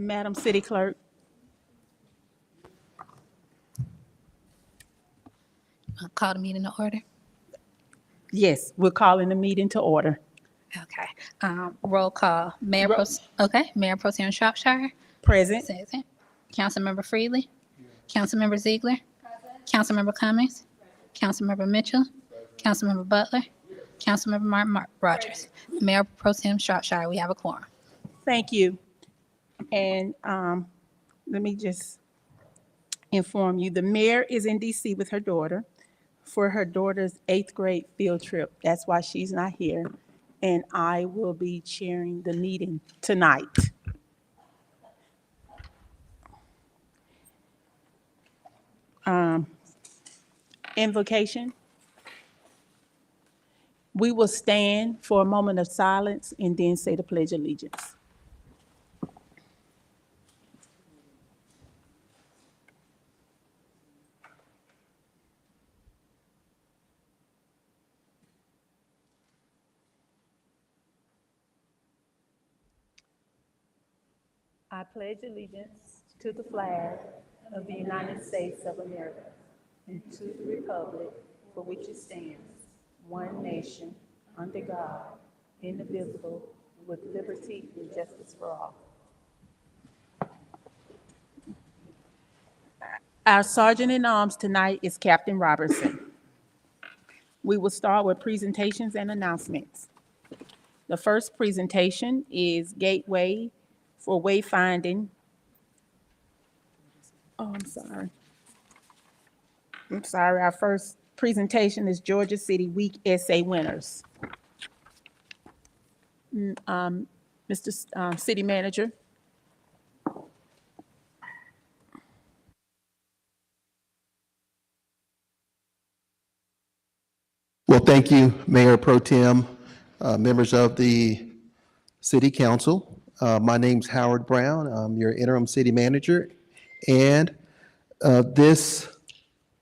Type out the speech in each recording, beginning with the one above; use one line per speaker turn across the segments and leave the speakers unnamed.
Madam City Clerk.
Call the meeting to order.
Yes, we're calling the meeting to order.
Okay. Roll call. Mayor
Ro-
Mayor Pro Tem Shropshire.
Present.
Present. Councilmember Freely. Councilmember Ziegler. Councilmember Cummings. Councilmember Mitchell. Councilmember Butler. Councilmember Martin Rogers. Mayor Pro Tem Shropshire, we have a quorum.
Thank you. And let me just inform you, the mayor is in DC with her daughter for her daughter's 8th grade field trip. That's why she's not here. And I will be chairing the meeting tonight. Invocation. We will stand for a moment of silence and then say the Pledge of Allegiance. I pledge allegiance to the flag of the United States of America and to the republic for which it stands, one nation, under God, indivisible, with liberty and justice for all. Our Sergeant-in-Arms tonight is Captain Robertson. We will start with presentations and announcements. The first presentation is Gateway for Wayfinding. Oh, I'm sorry. Our first presentation is Georgia City Week Essay Winners. Mr. City Manager.
Well, thank you, Mayor Pro Tem, members of the City Council. My name's Howard Brown. I'm your interim city manager. And this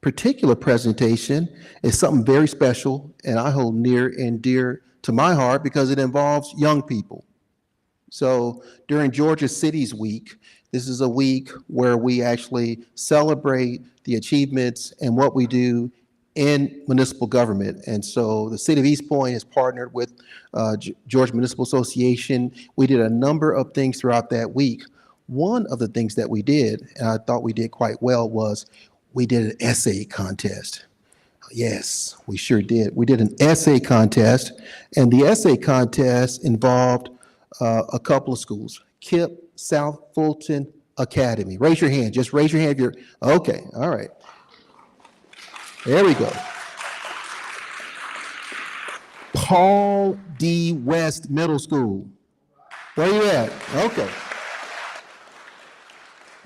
particular presentation is something very special and I hold near and dear to my heart because it involves young people. So during Georgia Cities Week, this is a week where we actually celebrate the achievements and what we do in municipal government. And so the City of East Point has partnered with Georgia Municipal Association. We did a number of things throughout that week. One of the things that we did, and I thought we did quite well, was we did an essay contest. Yes, we sure did. We did an essay contest, and the essay contest involved a couple of schools, KIPP, South Fulton Academy. Raise your hand. Just raise your hand if you're, okay, all right. There we go. Paul D. West Middle School. Where you at? Okay.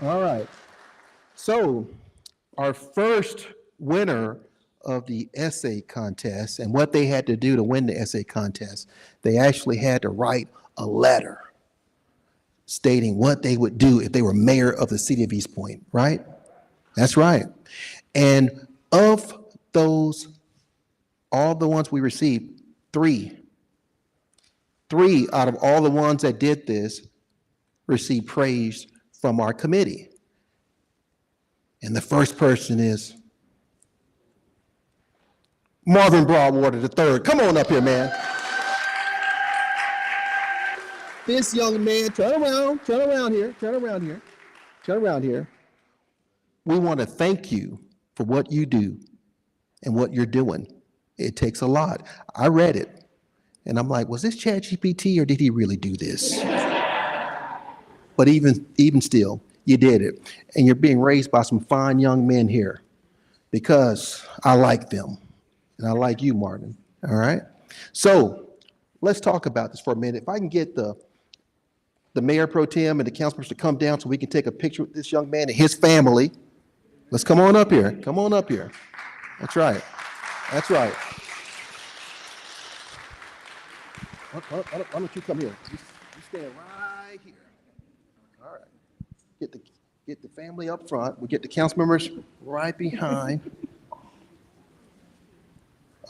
All right. So our first winner of the essay contest, and what they had to do to win the essay contest, they actually had to write a letter stating what they would do if they were mayor of the city of East Point, right? That's right. And of those, all the ones we received, three out of all the ones that did this received praise from our committee. And the first person is Marvin Broadwater III. Come on up here, man. This young man, turn around here. We want to thank you for what you do and what you're doing. It takes a lot. I read it and I'm like, was this ChatGPT or did he really do this? But even still, you did it. And you're being raised by some fine young men here because I like them. And I like you, Martin. All right. So let's talk about this for a minute. If I can get the mayor pro tem and the councilors to come down so we can take a picture with this young man and his family. Let's come on up here. Come on up here. That's right. That's right. Why don't you come here? You stand right here. All right. Get the family up front. We get the council members right behind.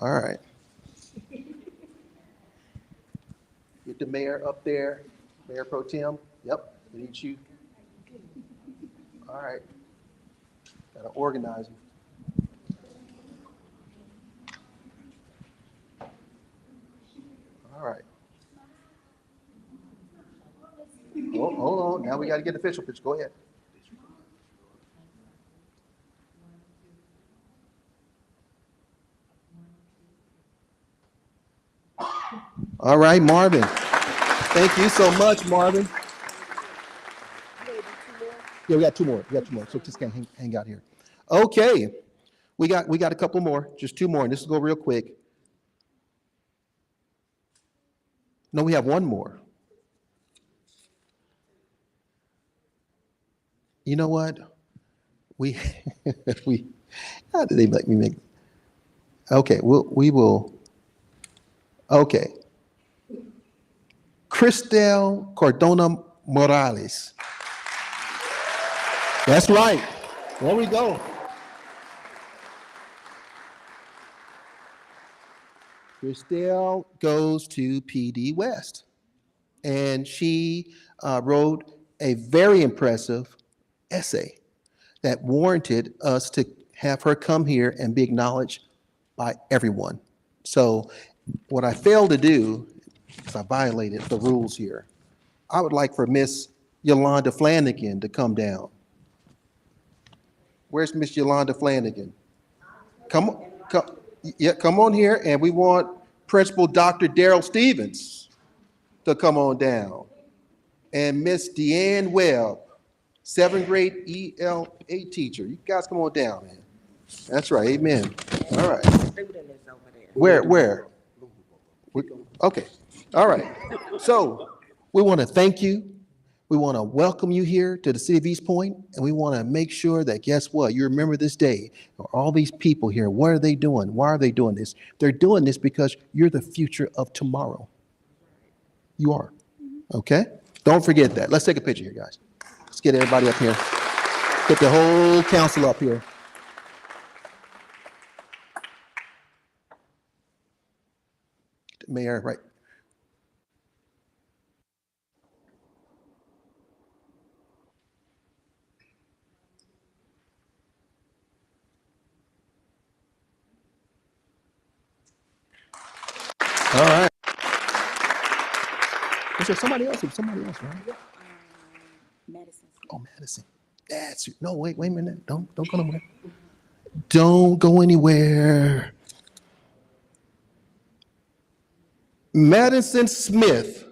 All right. Get the mayor up there. Mayor Pro Tem. Yep. We need you All right. Gotta organize them. All right. Hold on. Now we gotta get official picture. Go ahead. All right, Marvin. Thank you so much, Marvin. Yeah, we got two more. So just can't hang out here. Okay. We got a couple more, just two more, and this will go real quick. No, we have one more. You know what? We we how did they let me make? Okay, we will. Okay. Cristel Cardona Morales. That's right. There we go. Cristel goes to PD West, and she wrote a very impressive essay that warranted us to have her come here and be acknowledged by everyone. So what I failed to do is I violated the rules here. I would like for Miss Yolanda Flanagan to come down. Where's Miss Yolanda Flanagan? Come on here, and we want Principal Dr. Daryl Stevens to come on down. And Miss Deanne Webb, 7th grade ELA teacher. You guys come on down, man. That's right, amen. All right. Where? Okay, all right. So we want to thank you. We want to welcome you here to the city of East Point, and we want to make sure that, guess what, you remember this day. All these people here, what are they doing? Why are they doing this? They're doing this because you're the future of tomorrow. You are, okay? Don't forget that. Let's take a picture here, guys. Let's get everybody up here. Get the whole council up here. Mayor, right. All right. Is there somebody else? Somebody else, right?
Madison.
Oh, Madison. That's no. Wait a minute. Don't go nowhere. Don't go anywhere. Madison Smith.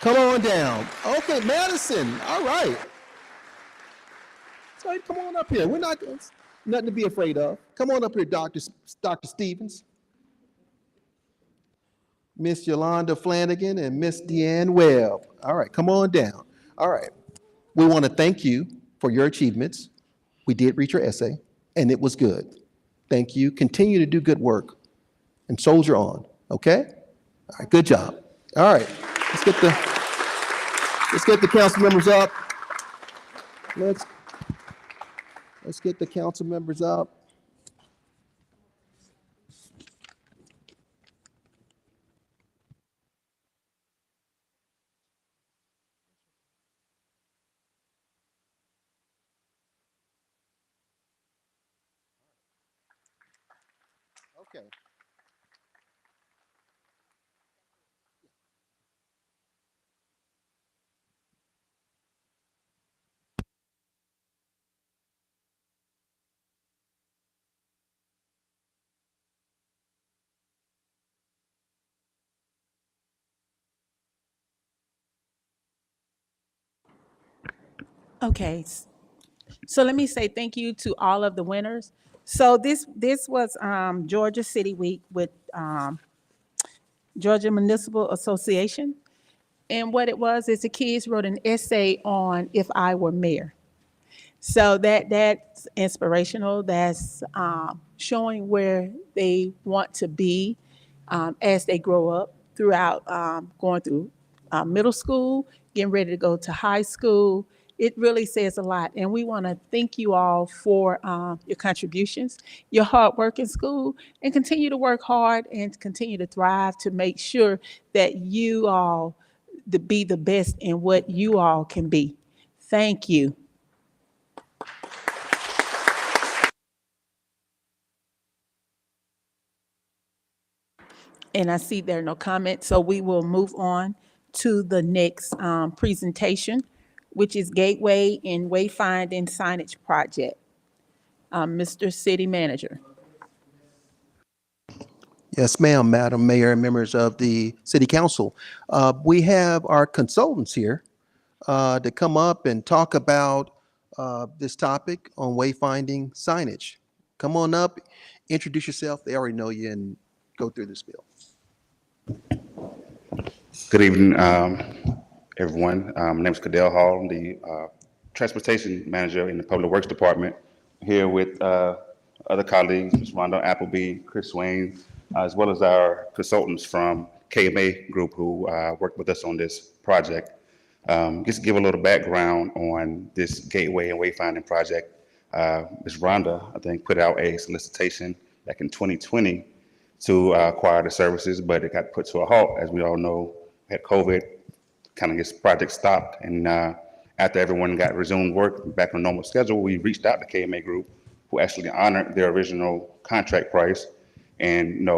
Come on down. Okay, Madison. All right. So come on up here. We're not nothing to be afraid of. Come on up here, Dr. Stevens. Miss Yolanda Flanagan and Miss Deanne Webb. All right, come on down. All right. We want to thank you for your achievements. We did read your essay, and it was good. Thank you. Continue to do good work and soldier on, okay? All right, good job. All right, let's get the council members up. Let's get the council members up. Okay.
Okay, so let me say thank you to all of the winners. So this was Georgia City Week with Georgia Municipal Association. And what it was is the kids wrote an essay on If I Were Mayor. So that's inspirational. That's showing where they want to be as they grow up throughout going through middle school, getting ready to go to high school. It really says a lot. And we want to thank you all for your contributions, your hard work in school, and continue to work hard and continue to thrive to make sure that you all be the best in what you all can be. Thank you. And I see there are no comments, so we will move on to the next presentation, which is Gateway and Wayfinding Signage Project. Mr. City Manager.
Yes, ma'am, Madam Mayor and members of the City Council. We have our consultants here to come up and talk about this topic on wayfinding signage. Come on up, introduce yourself. They already know you, and go through this bill.
Good evening, everyone. My name is Cadell Hall. I'm the Transportation Manager in the Public Works Department, here with other colleagues, Ms. Rhonda Appleby, Chris Swain, as well as our consultants from KMA Group who worked with us on this project. Just to give a little background on this Gateway and Wayfinding project, Ms. Rhonda, I think, put out a solicitation back in 2020 to acquire the services, but it got put to a halt. As we all know, we had COVID, kind of this project stopped. And after everyone got resumed work back on normal schedule, we reached out to KMA Group, who actually honored their original contract price and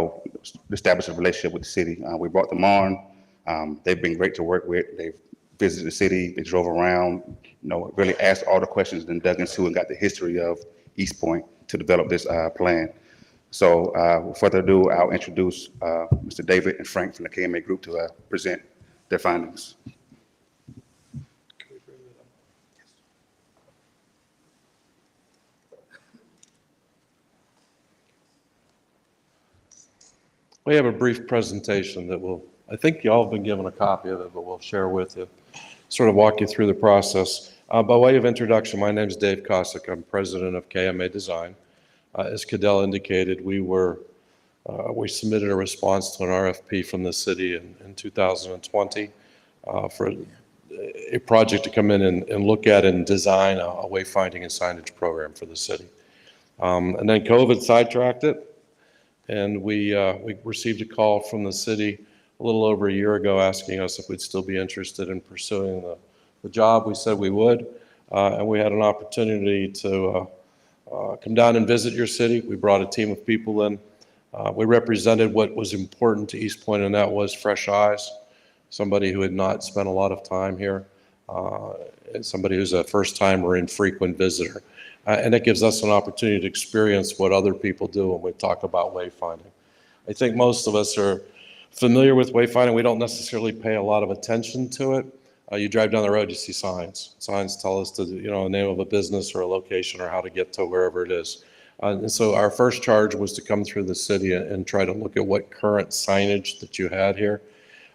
established a relationship with the city. We brought them on. They've been great to work with. They've visited the city, they drove around, really asked all the questions, then dug into and got the history of East Point to develop this plan. So without further ado, I'll introduce Mr. David and Frank from the KMA Group to present their findings.
We have a brief presentation that I think you all have been given a copy of it, but we'll share with you, sort of walk you through the process. By way of introduction, my name is Dave Kosick. I'm president of KMA Design. As Cadell indicated, we submitted a response to an RFP from the city in 2020 for a project to come in and look at and design a wayfinding and signage program for the city. And then COVID sidetracked it, and we received a call from the city a little over a year ago asking us if we'd still be interested in pursuing the job. We said we would, and we had an opportunity to come down and visit your city. We brought a team of people in. We represented what was important to East Point, and that was fresh eyes, somebody who had not spent a lot of time here, and somebody who's a first-time or infrequent visitor. And it gives us an opportunity to experience what other people do when we talk about wayfinding. I think most of us are familiar with wayfinding. We don't necessarily pay a lot of attention to it. You drive down the road, you see signs. Signs tell us the name of a business or a location or how to get to wherever it is. And so our first charge was to come through the city and try to look at what current signage that you had here.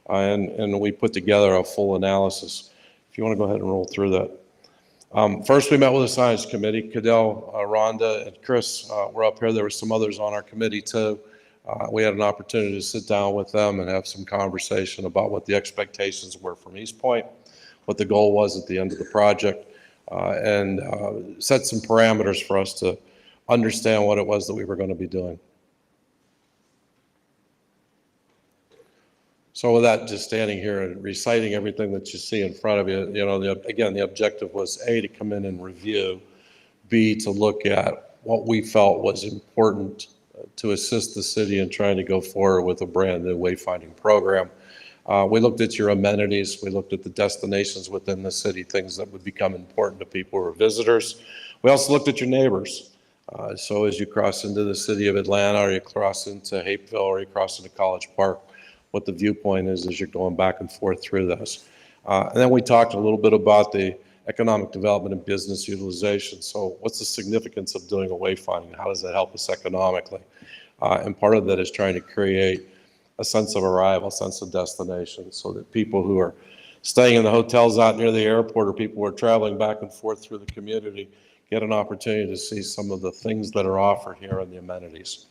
And we put together a full analysis. If you want to go ahead and roll through that. First, we met with the signage committee. Cadell, Rhonda, and Chris were up here. There were some others on our committee too. We had an opportunity to sit down with them and have some conversation about what the expectations were from East Point, what the goal was at the end of the project, and set some parameters for us to understand what it was that we were going to be doing. So with that, just standing here and reciting everything that you see in front of you, again, the objective was A, to come in and review, B, to look at what we felt was important to assist the city in trying to go forward with a brand new wayfinding program. We looked at your amenities. We looked at the destinations within the city, things that would become important to people who are visitors. We also looked at your neighbors. So as you cross into the city of Atlanta, or you cross into Hapeville, or you cross into College Park, what the viewpoint is as you're going back and forth through this. And then we talked a little bit about the economic development and business utilization. So what's the significance of doing a wayfinding? How does that help us economically? And part of that is trying to create a sense of arrival, a sense of destination, so that people who are staying in the hotels out near the airport or people who are traveling back and forth through the community get an opportunity to see some of the things that are offered here in the amenities.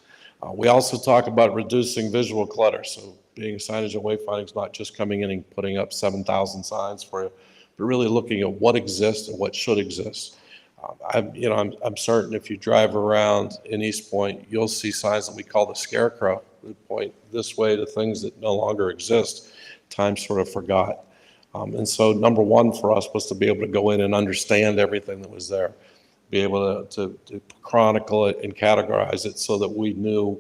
We also talk about reducing visual clutter. So being signage and wayfinding is not just coming in and putting up 7,000 signs for you, but really looking at what exists and what should exist. I'm certain if you drive around in East Point, you'll see signs that we call the scarecrow that point this way to things that no longer exist. Time sort of forgot. And so number one for us was to be able to go in and understand everything that was there, be able to chronicle it and categorize it so that we knew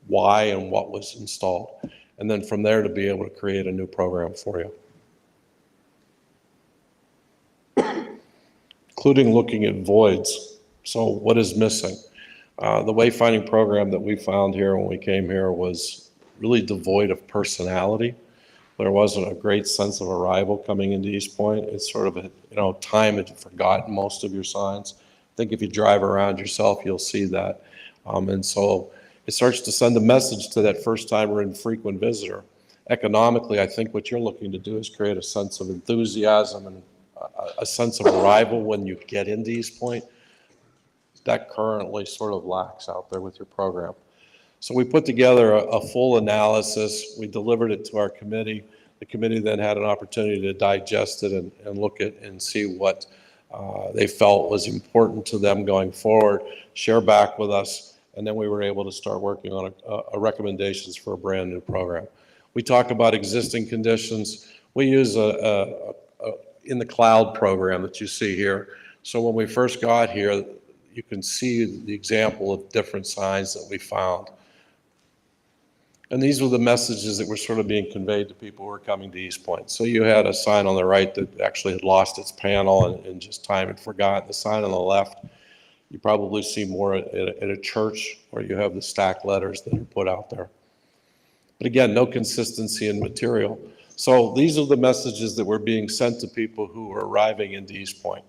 why and what was installed. and then from there to be able to create a new program for you. Including looking at voids. So what is missing? The wayfinding program that we found here when we came here was really devoid of personality. There wasn't a great sense of arrival coming into East Point. It's sort of time had forgotten most of your signs. I think if you drive around yourself, you'll see that. And so it starts to send a message to that first timer and frequent visitor. Economically, I think what you're looking to do is create a sense of enthusiasm and a sense of arrival when you get into East Point. That currently sort of lacks out there with your program. So we put together a full analysis. We delivered it to our committee. The committee then had an opportunity to digest it and look at and see what they felt was important to them going forward, share back with us, and then we were able to start working on a recommendations for a brand new program. We talk about existing conditions. We use in the cloud program that you see here. So when we first got here, you can see the example of different signs that we found. And these were the messages that were sort of being conveyed to people who were coming to East Point. So you had a sign on the right that actually had lost its panel and just time had forgotten. The sign on the left, you probably see more at a church where you have the stacked letters that are put out there. But again, no consistency in material. So these are the messages that were being sent to people who were arriving into East Point.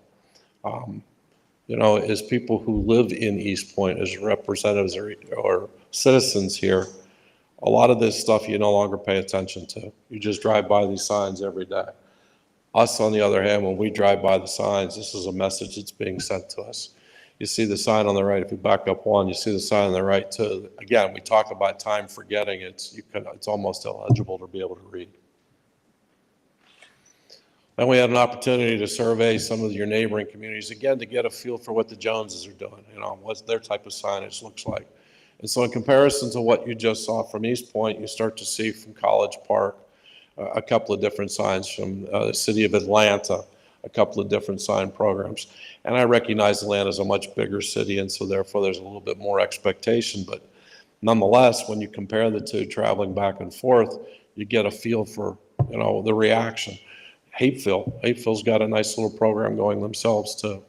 As people who live in East Point, as representatives or citizens here, a lot of this stuff you no longer pay attention to. You just drive by these signs every day. Us, on the other hand, when we drive by the signs, this is a message that's being sent to us. You see the sign on the right. If you back up one, you see the sign on the right too. Again, we talk about time forgetting. It's almost illegible to be able to read. Then we had an opportunity to survey some of your neighboring communities, again, to get a feel for what the Joneses are doing, what their type of signage looks like. And so in comparison to what you just saw from East Point, you start to see from College Park a couple of different signs, from the city of Atlanta, a couple of different sign programs. And I recognize Atlanta is a much bigger city, and so therefore there's a little bit more expectation. But nonetheless, when you compare the two traveling back and forth, you get a feel for the reaction. Hapeville's got a nice little program going themselves too.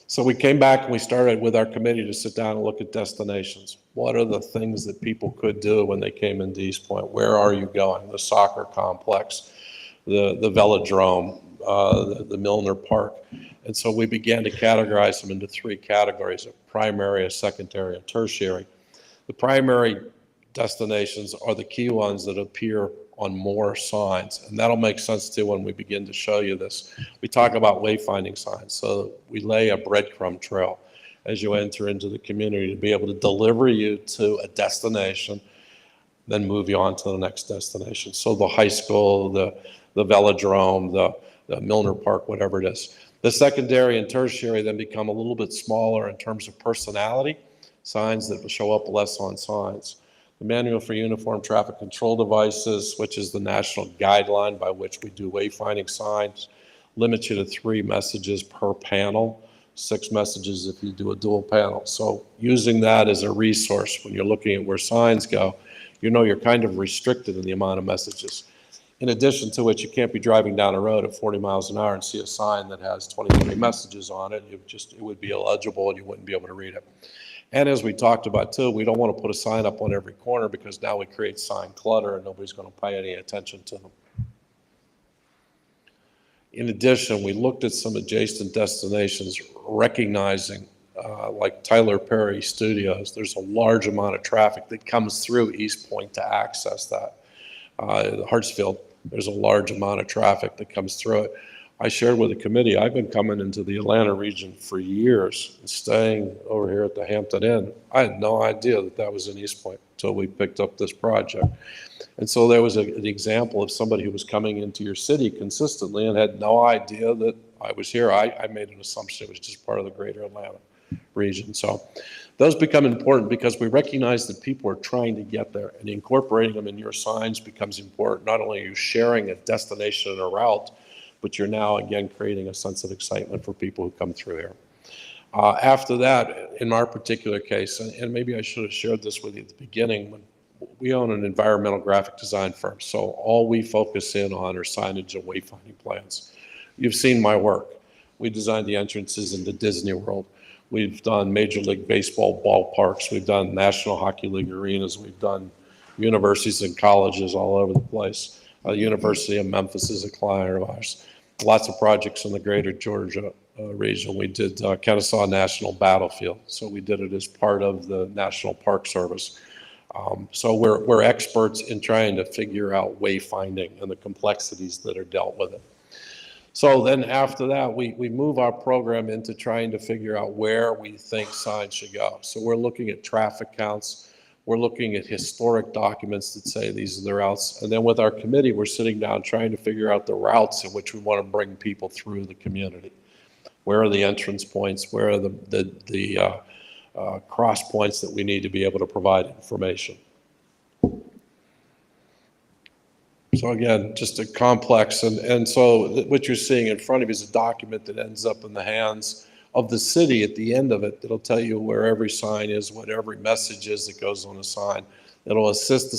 So we came back and we started with our committee to sit down and look at destinations. What are the things that people could do when they came into East Point? Where are you going? The soccer complex, the velodrome, the Milner Park. And so we began to categorize them into three categories: a primary, a secondary, and tertiary. The primary destinations are the key ones that appear on more signs, and that'll make sense too when we begin to show you this. We talk about wayfinding signs, so we lay a breadcrumb trail as you enter into the community to be able to deliver you to a destination, then move you on to the next destination. So the high school, the velodrome, the Milner Park, whatever it is. The secondary and tertiary then become a little bit smaller in terms of personality, signs that will show up less on signs. The Manual for Uniform Traffic Control Devices, which is the national guideline by which we do wayfinding signs, limits you to 3 messages per panel, 6 messages if you do a dual panel. So using that as a resource when you're looking at where signs go, you're kind of restricted in the amount of messages. In addition to which, you can't be driving down a road at 40 miles an hour and see a sign that has 23 messages on it. It would be illegible and you wouldn't be able to read it. And as we talked about too, we don't want to put a sign up on every corner because now we create sign clutter and nobody's going to pay any attention to them. In addition, we looked at some adjacent destinations, recognizing like Tyler Perry Studios, there's a large amount of traffic that comes through East Point to access that. Hartsfield, there's a large amount of traffic that comes through it. I shared with the committee, I've been coming into the Atlanta region for years and staying over here at the Hampton Inn. I had no idea that was in East Point until we picked up this project. And so there was an example of somebody who was coming into your city consistently and had no idea that I was here. I made an assumption it was just part of the greater Atlanta region. So those become important because we recognize that people are trying to get there, and incorporating them in your signs becomes important. Not only are you sharing a destination and a route, but you're now, again, creating a sense of excitement for people who come through here. After that, in our particular case, and maybe I should have shared this with you at the beginning, we own an environmental graphic design firm, so all we focus in on are signage and wayfinding plans. You've seen my work. We designed the entrances into Disney World. We've done Major League Baseball ballparks. We've done National Hockey League arenas. We've done universities and colleges all over the place. University of Memphis is a client of ours. Lots of projects in the greater Georgia region. We did Kennesaw National Battlefield, so we did it as part of the National Park Service. So we're experts in trying to figure out wayfinding and the complexities that are dealt with it. So then after that, we move our program into trying to figure out where we think signs should go. So we're looking at traffic counts. We're looking at historic documents that say these are the routes. And then with our committee, we're sitting down trying to figure out the routes in which we want to bring people through the community. Where are the entrance points? Where are the cross points that we need to be able to provide information? So again, just a complex, and so what you're seeing in front of you is a document that ends up in the hands of the city at the end of it. That'll tell you where every sign is, what every message is that goes on a sign. It'll assist the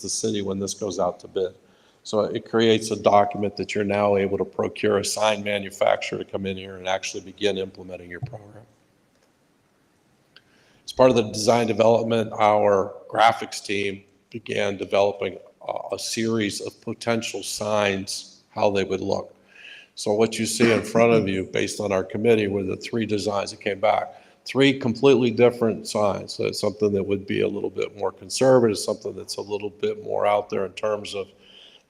city when this goes out to bid. So it creates a document that you're now able to procure a sign manufacturer to come in here and actually begin implementing your program. As part of the design development, our graphics team began developing a series of potential signs, how they would look. So what you see in front of you, based on our committee, were the 3 designs that came back. 3 completely different signs. So it's something that would be a little bit more conservative, something that's a little bit more out there in terms of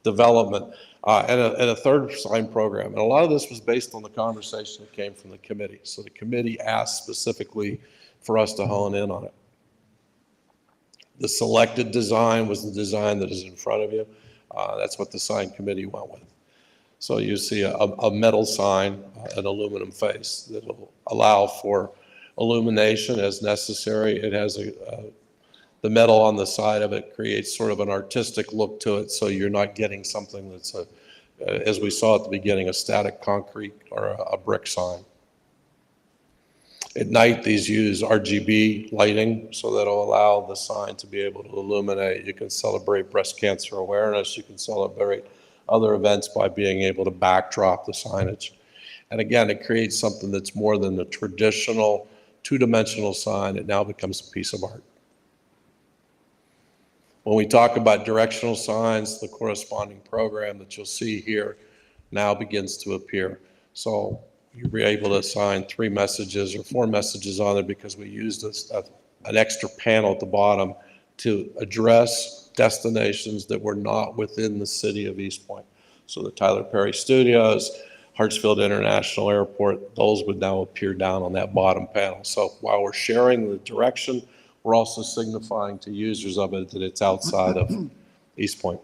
development, and a third sign program. And a lot of this was based on the conversation that came from the committee. So the committee asked specifically for us to hone in on it. The selected design was the design that is in front of you. That's what the sign committee went with. So you see a metal sign, an aluminum face that will allow for illumination as necessary. It has the metal on the side of it creates sort of an artistic look to it, so you're not getting something that's, as we saw at the beginning, a static concrete or a brick sign. At night, these use RGB lighting, so that'll allow the sign to be able to illuminate. You can celebrate breast cancer awareness. You can celebrate other events by being able to backdrop the signage. And again, it creates something that's more than the traditional two-dimensional sign. It now becomes a piece of art. When we talk about directional signs, the corresponding program that you'll see here now begins to appear. So you'll be able to assign 3 messages or 4 messages on there because we used an extra panel at the bottom to address destinations that were not within the city of East Point. So the Tyler Perry Studios, Hartsfield International Airport, those would now appear down on that bottom panel. So while we're sharing the direction, we're also signifying to users of it that it's outside of East Point.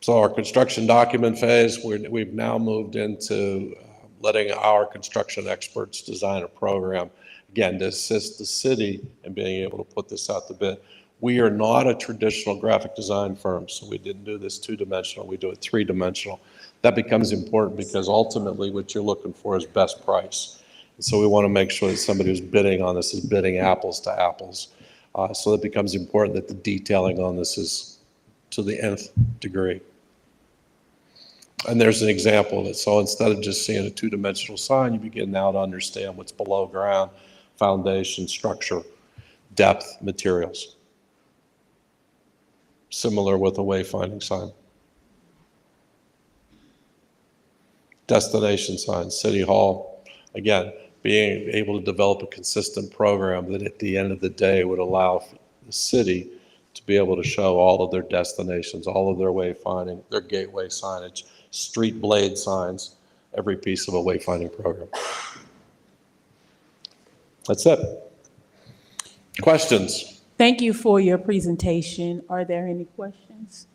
So our construction document phase, we've now moved into letting our construction experts design a program, again, to assist the city in being able to put this out to bid. We are not a traditional graphic design firm, so we didn't do this 2-dimensional, we do it 3-dimensional. That becomes important because ultimately what you're looking for is best price. And so we want to make sure that somebody who's bidding on this is bidding apples to apples. So it becomes important that the detailing on this is to the nth degree. And there's an example of it. So instead of just seeing a 2-dimensional sign, you begin now to understand what's below ground, foundation, structure, depth, materials. Similar with a wayfinding sign. Destination signs, City Hall, again, being able to develop a consistent program that at the end of the day would allow the city to be able to show all of their destinations, all of their wayfinding, their gateway signage, street blade signs, every piece of a wayfinding program. That's it. Questions?
Thank you for your presentation. Are there any questions?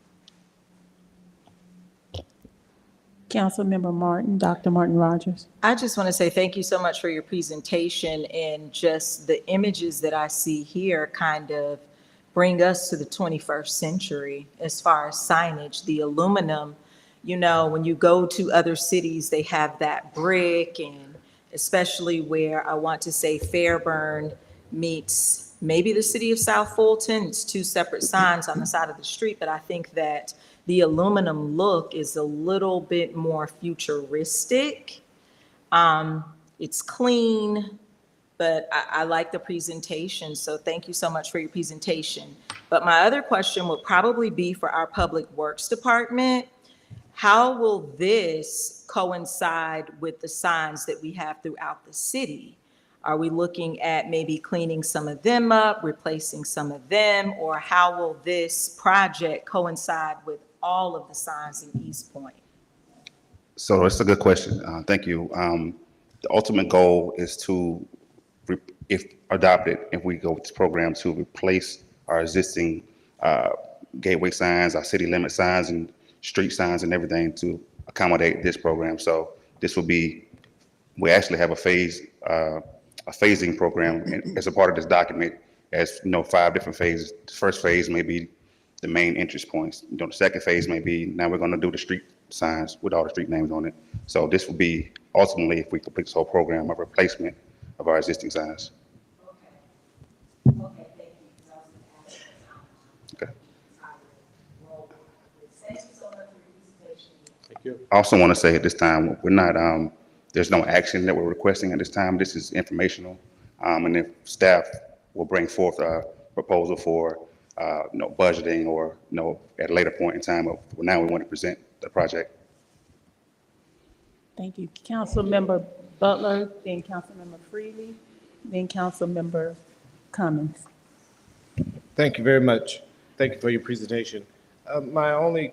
Councilmember Martin, Dr. Martin Rogers.
I just want to say thank you so much for your presentation, and just the images that I see here kind of bring us to the 21st century as far as signage. The aluminum, you know, when you go to other cities, they have that brick and especially where I want to say Fairburn meets maybe the city of South Fulton. It's two separate signs on the side of the street, but I think that the aluminum look is a little bit more futuristic. It's clean, but I like the presentation, so thank you so much for your presentation. But my other question would probably be for our Public Works Department. How will this coincide with the signs that we have throughout the city? Are we looking at maybe cleaning some of them up, replacing some of them, or how will this project coincide with all of the signs in East Point?
So it's a good question. Thank you. The ultimate goal is to, if adopted, if we go with this program, to replace our existing gateway signs, our city limit signs, and street signs and everything to accommodate this program. So this will be, we actually have a phasing program as a part of this document, as 5 different phases. The first phase may be the main entrance points. The second phase may be, now we're going to do the street signs with all the street names on it. So this will be ultimately, if we complete this whole program, a replacement of our existing signs.
Okay, thank you.
Okay.
Thank you so much for your presentation.
Thank you.
I also want to say at this time, we're not, there's no action that we're requesting at this time. This is informational. And if staff will bring forth a proposal for, budgeting or, at a later point in time, but now we want to present the project.
Thank you. Councilmember Butler, then Councilmember Freely, then Councilmember Cummings.
Thank you very much. Thank you for your presentation. My only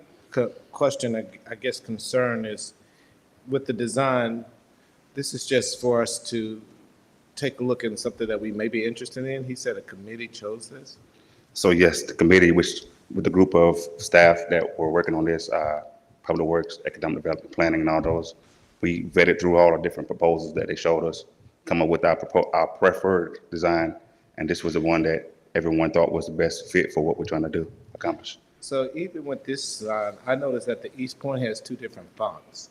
question, I guess, concern is with the design. This is just for us to take a look at something that we may be interested in. He said a committee chose this.
So yes, the committee, which with the group of staff that were working on this, Public Works, Economic Development, Planning, and all those, we vetted through all the different proposals that they showed us, come up with our preferred design, and this was the one that everyone thought was the best fit for what we're trying to accomplish.
So even with this sign, I noticed that the East Point has 2 different fonts.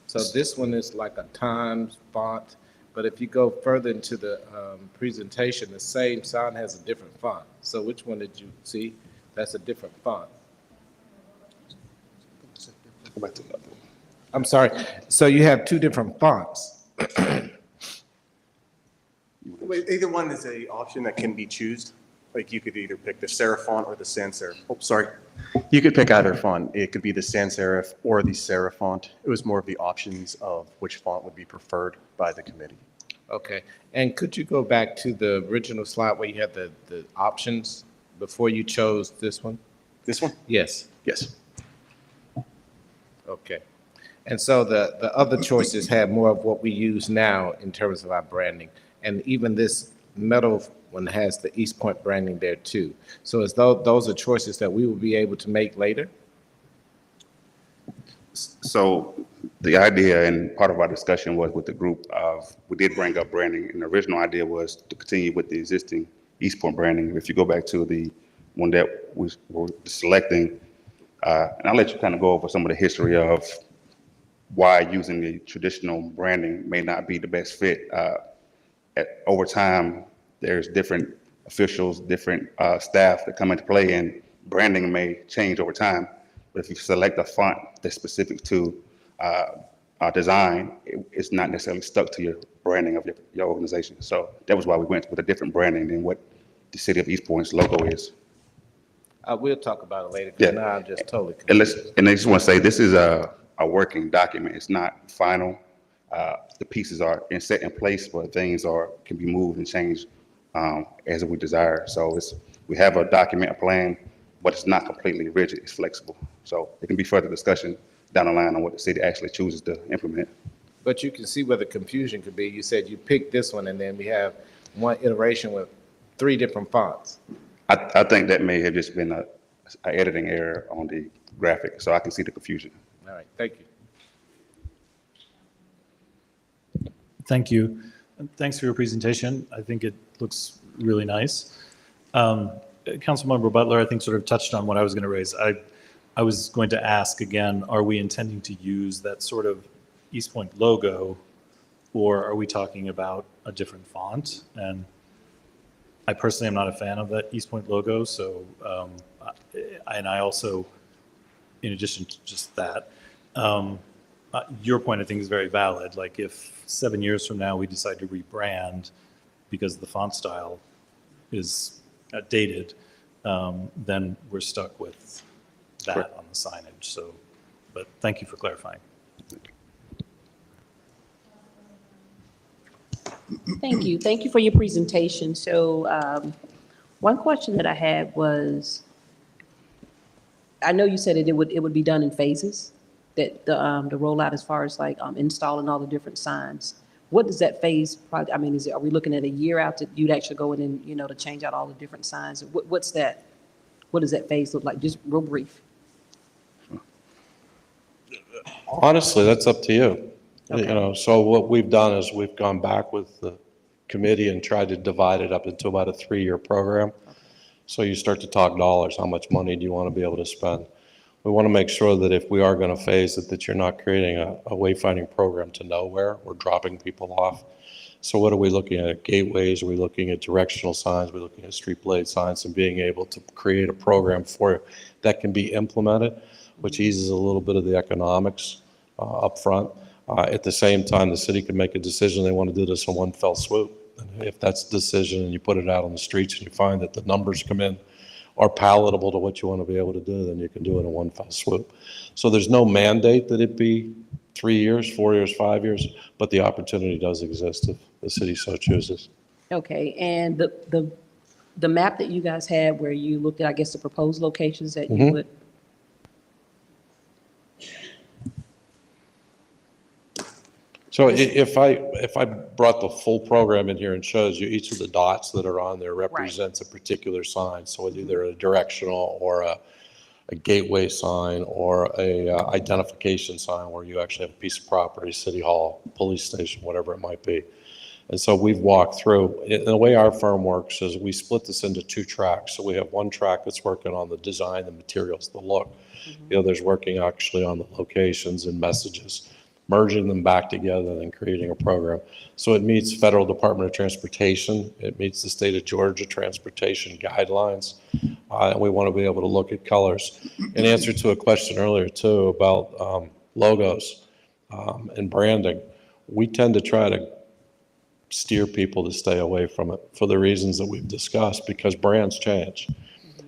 So this one is like a Times font, but if you go further into the presentation, the same sign has a different font. So which one did you see? That's a different font.
Go back to the other one.
I'm sorry. So you have 2 different fonts.
Either one is an option that can be chosen. Like you could either pick the serif font or the sans serif. Oh, sorry. You could pick either font. It could be the sans serif or the serif font. It was more of the options of which font would be preferred by the committee.
Okay. And could you go back to the original slide where you had the options before you chose this one?
This one?
Yes.
Yes.
Okay. And so the other choices have more of what we use now in terms of our branding. And even this metal one has the East Point branding there too. So as though those are choices that we will be able to make later?
So the idea and part of our discussion was with the group of, we did bring up branding, and the original idea was to continue with the existing East Point branding. If you go back to the one that we were selecting, and I'll let you kind of go over some of the history of why using the traditional branding may not be the best fit. Over time, there's different officials, different staff that come into play, and branding may change over time. But if you select a font that's specific to our design, it's not necessarily stuck to your branding of your organization. So that was why we went with a different branding than what the City of East Point's logo is.
We'll talk about it later,
Yeah.
because now I'm just totally
And
confused.
I just want to say, this is a working document. It's not final. The pieces are set in place, but things can be moved and changed as we desire. So we have a document, a plan, but it's not completely rigid. It's flexible. So it can be further discussion down the line on what the city actually chooses to implement.
But you can see where the confusion could be. You said you picked this one, and then we have one iteration with 3 different fonts.
I think that may have just been a editing error on the graphic, so I can see the confusion.
All right, thank you.
Thank you. Thanks for your presentation. I think it looks really nice. Councilmember Butler, I think, sort of touched on what I was going to raise. I was going to ask again, are we intending to use that sort of East Point logo or are we talking about a different font? And I personally am not a fan of that East Point logo, so, and I also, in addition to just that, your point I think is very valid. Like if 7 years from now we decide to rebrand because the font style is dated, then we're stuck with that on the signage. So, but thank you for clarifying.
Thank you. Thank you for your presentation. So one question that I had was, I know you said it would be done in phases, that the rollout as far as like installing all the different signs. What does that phase, I mean, are we looking at a year out that you'd actually go in and, to change out all the different signs? What does that phase look like? Just real brief.
Honestly, that's up to you.
Okay.
So what we've done is we've gone back with the committee and tried to divide it up into about a 3-year program. So you start to talk dollars, how much money do you want to be able to spend? We want to make sure that if we are going to phase it, that you're not creating a wayfinding program to nowhere or dropping people off. So what are we looking at? Gateways? Are we looking at directional signs? We're looking at street blade signs and being able to create a program for you that can be implemented, which eases a little bit of the economics up front. At the same time, the city can make a decision they want to do this in one fell swoop. And if that's the decision and you put it out on the streets and you find that the numbers come in are palatable to what you want to be able to do, then you can do it in one fell swoop. So there's no mandate that it be 3 years, 4 years, 5 years, but the opportunity does exist if the city so chooses.
Okay, and the map that you guys had where you looked at, I guess, the proposed locations that you would.
So if I brought the full program in here and shows you each of the dots that are on there represents a particular sign. So it's either a directional or a gateway sign or a identification sign where you actually have a piece of property, city hall, police station, whatever it might be. And so we've walked through. And the way our firm works is we split this into 2 tracks. So we have one track that's working on the design, the materials, the look. The other's working actually on the locations and messages, merging them back together and then creating a program. So it meets Federal Department of Transportation. It meets the state of Georgia transportation guidelines. And we want to be able to look at colors. In answer to a question earlier too about logos and branding, we tend to try to steer people to stay away from it for the reasons that we've discussed, because brands change.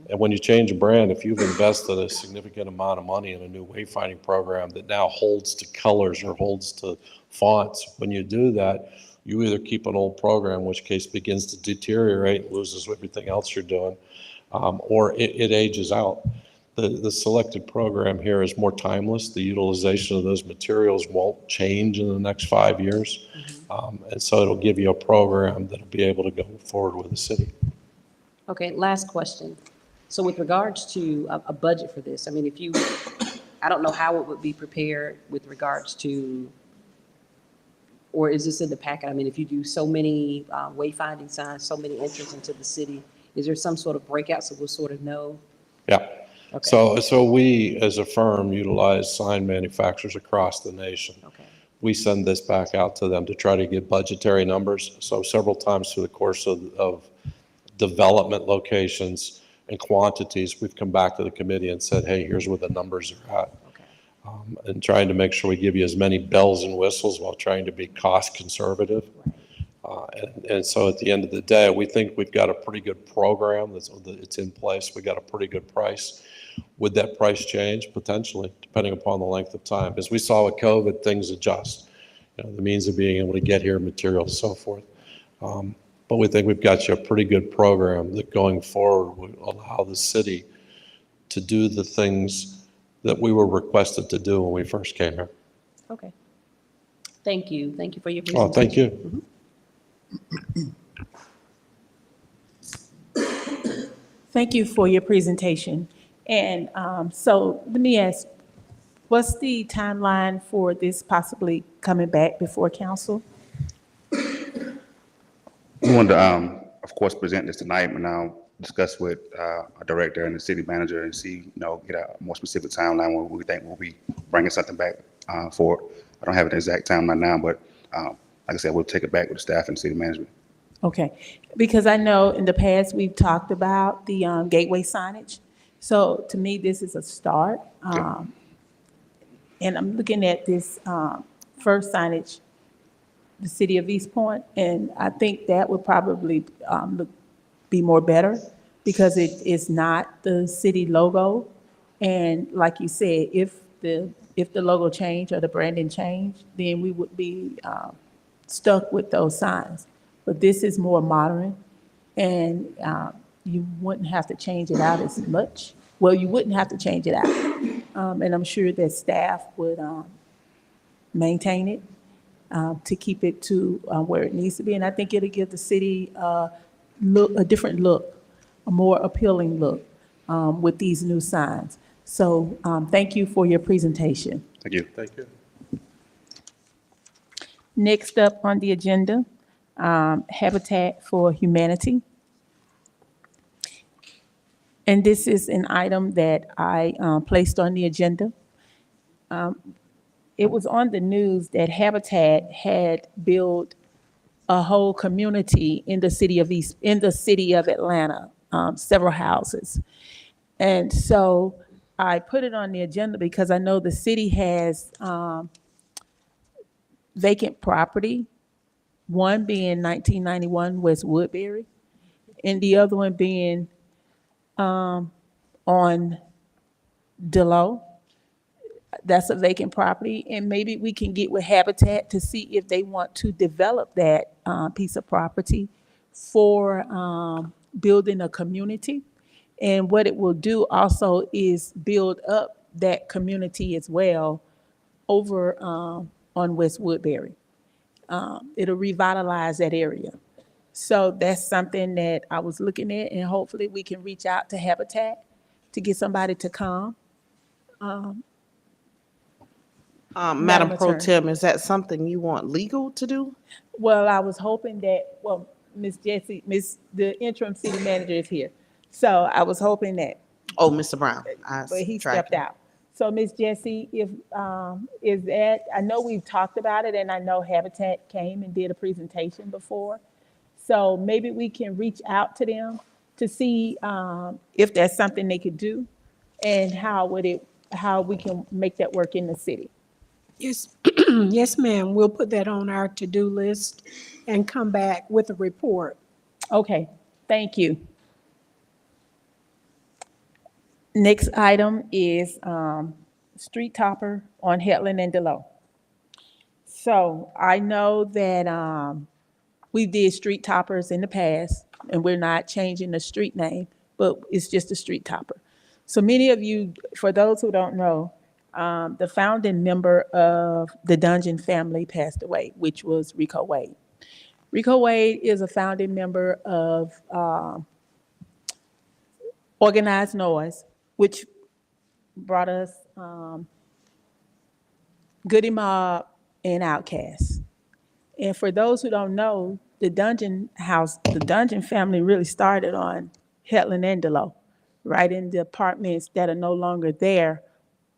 And when you change a brand, if you've invested a significant amount of money in a new wayfinding program that now holds to colors or holds to fonts, when you do that, you either keep an old program, in which case begins to deteriorate and loses everything else you're doing, or it ages out. The selected program here is more timeless. The utilization of those materials won't change in the next 5 years. And so it'll give you a program that'll be able to go forward with the city.
Okay, last question. So with regards to a budget for this, I mean, I don't know how it would be prepared with regards to, or is this in the packet? I mean, if you do so many wayfinding signs, so many entries into the city, is there some sort of breakout so we'll sort of know?
Yeah.
Okay.
So we, as a firm, utilize sign manufacturers across the nation.
Okay.
We send this back out to them to try to get budgetary numbers. So several times through the course of development locations and quantities, we've come back to the committee and said, hey, here's where the numbers are at.
Okay.
And trying to make sure we give you as many bells and whistles while trying to be cost conservative. And so at the end of the day, we think we've got a pretty good program it's in place. We got a pretty good price. Would that price change? Potentially, depending upon the length of time. As we saw with COVID, things adjust. The means of being able to get here, materials, so forth. But we think we've got you a pretty good program that going forward would allow the city to do the things that we were requested to do when we first came here.
Okay. Thank you. Thank you for your presentation.
Oh, thank you.
Thank you for your presentation. And so let me ask, what's the timeline for this possibly coming back before council?
We wanted to, of course, present this tonight, but now discuss with our director and the city manager and see, get a more specific timeline when we think we'll be bringing something back forward. I don't have an exact timeline now, but like I said, we'll take it back with the staff and city management.
Okay, because I know in the past, we've talked about the gateway signage. So to me, this is a start. And I'm looking at this first signage, the city of East Point, and I think that would probably be more better because it is not the city logo. And like you said, if the logo change or the branding change, then we would be stuck with those signs. But this is more modern, and you wouldn't have to change it out as much. Well, you wouldn't have to change it out. And I'm sure that staff would maintain it to keep it to where it needs to be. And I think it'll give the city a different look, a more appealing look with these new signs. So thank you for your presentation.
Thank you.
Thank you.
Next up on the agenda, Habitat for Humanity. And this is an item that I placed on the agenda. It was on the news that Habitat had built a whole community in the city of Atlanta, several houses. And so I put it on the agenda because I know the city has vacant property, one being 1991 West Woodbury, and the other one being on Delow. That's a vacant property, and maybe we can get with Habitat to see if they want to develop that piece of property for building a community. And what it will do also is build up that community as well over on West Woodbury. It'll revitalize that area. So that's something that I was looking at, and hopefully we can reach out to Habitat to get somebody to come.
Madam Pro
Attorney.
Tem, is that something you want legal to do?
Well, I was hoping that, well, the interim city manager is here. So I was hoping that,
Oh, Mr. Brown.
but he
tried
stepped
to-
out. So Ms. Jessie, if, is that, I know we've talked about it, and I know Habitat came and did a presentation before. So maybe we can reach out to them to see if that's something they could do and how we can make that work in the city.
Yes, yes, ma'am. We'll put that on our to-do list and come back with a report.
Okay, thank you. Next item is street topper on Hetland and Delow. So I know that we did street toppers in the past, and we're not changing the street name, but it's just a street topper. So many of you, for those who don't know, the founding member of the Dungeon family passed away, which was Rico Wade. Rico Wade is a founding member of Organized Noise, which brought us Goody Mob and Outkast. And for those who don't know, the Dungeon family really started on Hetland and Delow, right in the apartments that are no longer there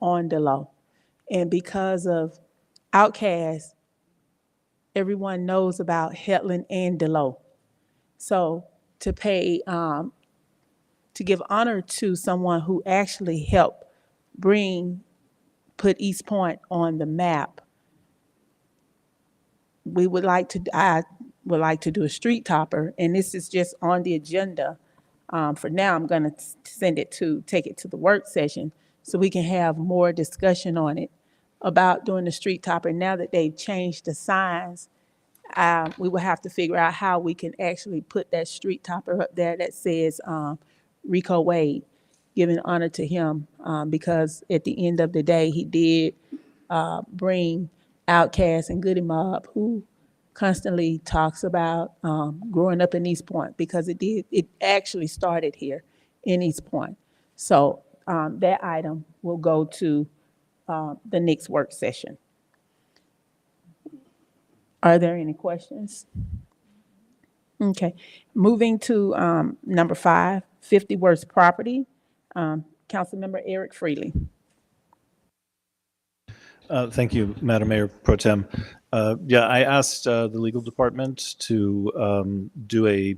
on Delow. And because of Outkast, everyone knows about Hetland and Delow. So to pay, to give honor to someone who actually helped put East Point on the map, I would like to do a street topper, and this is just on the agenda. For now, I'm gonna take it to the work session so we can have more discussion on it about doing the street topper. Now that they've changed the signs, we will have to figure out how we can actually put that street topper up there that says Rico Wade, giving honor to him, because at the end of the day, he did bring Outkast and Goody Mob, who constantly talks about growing up in East Point, because it actually started here in East Point. So that item will go to the next work session. Are there any questions? Okay, moving to number 5, 50 Works Property. Councilmember Eric Freely.
Thank you, Madam Mayor Pro Tem. Yeah, I asked the legal department to do a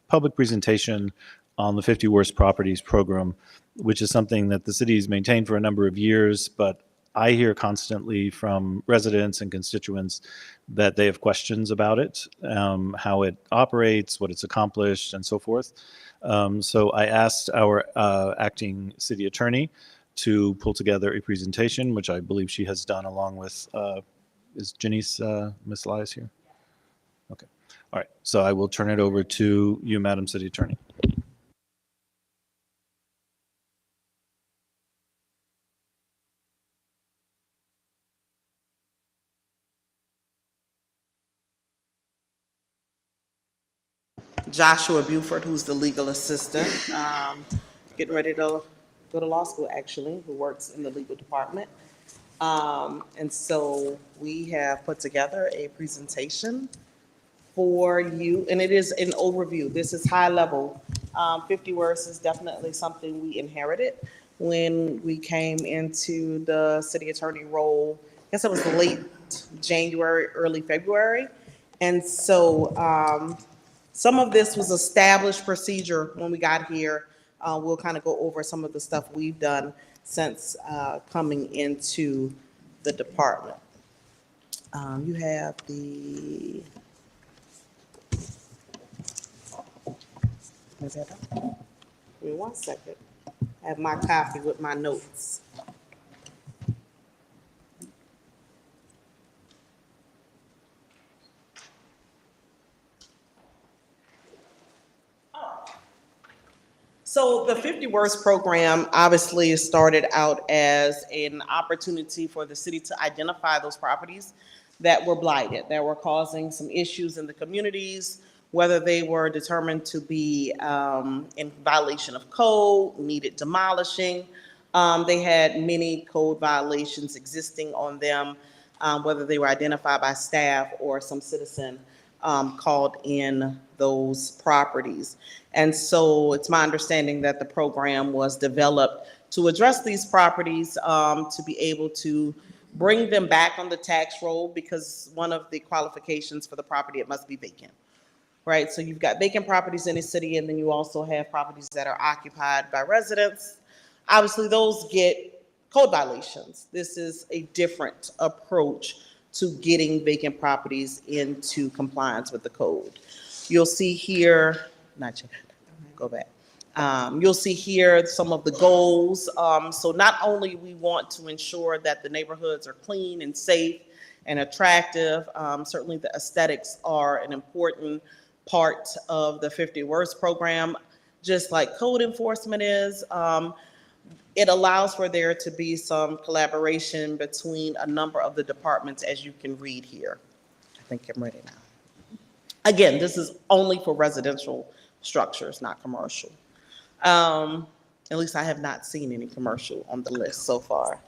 public presentation on the 50 Worst Properties program, which is something that the city has maintained for a number of years, but I hear constantly from residents and constituents that they have questions about it, how it operates, what it's accomplished, and so forth. So I asked our acting city attorney to pull together a presentation, which I believe she has done along with, is Janice, Ms. Elias here? Okay, all right, so I will turn it over to you, Madam City Attorney.
Joshua Buford, who's the legal assistant, getting ready to go to law school, actually, who works in the legal department. And so we have put together a presentation for you, and it is an overview. This is high level. 50 Worst is definitely something we inherited when we came into the city attorney role. I guess it was late January, early February. And so some of this was established procedure when we got here. We'll kind of go over some of the stuff we've done since coming into the department. You have the, is that up? Give me 1 second. I have my copy with my notes. So the 50 Worst program obviously started out as an opportunity for the city to identify those properties that were blighted, that were causing some issues in the communities, whether they were determined to be in violation of code, needed demolishing. They had many code violations existing on them, whether they were identified by staff or some citizen called in those properties. And so it's my understanding that the program was developed to address these properties, to be able to bring them back on the tax roll, because one of the qualifications for the property, it must be vacant, right? So you've got vacant properties in the city, and then you also have properties that are occupied by residents. Obviously, those get code violations. This is a different approach to getting vacant properties into compliance with the code. You'll see here, not yet, go back. You'll see here some of the goals. So not only we want to ensure that the neighborhoods are clean and safe and attractive, certainly the aesthetics are an important part of the 50 Worst program, just like code enforcement is. It allows for there to be some collaboration between a number of the departments, as you can read here. I think I'm ready now. Again, this is only for residential structures, not commercial. At least I have not seen any commercial on the list so far.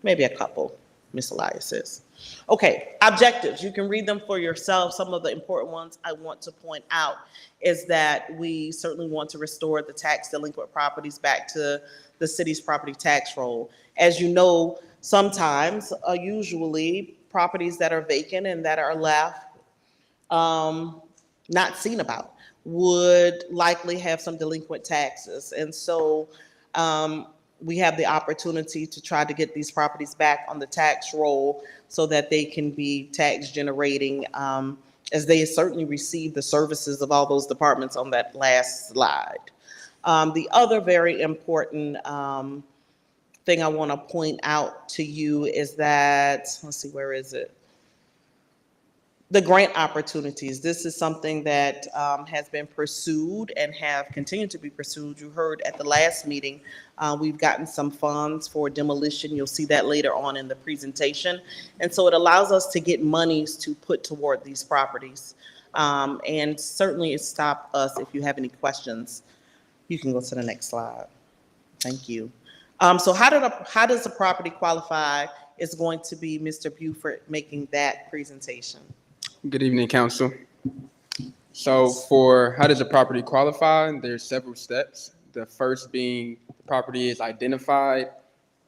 Maybe a couple, Ms. Elias says. Okay, objectives, you can read them for yourself. Some of the important ones I want to point out is that we certainly want to restore the tax delinquent properties back to the city's property tax roll. As you know, sometimes, usually, properties that are vacant and that are left not seen about would likely have some delinquent taxes. And so we have the opportunity to try to get these properties back on the tax roll so that they can be tax generating, as they certainly receive the services of all those departments on that last slide. The other very important thing I want to point out to you is that, let's see, where is it? The grant opportunities. This is something that has been pursued and have continued to be pursued. You heard at the last meeting, we've gotten some funds for demolition. You'll see that later on in the presentation. And so it allows us to get monies to put toward these properties. And certainly it stopped us. If you have any questions, you can go to the next slide. Thank you. So how does the property qualify is going to be Mr. Buford making that presentation.
Good evening, Council. So for how does a property qualify, there's several steps. The first being the property is identified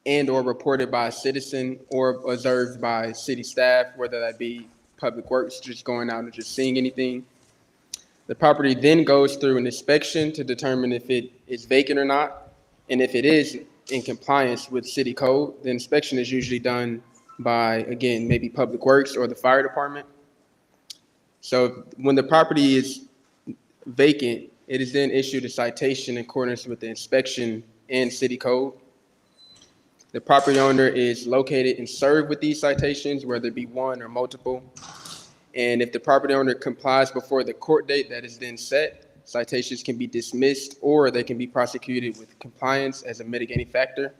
and/or reported by a citizen or observed by city staff, whether that be public works, just going out and just seeing anything. The property then goes through an inspection to determine if it is vacant or not. And if it is in compliance with city code, the inspection is usually done by, again, maybe public works or the fire department. So when the property is vacant, it is then issued a citation in accordance with the inspection and city code. The property owner is located and served with these citations, whether it be one or multiple. And if the property owner complies before the court date that is then set, citations can be dismissed or they can be prosecuted with compliance as a mitigating factor.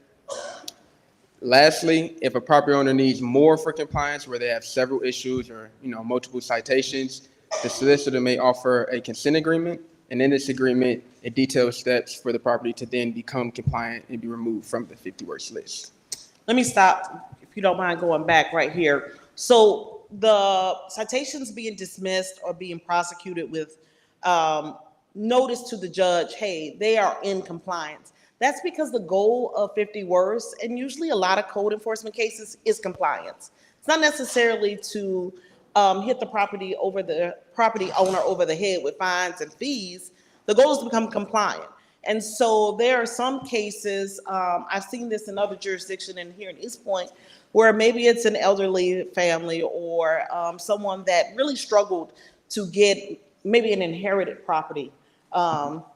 Lastly, if a property owner needs more for compliance, where they have several issues or multiple citations, the solicitor may offer a consent agreement. And in this agreement, it details steps for the property to then become compliant and be removed from the 50 worst list.
Let me stop, if you don't mind going back right here. So the citations being dismissed or being prosecuted with notice to the judge, hey, they are in compliance. That's because the goal of 50 worst, and usually a lot of code enforcement cases, is compliance. It's not necessarily to hit the property owner over the head with fines and fees. The goal is to become compliant. And so there are some cases, I've seen this in other jurisdictions and here in East Point, where maybe it's an elderly family or someone that really struggled to get maybe an inherited property.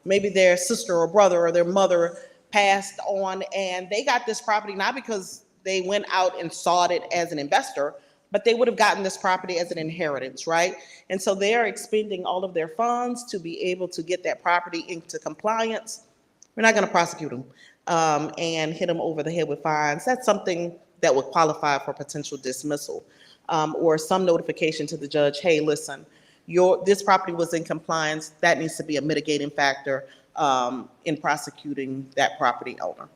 Maybe their sister or brother or their mother passed on, and they got this property not because they went out and sought it as an investor, but they would have gotten this property as an inheritance, right? And so they are expending all of their funds to be able to get that property into compliance. We're not going to prosecute them and hit them over the head with fines. That's something that would qualify for potential dismissal or some notification to the judge, hey, listen, this property was in compliance. That needs to be a mitigating factor in prosecuting that property owner.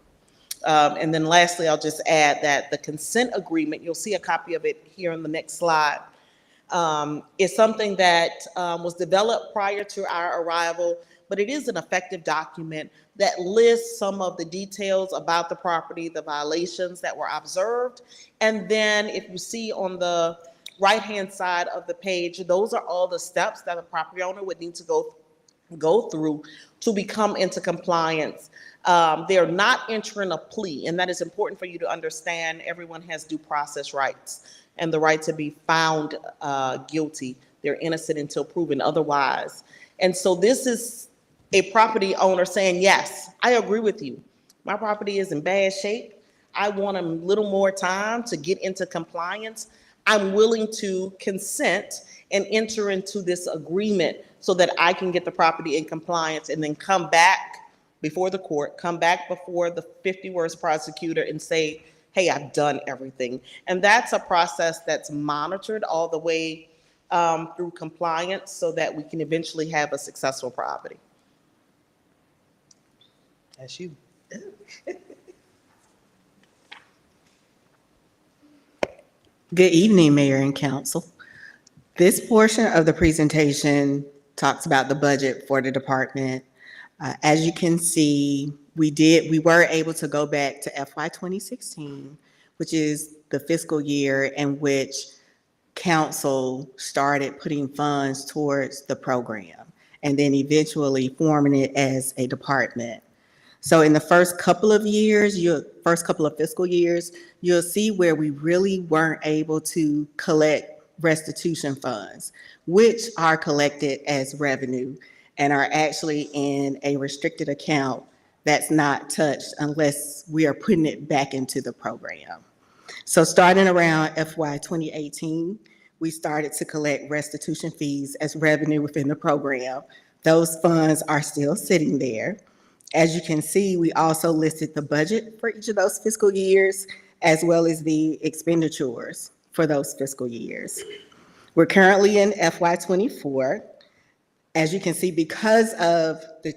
And then lastly, I'll just add that the consent agreement, you'll see a copy of it here on the next slide, is something that was developed prior to our arrival, but it is an effective document that lists some of the details about the property, the violations that were observed. And then if you see on the right-hand side of the page, those are all the steps that a property owner would need to go through to become into compliance. They're not entering a plea, and that is important for you to understand. Everyone has due process rights and the right to be found guilty. They're innocent until proven otherwise. And so this is a property owner saying, yes, I agree with you. My property is in bad shape. I want a little more time to get into compliance. I'm willing to consent and enter into this agreement so that I can get the property in compliance and then come back before the court, come back before the 50 worst prosecutor and say, hey, I've done everything. And that's a process that's monitored all the way through compliance so that we can eventually have a successful property. That's you.
Good evening, Mayor and Council. This portion of the presentation talks about the budget for the department. As you can see, we were able to go back to FY 2016, which is the fiscal year in which council started putting funds towards the program and then eventually forming it as a department. So in the first couple of fiscal years, you'll see where we really weren't able to collect restitution funds, which are collected as revenue and are actually in a restricted account that's not touched unless we are putting it back into the program. So starting around FY 2018, we started to collect restitution fees as revenue within the program. Those funds are still sitting there. As you can see, we also listed the budget for each of those fiscal years, as well as the expenditures for those fiscal years. We're currently in FY 24. As you can see, because of the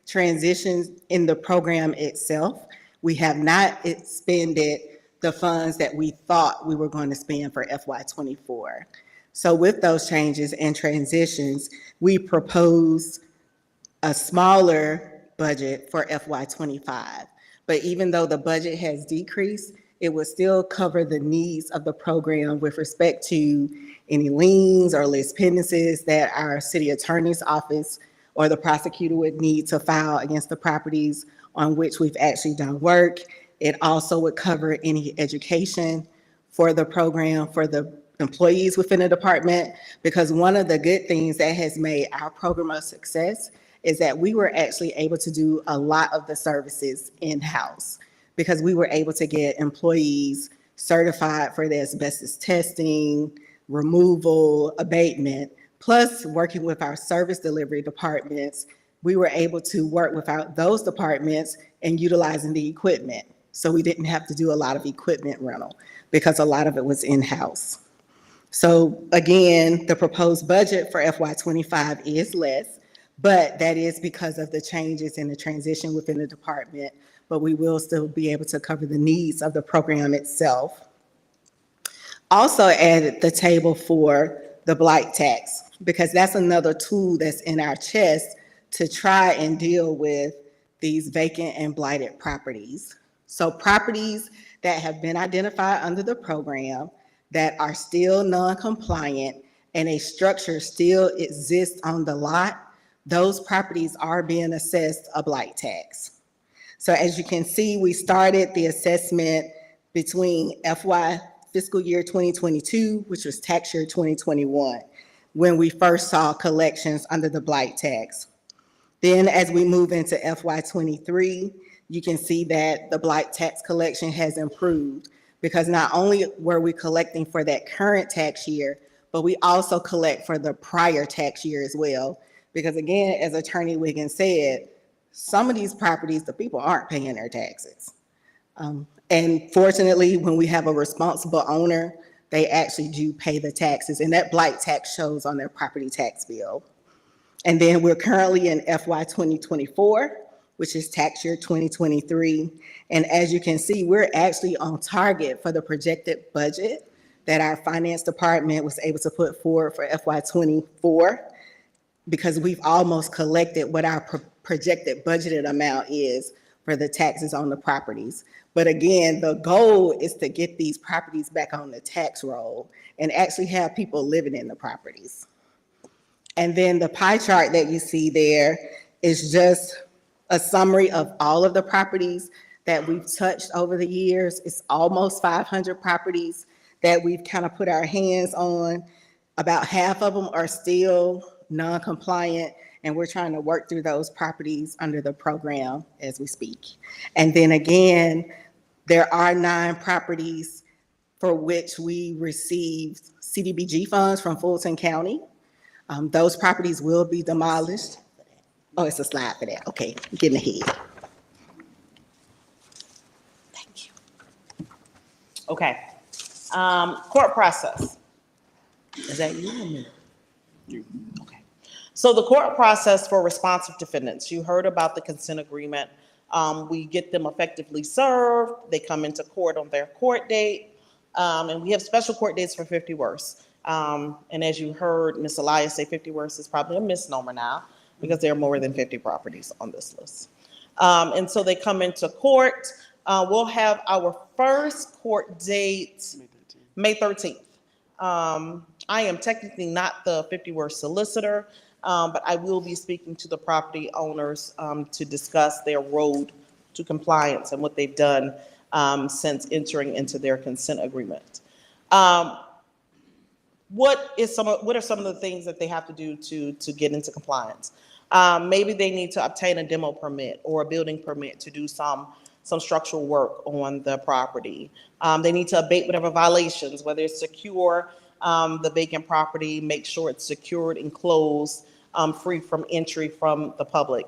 transitions in the program itself, we have not expended the funds that we thought we were going to spend for FY 24. So with those changes and transitions, we proposed a smaller budget for FY 25. But even though the budget has decreased, it would still cover the needs of the program with respect to any liens or lis pendences that our city attorney's office or the prosecutor would need to file against the properties on which we've actually done work. It also would cover any education for the program, for the employees within the department, because one of the good things that has made our program a success is that we were actually able to do a lot of the services in-house because we were able to get employees certified for the asbestos testing, removal, abatement, plus working with our service delivery departments, we were able to work with those departments and utilizing the equipment. So we didn't have to do a lot of equipment rental because a lot of it was in-house. So again, the proposed budget for FY25 is less, but that is because of the changes in the transition within the department, but we will still be able to cover the needs of the program itself. Also added the table for the blight tax, because that's another tool that's in our chest to try and deal with these vacant and blighted properties. So properties that have been identified under the program that are still non-compliant and a structure still exists on the lot, those properties are being assessed a blight tax. So as you can see, we started the assessment between fiscal year 2022, which was tax year 2021, when we first saw collections under the blight tax. Then as we move into FY23, you can see that the blight tax collection has improved because not only were we collecting for that current tax year, but we also collect for the prior tax year as well. Because again, as Attorney Wiggins said, some of these properties, the people aren't paying their taxes. And fortunately, when we have a responsible owner, they actually do pay the taxes, and that blight tax shows on their property tax bill. And then we're currently in FY 2024, which is tax year 2023. And as you can see, we're actually on target for the projected budget that our finance department was able to put forward for FY 24, because we've almost collected what our projected budgeted amount is for the taxes on the properties. But again, the goal is to get these properties back on the tax roll and actually have people living in the properties. And then the pie chart that you see there is just a summary of all of the properties that we've touched over the years. It's almost 500 properties that we've kind of put our hands on. About half of them are still non-compliant, and we're trying to work through those properties under the program as we speak. And then again, there are 9 properties for which we received CDBG funds from Fulton County. Those properties will be demolished. Oh, it's a slide for that. Okay, I'm getting ahead. Thank you.
Okay. Court process. Is that you or me? You. Okay. So the court process for responsive defendants, you heard about the consent agreement. We get them effectively served. They come into court on their court date. And we have special court dates for 50 worse. And as you heard Ms. Elias say, 50 worse is probably a misnomer now because there are more than 50 properties on this list. And so they come into court. We'll have our first court date, May 13th. I am technically not the 50 worst solicitor, but I will be speaking to the property owners to discuss their road to compliance and what they've done since entering into their consent agreement. What are some of the things that they have to do to get into compliance? Maybe they need to obtain a demo permit or a building permit to do some structural work on the property. They need to abate whatever violations, whether it's secure the vacant property, make sure it's secured and closed, free from entry from the public.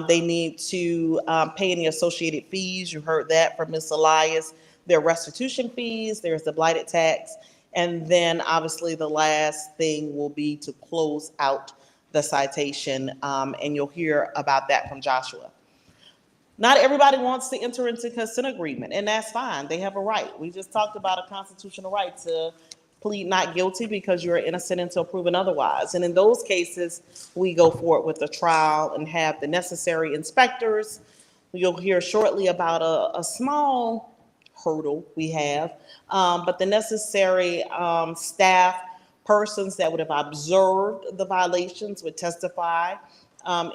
They need to pay any associated fees. You heard that from Ms. Elias. There are restitution fees, there's the blighted tax, and then obviously the last thing will be to close out the citation, and you'll hear about that from Joshua. Not everybody wants to enter into consent agreement, and that's fine. They have a right. We just talked about a constitutional right to plead not guilty because you're innocent until proven otherwise. And in those cases, we go forward with the trial and have the necessary inspectors You'll hear shortly about a small hurdle we have, but the necessary staff persons that would have observed the violations would testify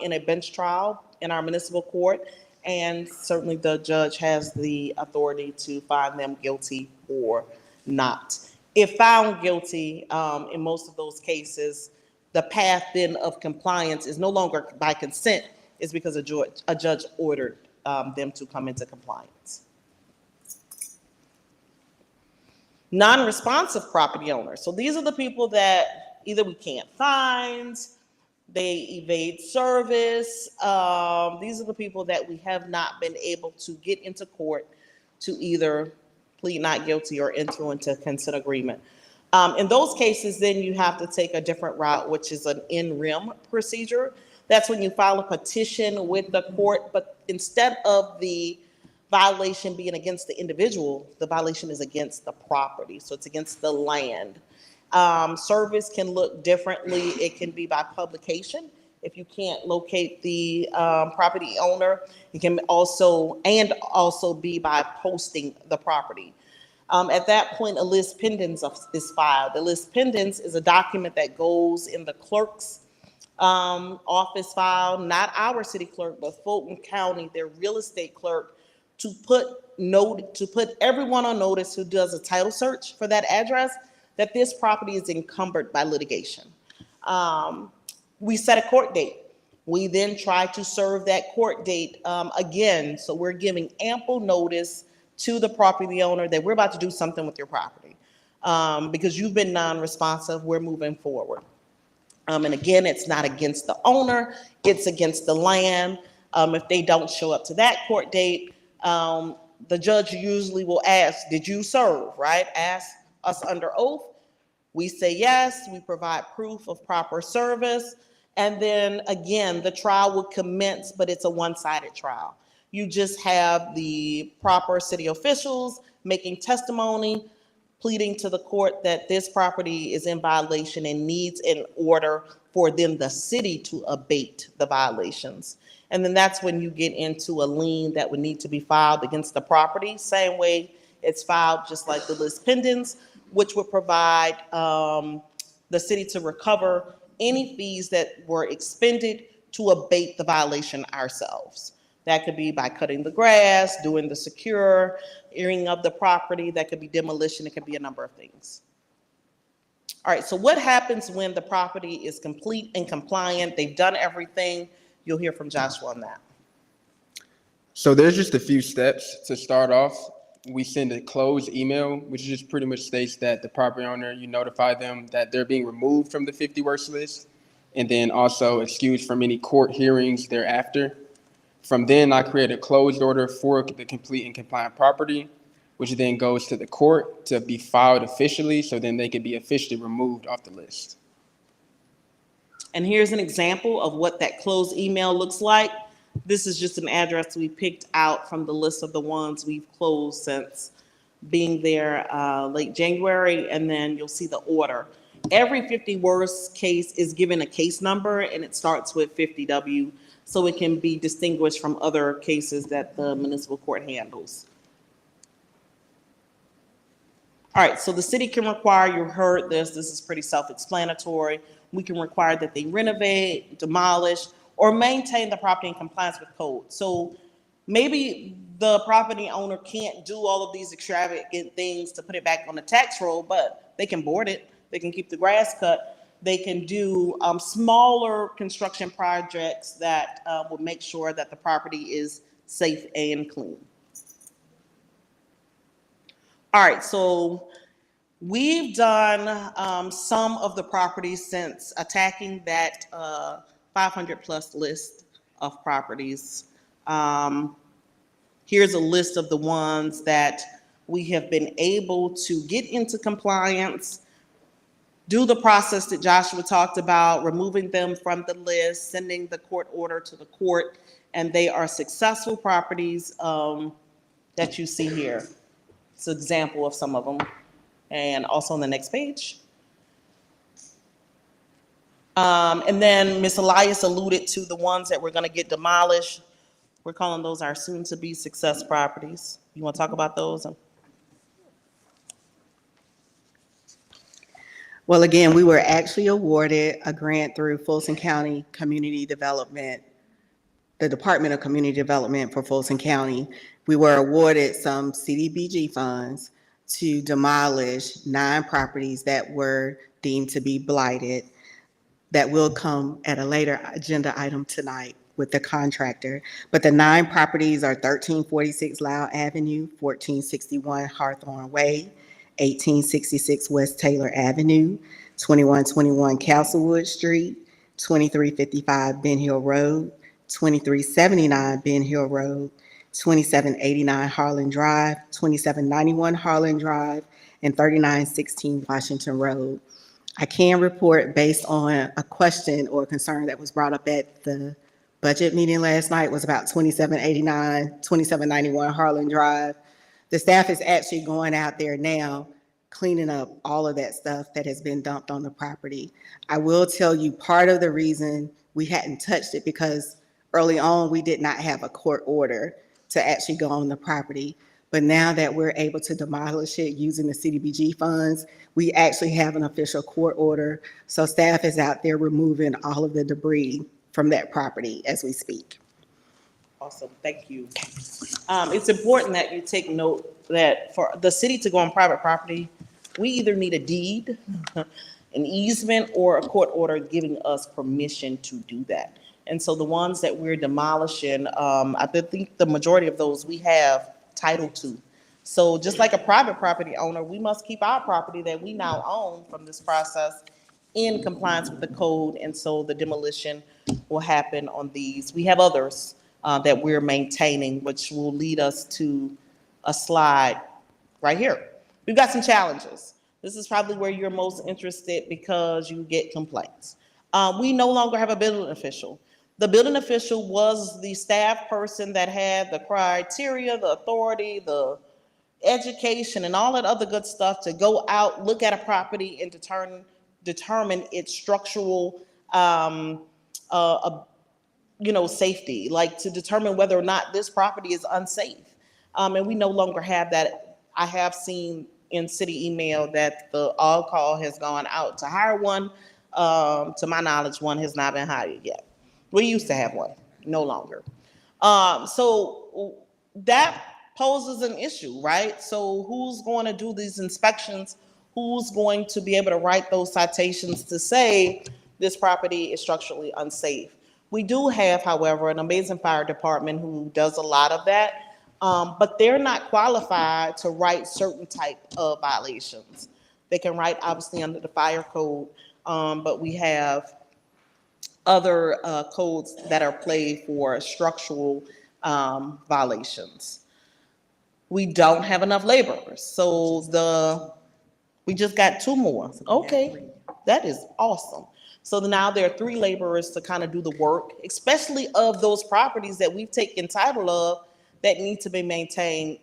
in a bench trial in our municipal court, and certainly the judge has the authority to find them guilty or not. If found guilty, in most of those cases, the path then of compliance is no longer by consent, it's because a judge ordered them to come into compliance. Non-responsive property owners. So these are the people that either we can't find, they evade service. These are the people that we have not been able to get into court to either plead not guilty or enter into consent agreement. In those cases, then you have to take a different route, which is an in rem procedure. That's when you file a petition with the court, but instead of the violation being against the individual, the violation is against the property. So it's against the land. Service can look differently. It can be by publication. If you can't locate the property owner, it can also be by posting the property. At that point, a lis pendens is filed. The lis pendens is a document that goes in the clerk's office file, not our city clerk, but Fulton County, their real estate clerk, to put everyone on notice who does a title search for that address that this property is encumbered by litigation. We set a court date. We then try to serve that court date again. So we're giving ample notice to the property owner that we're about to do something with your property. Because you've been non-responsive, we're moving forward. And again, it's not against the owner, it's against the land. If they don't show up to that court date, the judge usually will ask, did you serve, right? Ask us under oath. We say yes, we provide proof of proper service. And then again, the trial will commence, but it's a one-sided trial. You just have the proper city officials making testimony, pleading to the court that this property is in violation and needs an order for then the city to abate the violations. And then that's when you get into a lien that would need to be filed against the property, same way it's filed just like the lis pendens, which would provide the city to recover any fees that were expended to abate the violation ourselves. That could be by cutting the grass, doing the securing of the property, that could be demolition, it could be a number of things. All right, so what happens when the property is complete and compliant? They've done everything. You'll hear from Joshua on that.
So there's just a few steps to start off. We send a closed email, which just pretty much states that the property owner, you notify them that they're being removed from the 50 worst list, and then also excused from any court hearings thereafter. From then, I create a closed order for the complete and compliant property, which then goes to the court to be filed officially, so then they can be officially removed off the list.
And here's an example of what that closed email looks like. This is just an address we picked out from the list of the ones we've closed since being there late January, and then you'll see the order. Every 50 worst case is given a case number, and it starts with 50W, so it can be distinguished from other cases that the municipal court handles. All right, so the city can require, you heard this is pretty self-explanatory. We can require that they renovate, demolish, or maintain the property in compliance with code. So maybe the property owner can't do all of these extravagant things to put it back on the tax roll, but they can board it, they can keep the grass cut, they can do smaller construction projects that will make sure that the property is safe and clean. All right, so we've done some of the properties since attacking that 500 plus list of properties. Here's a list of the ones that we have been able to get into compliance, do the process that Joshua talked about, removing them from the list, sending the court order to the court, and they are successful properties that you see here. It's an example of some of them. And also on the next page. And then Ms. Elias alluded to the ones that we're going to get demolished. We're calling those our soon-to-be success properties. You want to talk about those?
Well, again, we were actually awarded a grant through Fulton County Community Development, the Department of Community Development for Fulton County. We were awarded some CDBG funds to demolish 9 properties that were deemed to be blighted. That will come at a later agenda item tonight with the contractor. But the 9 properties are 1346 Loud Avenue, 1461 Hawthorne Way, 1866 West Taylor Avenue, 2121 Castlewood Street, 2355 Ben Hill Road, 2379 Ben Hill Road, 2789 Harlan Drive, 2791 Harlan Drive, and 3916 Washington Road. I can report, based on a question or concern that was brought up at the budget meeting last night, was about 2789, 2791 Harlan Drive. The staff is actually going out there now, cleaning up all of that stuff that has been dumped on the property. I will tell you, part of the reason we hadn't touched it, because early on, we did not have a court order to actually go on the property. But now that we're able to demolish it using the CDBG funds, we actually have an official court order. So staff is out there removing all of the debris from that property as we speak.
Awesome, thank you. It's important that you take note that for the city to go on private property, we either need a deed, an easement, or a court order giving us permission to do that. And so the ones that we're demolishing, I think the majority of those we have title to. So just like a private property owner, we must keep our property that we now own from this process in compliance with the code. And so the demolition will happen on these. We have others that we're maintaining, which will lead us to a slide right here. We've got some challenges. This is probably where you're most interested because you get complaints. We no longer have a building official. The building official was the staff person that had the criteria, the authority, the education, and all that other good stuff to go out, look at a property, and determine its structural, safety, like to determine whether or not this property is unsafe. And we no longer have that. I have seen in city email that the all-call has gone out to hire one. To my knowledge, one has not been hired yet. We used to have one, no longer. So that poses an issue, right? So who's going to do these inspections? Who's going to be able to write those citations to say this property is structurally unsafe? We do have, however, an amazing fire department who does a lot of that, but they're not qualified to write certain type of violations. They can write obviously under the fire code, but we have other codes that are played for structural violations. We don't have enough laborers, so we just got 2 more. Okay, that is awesome. So now there are 3 laborers to kind of do the work, especially of those properties that we've taken title of that need to be maintained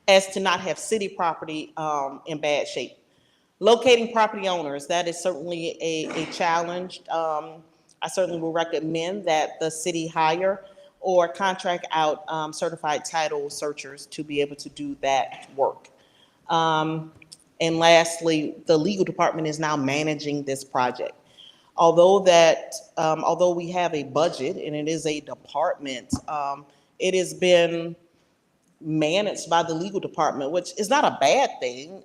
as to not have city property in bad shape. Locating property owners, that is certainly a challenge. I certainly will recommend that the city hire or contract out certified title searchers to be able to do that work. And lastly, the legal department is now managing this project. Although we have a budget and it is a department, it has been managed by the legal department, which is not a bad thing,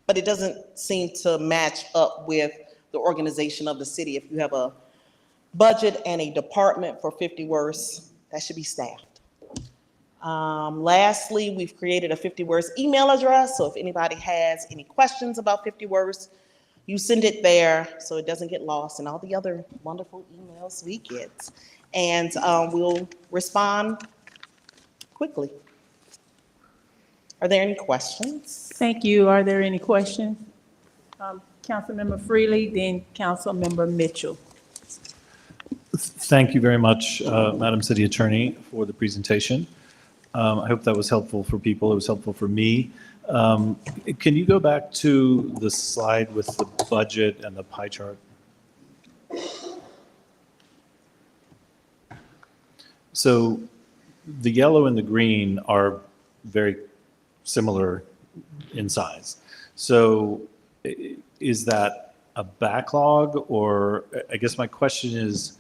but it doesn't seem to match up with the organization of the city. If you have a budget and a department for 50 Worst, that should be staffed. Lastly, we've created a 50 Worst email address. So if anybody has any questions about 50 Worst, you send it there so it doesn't get lost in all the other wonderful emails we get. And we'll respond quickly. Are there any questions?
Thank you. Are there any questions? Councilmember Freely, then Councilmember Mitchell.
Thank you very much, Madam City Attorney, for the presentation. I hope that was helpful for people. It was helpful for me. Can you go back to the slide with the budget and the pie chart? So the yellow and the green are very similar in size. So is that a backlog, or I guess my question is,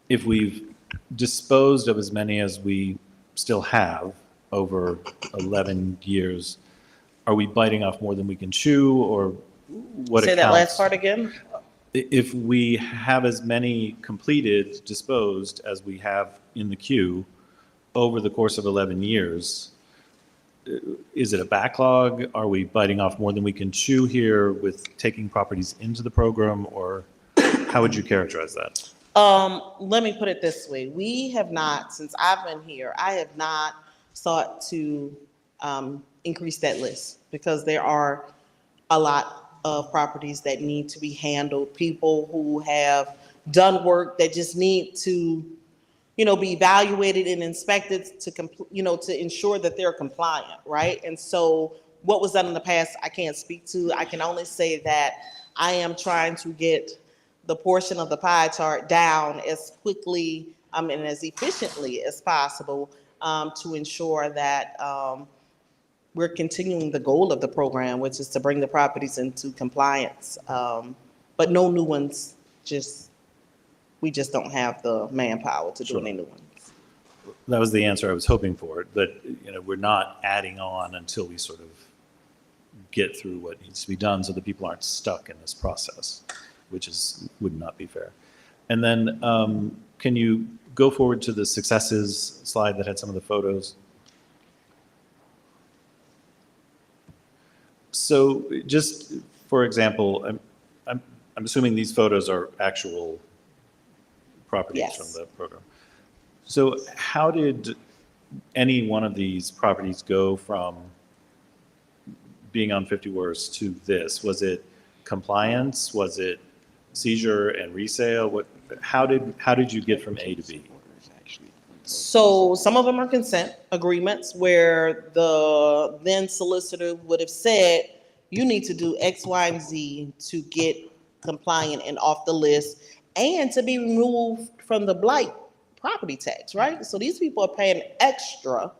if we've disposed of as many as we still have over 11 years, are we biting off more than we can chew, or what
Say
accounts?
that last part again?
If we have as many completed, disposed as we have in the queue over the course of 11 years, is it a backlog? Are we biting off more than we can chew here with taking properties into the program, or how would you characterize that?
Let me put it this way. We have not, since I've been here, I have not sought to increase that list because there are a lot of properties that need to be handled, people who have done work that just need to, be evaluated and inspected to, to ensure that they're compliant, right? And so what was done in the past, I can't speak to. I can only say that I am trying to get the portion of the pie chart down as quickly and as efficiently as possible to ensure that we're continuing the goal of the program, which is to bring the properties into compliance. But no new ones, we just don't have the manpower to do any new ones.
That was the answer I was hoping for, that, we're not adding on until we sort of get through what needs to be done so that people aren't stuck in this process, which would not be fair. And then can you go forward to the successes slide that had some of the photos? So just for example, I'm assuming these photos are actual properties
Yes.
from the program. So how did any one of these properties go from being on 50 Worst to this? Was it compliance? Was it seizure and resale? How did you get from A to B?
So some of them are consent agreements where the then solicitor would have said, you need to do X, Y, and Z to get compliant and off the list and to be removed from the blight property tax, right? So these people are paying extra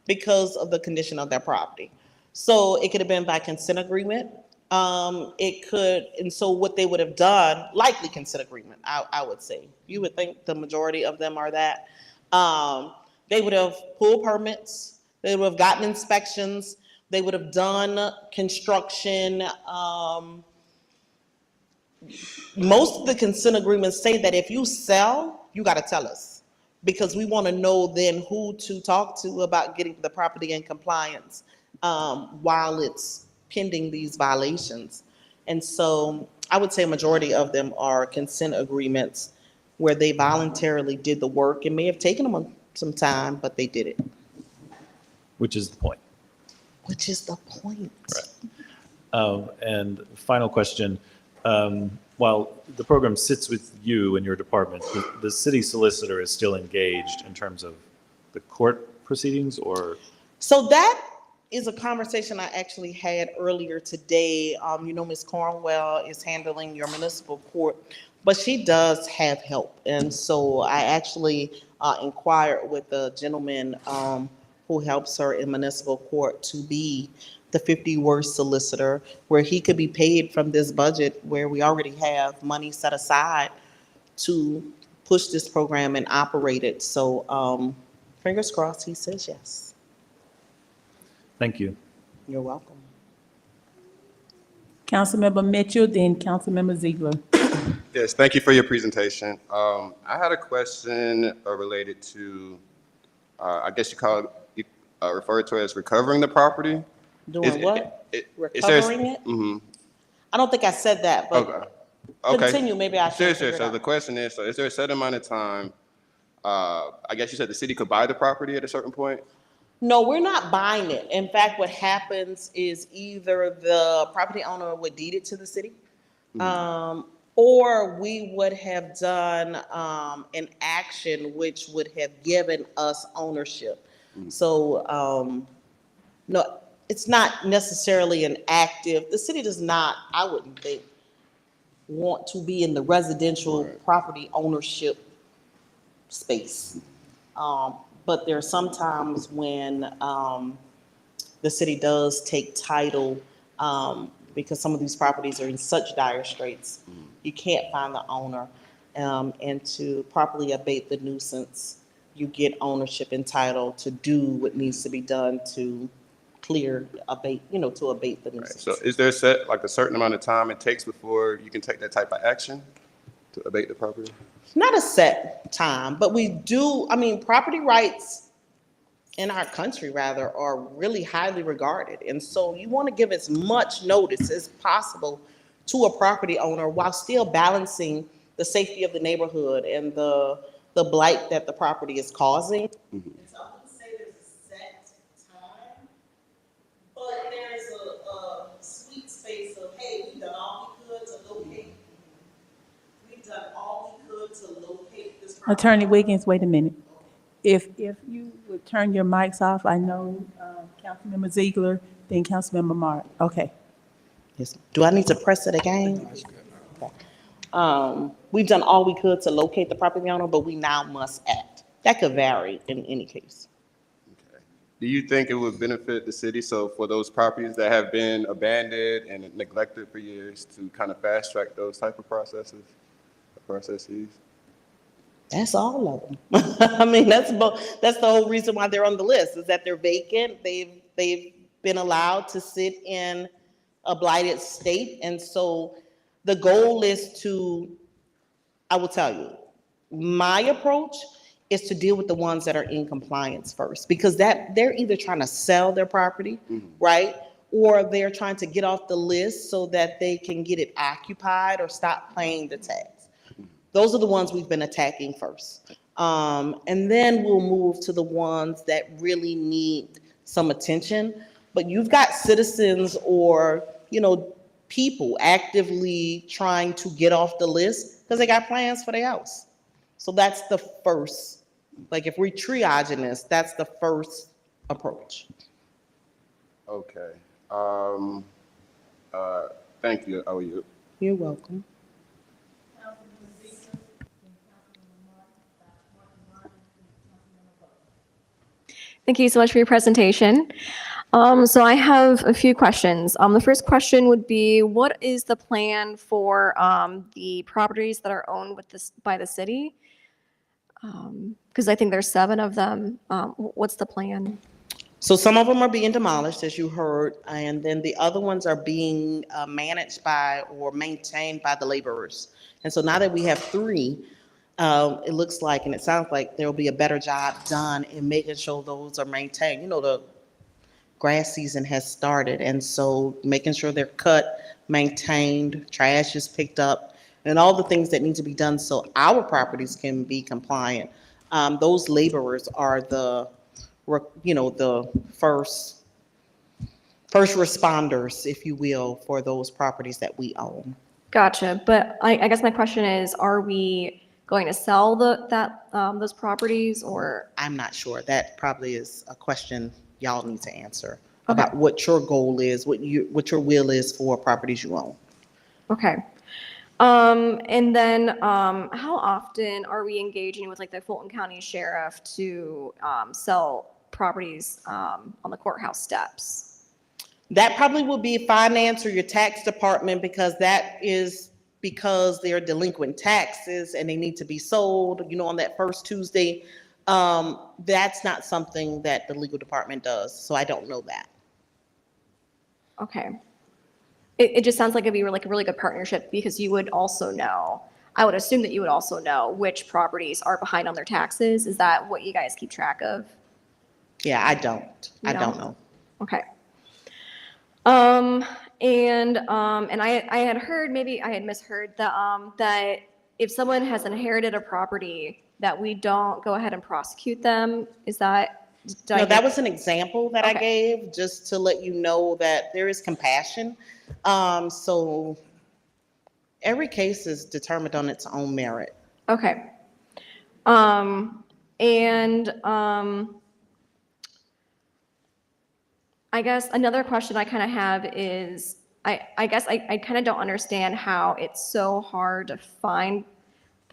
because of the condition of their property. So it could have been by consent agreement. And so what they would have done, likely consent agreement, I would say. You would think the majority of them are that. They would have pulled permits, they would have gotten inspections, they would have done construction. Most of the consent agreements say that if you sell, you got to tell us, because we want to know then who to talk to about getting the property in compliance while it's pending these violations. And so I would say a majority of them are consent agreements where they voluntarily did the work. It may have taken them some time, but they did it.
Which is the point.
Which is the point.
Right. And final question, while the program sits with you and your department, the city solicitor is still engaged in terms of the court proceedings, or?
So that is a conversation I actually had earlier today. Ms. Cornwell is handling your municipal court, but she does have help. And so I actually inquired with the gentleman who helps her in municipal court to be the 50 Worst solicitor, where he could be paid from this budget where we already have money set aside to push this program and operate it. So fingers crossed, he says yes.
Thank you.
You're welcome.
Councilmember Mitchell, then Councilmember Ziegler.
Yes, thank you for your presentation. I had a question related to, I guess you refer to it as recovering the property.
Doing what?
Recovering
Recovering it?
Mm-hmm.
I don't think I said that, but
Okay.
continue, maybe I should.
Sure. So the question is, is there a set amount of time, I guess you said the city could buy the property at a certain point?
No, we're not buying it. In fact, what happens is either the property owner would deed it to the city, or we would have done an action which would have given us ownership. So, no, it's not necessarily an active, the city does not, I wouldn't think, want to be in the residential property ownership space. But there are some times when the city does take title because some of these properties are in such dire straits. You can't find the owner. And to properly abate the nuisance, you get ownership and title to do what needs to be done to abate the nuisance.
So is there a certain amount of time it takes before you can take that type of action to abate the property?
Not a set time, but we do, property rights in our country rather are really highly regarded. And so you want to give as much notice as possible to a property owner while still balancing the safety of the neighborhood and the blight that the property is causing. And so I wouldn't say there's a set time, but there's a sweet space of, hey, we've done all we could to locate. We've done all we could to locate this property.
Attorney Wiggins, wait a minute. If you would turn your mics off, I know Councilmember Ziegler, then Councilmember Mark. Okay.
Yes. Do I need to press it again? Okay. We've done all we could to locate the property owner, but we now must act. That could vary in any case.
Do you think it would benefit the city, so for those properties that have been abandoned and neglected for years, to kind of fast track those type of processes?
That's all of them. That's the whole reason why they're on the list, is that they're vacant. They've been allowed to sit in a blighted state. And so the goal is to, I will tell you, my approach is to deal with the ones that are in compliance first, because they're either trying to sell their property, right? Or they're trying to get off the list so that they can get it occupied or stop paying the tax. Those are the ones we've been attacking first. And then we'll move to the ones that really need some attention. But you've got citizens or, people actively trying to get off the list because they got plans for their house. So that's the first, if we're triaging this, that's the first approach.
Okay. Thank you. How are you?
You're welcome.
Thank you so much for your presentation. So I have a few questions. The first question would be, what is the plan for the properties that are owned by the city? Because I think there's 7 of them. What's the plan?
So some of them are being demolished, as you heard, and then the other ones are being managed by or maintained by the laborers. And so now that we have 3, it looks like, and it sounds like there'll be a better job done in making sure those are maintained. The grass season has started, and so making sure they're cut, maintained, trash is picked up, and all the things that need to be done so our properties can be compliant. Those laborers are the first responders, if you will, for those properties that we own.
Gotcha. But I guess my question is, are we going to sell those properties, or?
I'm not sure. That probably is a question y'all need to answer about what your goal is, what your will is for properties you own.
Okay. And then how often are we engaging with the Fulton County Sheriff to sell properties on the courthouse steps?
That probably will be finance or your tax department, because they're delinquent taxes and they need to be sold, on that first Tuesday. That's not something that the legal department does, so I don't know that.
Okay. It just sounds like it'd be a really good partnership, because you would also know, I would assume that you would also know which properties are behind on their taxes. Is that what you guys keep track of?
Yeah, I don't. I don't know.
Okay. And I had heard, maybe I had misheard that if someone has inherited a property, that we don't go ahead and prosecute them. Is that?
No, that was an example that I gave, just to let you know that there is compassion. So every case is determined on its own merit.
Okay. I guess another question I kind of have is, I guess I kind of don't understand how it's so hard to find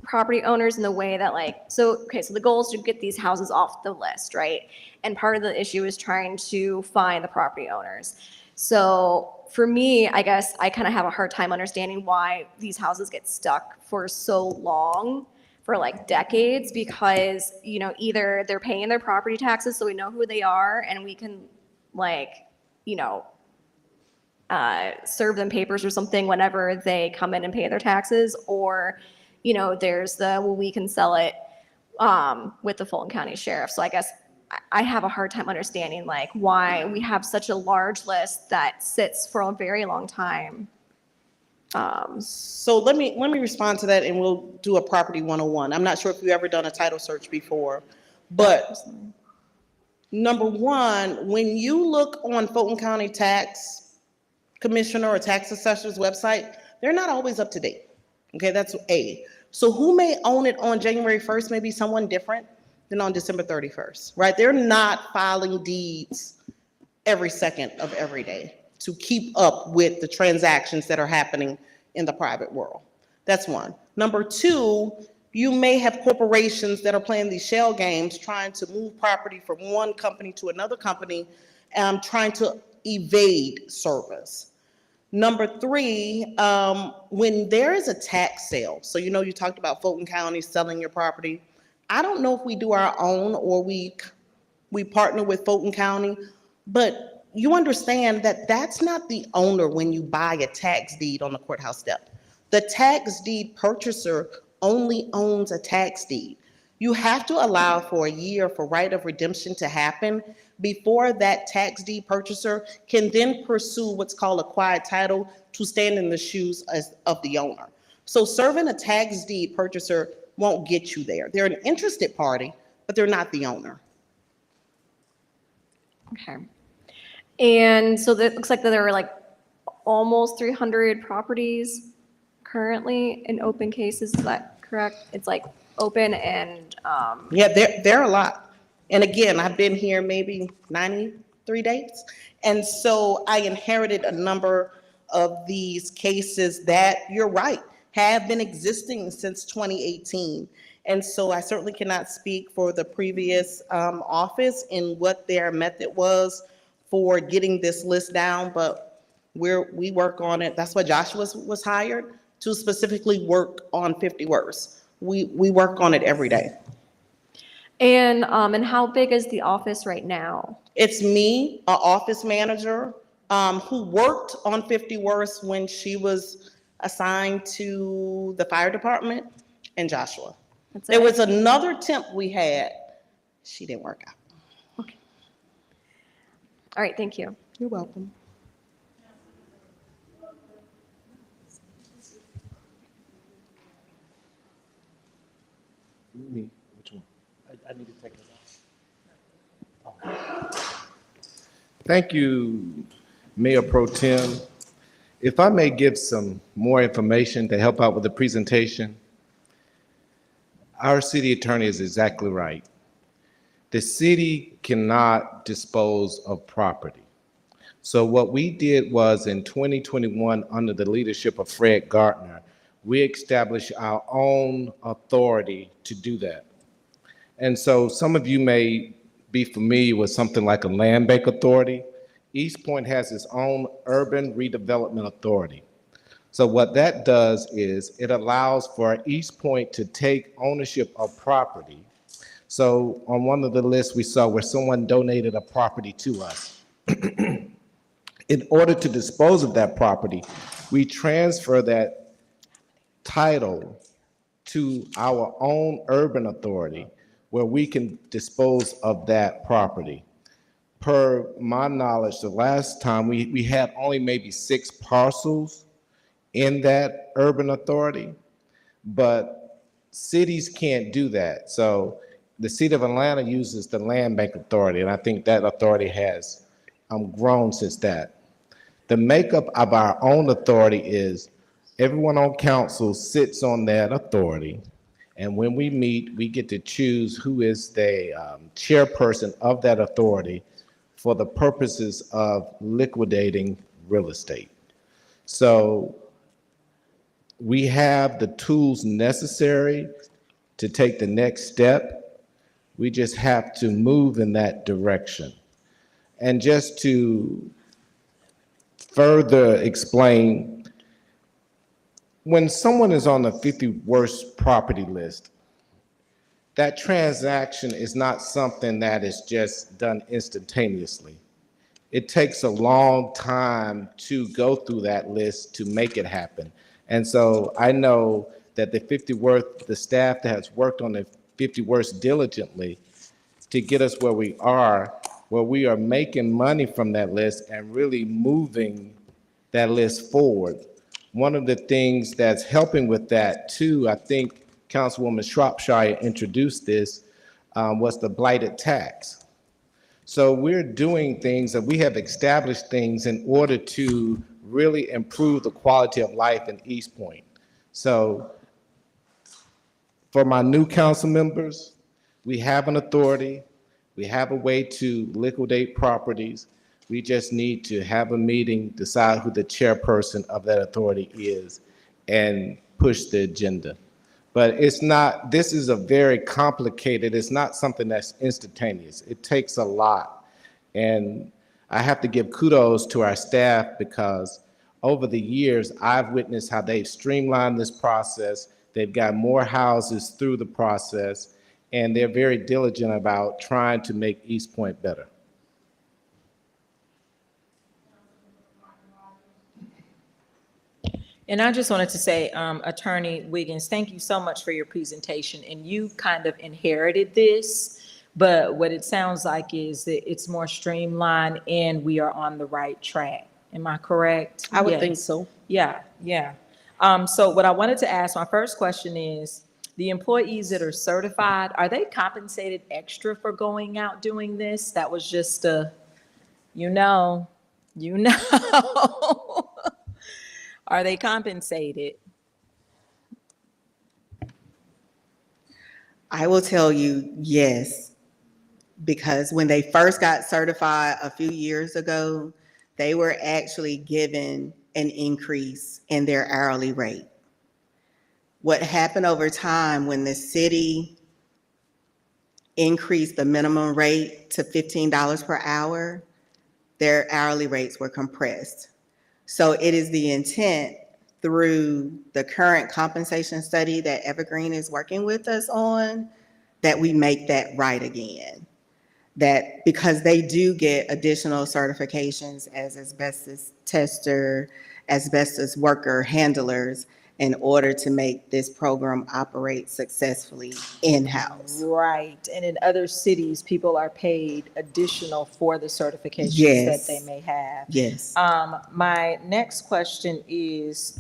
property owners in the way that so the goal is to get these houses off the list, right? And part of the issue is trying to find the property owners. So for me, I guess I kind of have a hard time understanding why these houses get stuck for so long, for decades, because, either they're paying their property taxes so we know who they are and we can serve them papers or something whenever they come in and pay their taxes, or, there's we can sell it with the Fulton County Sheriff. So I guess I have a hard time understanding why we have such a large list that sits for a very long time.
So let me respond to that, and we'll do a property 101. I'm not sure if you've ever done a title search before, but number one, when you look on Fulton County Tax Commissioner or Tax Assessor's website, they're not always up to date. Okay, that's A. So who may own it on January 1st may be someone different than on December 31st, right? They're not filing deeds every second of every day to keep up with the transactions that are happening in the private world. That's one. Number two, you may have corporations that are playing these shell games, trying to move property from one company to another company, trying to evade service. Number three, when there is a tax sale, so you talked about Fulton County selling your property. I don't know if we do our own or we partner with Fulton County, but you understand that that's not the owner when you buy a tax deed on the courthouse step. The tax deed purchaser only owns a tax deed. You have to allow for a year for right of redemption to happen before that tax deed purchaser can then pursue what's called a quiet title to stand in the shoes of the owner. So serving a tax deed purchaser won't get you there. They're an interested party, but they're not the owner.
Okay. And so it looks like that there are almost 300 properties currently in open cases. Is that correct? It's open and
Yeah, there are a lot. And again, I've been here maybe 93 days. And so I inherited a number of these cases that, you're right, have been existing since 2018. And so I certainly cannot speak for the previous office and what their method was for getting this list down, but we work on it. That's why Joshua was hired, to specifically work on 50 worse. We work on it every day.
And how big is the office right now?
It's me, an office manager, who worked on 50 worse when she was assigned to the fire department, and Joshua. There was another temp we had. She didn't work out.
Okay. All right, thank you.
You're welcome.
Me, which one?
I need to take it off.
Thank you, Mayor Pro Tem. If I may give some more information to help out with the presentation. Our city attorney is exactly right. The city cannot dispose of property. So what we did was in 2021, under the leadership of Fred Gartner, we established our own authority to do that. And so some of you may be familiar with something like a land bank authority. East Point has its own urban redevelopment authority. So what that does is it allows for East Point to take ownership of property. So on one of the lists we saw where someone donated a property to us. In order to dispose of that property, we transfer that title to our own urban authority where we can dispose of that property. Per my knowledge, the last time we had only maybe 6 parcels in that urban authority, but cities can't do that. So the city of Atlanta uses the land bank authority, and I think that authority has grown since that. The makeup of our own authority is everyone on council sits on that authority, and when we meet, we get to choose who is the chairperson of that authority for the purposes of liquidating real estate. So we have the tools necessary to take the next step. We just have to move in that direction. And just to further explain, when someone is on the 50 worst property list, that transaction is not something that is just done instantaneously. It takes a long time to go through that list to make it happen. And so I know that the staff that has worked on the 50 worst diligently to get us where we are making money from that list and really moving that list forward. One of the things that's helping with that too, I think Councilwoman Shropshire introduced this, was the blighted tax. So we're doing things and we have established things in order to really improve the quality of life in East Point. So for my new council members, we have an authority, we have a way to liquidate properties. We just need to have a meeting, decide who the chairperson of that authority is, and push the agenda. But it's not, this is a very complicated, it's not something that's instantaneous. It takes a lot. And I have to give kudos to our staff because over the years, I've witnessed how they've streamlined this process. They've got more houses through the process, and they're very diligent about trying to make East Point better.
And I just wanted to say, Attorney Wiggins, thank you so much for your presentation. And you kind of inherited this, but what it sounds like is that it's more streamlined and we are on the right track. Am I correct?
I would think
Yes.
so.
Yeah, yeah. So what I wanted to ask, my first question is, the employees that are certified, are they compensated extra for going out doing this? That was just a, you know. Are they compensated?
I will tell you, yes, because when they first got certified a few years ago, they were actually given an increase in their hourly rate. What happened over time when the city increased the minimum rate to $15 per hour, their hourly rates were compressed. So it is the intent through the current compensation study that Evergreen is working with us on, that we make that right again. That because they do get additional certifications as asbestos tester, asbestos worker handlers, in order to make this program operate successfully in-house.
Right. And in other cities, people are paid additional for the certifications
Yes.
that they may have.
Yes.
My next question is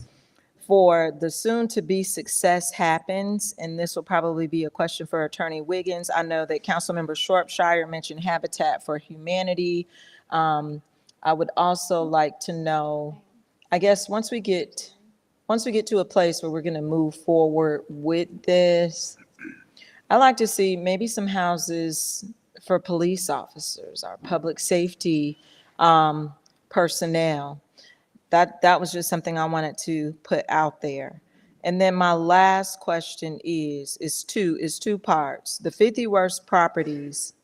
for the soon-to-be success happens, and this will probably be a question for Attorney Wiggins. I know that Councilmember Shropshire mentioned Habitat for Humanity. I would also like to know, I guess, once we get to a place where we're going to move forward with this, I'd like to see maybe some houses for police officers, our public safety personnel. That was just something I wanted to put out there. And then my last question is two parts. The 50 worst properties,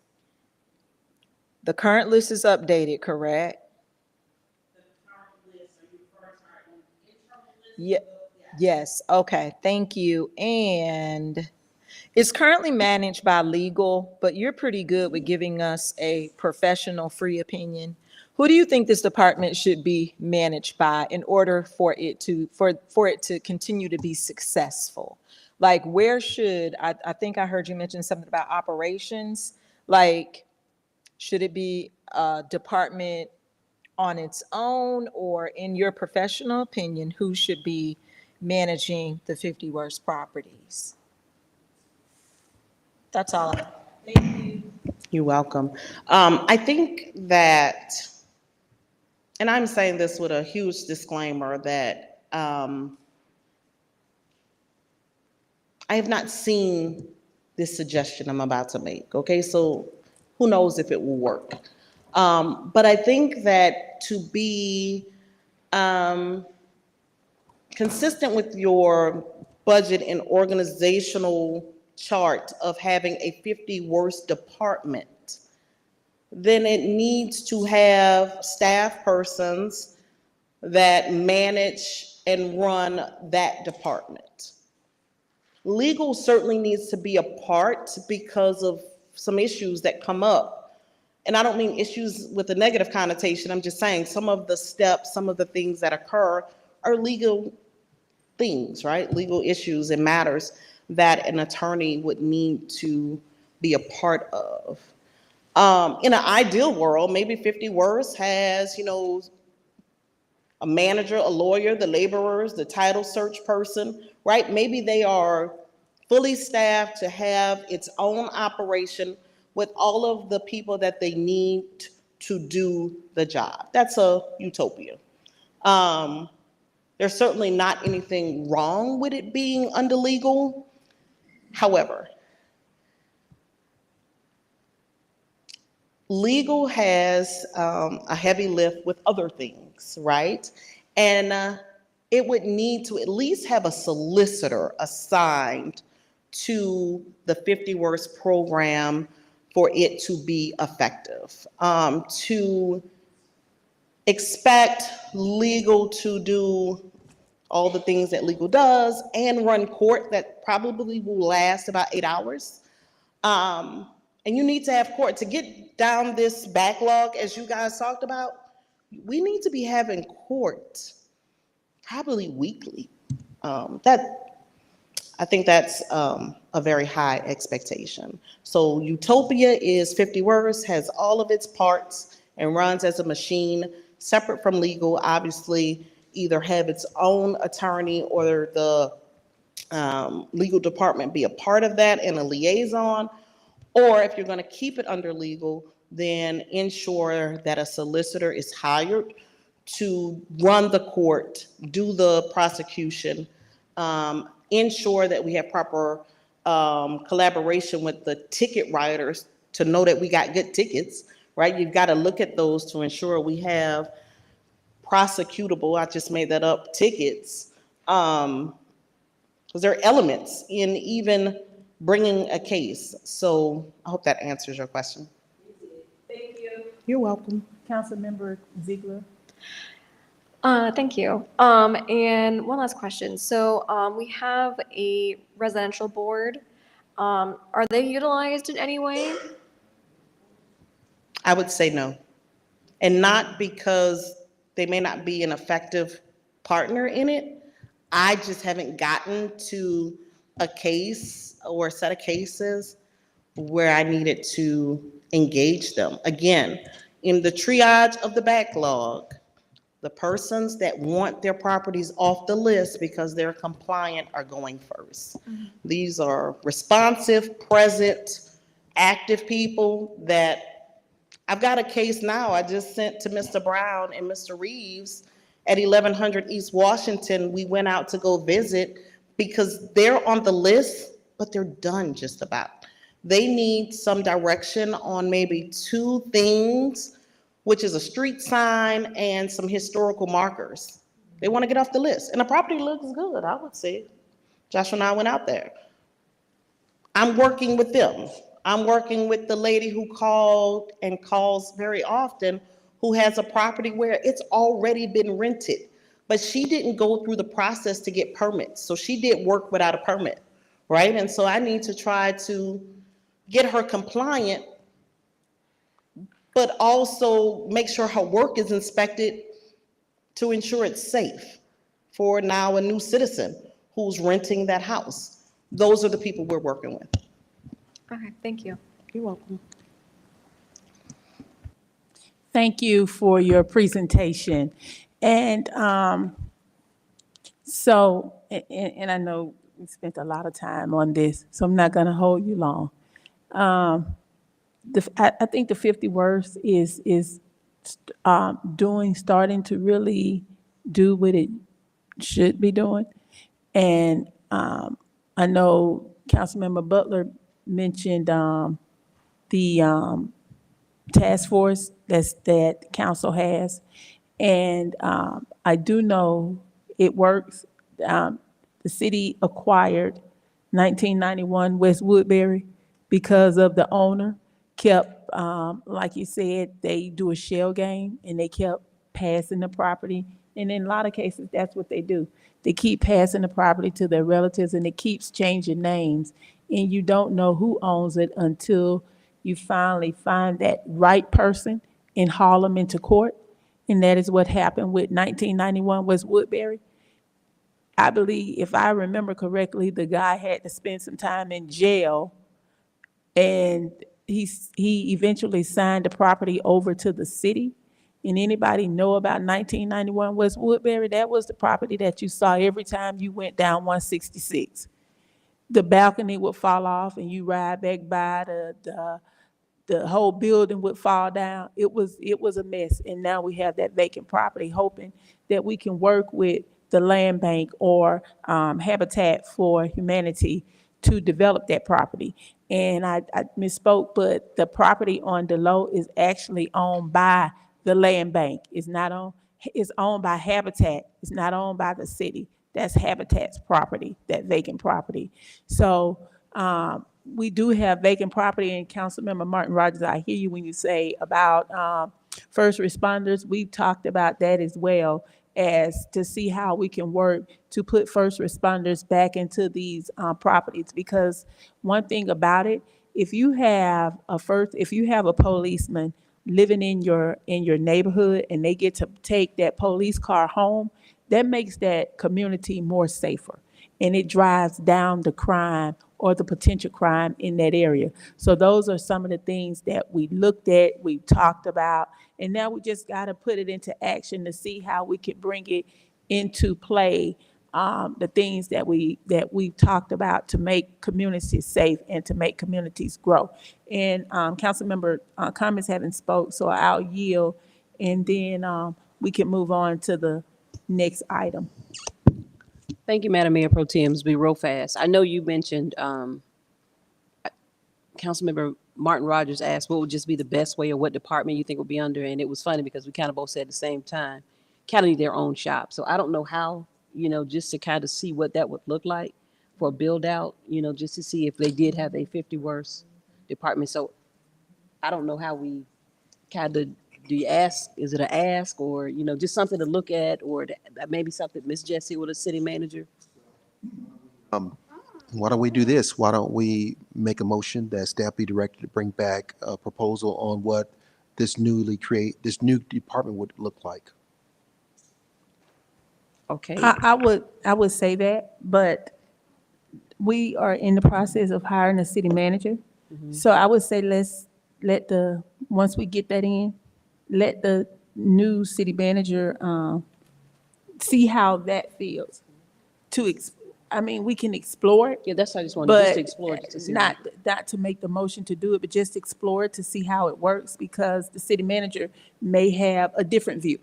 the current list is updated, correct? Yeah, yes, okay, thank you. And it's currently managed by legal, but you're pretty good with giving us a professional free opinion. Who do you think this department should be managed by in order for it to continue to be successful? Like, where should, I think I heard you mention something about operations. Like, should it be a department on its own, or in your professional opinion, who should be managing the 50 worst properties? That's all. Thank you.
You're welcome. I think that, and I'm saying this with a huge disclaimer, that I have not seen this suggestion I'm about to make, okay? So who knows if it will work. But I think that to be consistent with your budget and organizational chart of having a 50 worst department, then it needs to have staff persons that manage and run that department. Legal certainly needs to be a part because of some issues that come up. And I don't mean issues with a negative connotation. I'm just saying some of the steps, some of the things that occur are legal things, right? Legal issues and matters that an attorney would need to be a part of. In an ideal world, maybe 50 Worst has, a manager, a lawyer, the laborers, the title search person, right? Maybe they are fully staffed to have its own operation with all of the people that they need to do the job. That's a utopia. There's certainly not anything wrong with it being under legal. However, legal has a heavy lift with other things, right? And it would need to at least have a solicitor assigned to the 50 Worst program for it to be effective. To expect legal to do all the things that legal does and run court that probably will last about 8 hours. And you need to have court to get down this backlog, as you guys talked about. We need to be having court probably weekly. I think that's a very high expectation. So Utopia is 50 Worst, has all of its parts and runs as a machine separate from legal. Obviously, either have its own attorney or the legal department be a part of that and a liaison. Or if you're going to keep it under legal, then ensure that a solicitor is hired to run the court, do the prosecution, ensure that we have proper collaboration with the ticket writers to know that we got good tickets, right? You've got to look at those to ensure we have prosecutable, I just made that up, tickets. Because there are elements in even bringing a case. So I hope that answers your question.
Thank you.
You're welcome.
Councilmember Ziegler.
Thank you. And one last question. So we have a residential board. Are they utilized in any way?
I would say no. And not because they may not be an effective partner in it. I just haven't gotten to a case or a set of cases where I needed to engage them. Again, in the triage of the backlog, the persons that want their properties off the list because they're compliant are going first. These are responsive, present, active people that I've got a case now I just sent to Mr. Brown and Mr. Reeves at 1100 East Washington. We went out to go visit because they're on the list, but they're done just about. They need some direction on maybe 2 things, which is a street sign and some historical markers. They want to get off the list. And the property looks good, I would say. Joshua and I went out there. I'm working with them. I'm working with the lady who called and calls very often, who has a property where it's already been rented, but she didn't go through the process to get permits. So she did work without a permit, right? And so I need to try to get her compliant, but also make sure her work is inspected to ensure it's safe for now a new citizen who's renting that house. Those are the people we're working with.
Okay, thank you.
You're welcome.
Thank you for your presentation. And so I know we spent a lot of time on this, so I'm not going to hold you long. I think the 50 Worst is starting to really do what it should be doing. And I know Councilmember Butler mentioned the task force that council has. And I do know it works. the city acquired 1991 West Woodbury because of the owner kept, like you said, they do a shell game and they kept passing the property. And in a lot of cases, that's what they do. They keep passing the property to their relatives and it keeps changing names. And you don't know who owns it until you finally find that right person and haul them into court. And that is what happened with 1991 West Woodbury. I believe, if I remember correctly, the guy had to spend some time in jail, and he eventually signed the property over to the city. And anybody know about 1991 West Woodbury? That was the property that you saw every time you went down 166. The balcony would fall off, and you ride back by the whole building would fall down. It was a mess, and now we have that vacant property, hoping that we can work with the land bank or Habitat for Humanity to develop that property. And I misspoke, but the property on Delowe is actually owned by the land bank. It's owned by Habitat. It's not owned by the city. That's Habitat's property, that vacant property. So we do have vacant property, and Councilmember Martin Rogers, I hear you when you say about first responders. We've talked about that as well, as to see how we can work to put first responders back into these properties. Because one thing about it, if you have a policeman living in your neighborhood and they get to take that police car home, that makes that community more safer. And it drives down the crime or the potential crime in that area. So those are some of the things that we looked at, we talked about, and now we just got to put it into action to see how we can bring it into play, the things that we've talked about to make communities safe and to make communities grow. And Councilmember Cummings haven't spoke, so I'll yield, and then we can move on to the next item.
Thank you, Madam Mayor Pro Tem. Be real fast. I know you mentioned, Councilmember Martin Rogers asked what would just be the best way or what department you think would be under, and it was funny because we kind of both said at the same time, county their own shop. So I don't know how, just to kind of see what that would look like for a build out, just to see if they did have a 50 worst department. So I don't know how we kind of, do you ask, is it an ask, or, just something to look at, or maybe something, Ms. Jessie or the city manager?
Why don't we do this? Why don't we make a motion that staff be directed to bring back a proposal on what this new department would look like?
Okay.
I would say that, but we are in the process of hiring a city manager. So I would say let's once we get that in, let the new city manager see how that feels. We can explore it.
Yeah, that's what I just wanted just
But
to explore. Just to see
not to make the motion to do it, but just explore it to see how it works, because the city manager may have a different view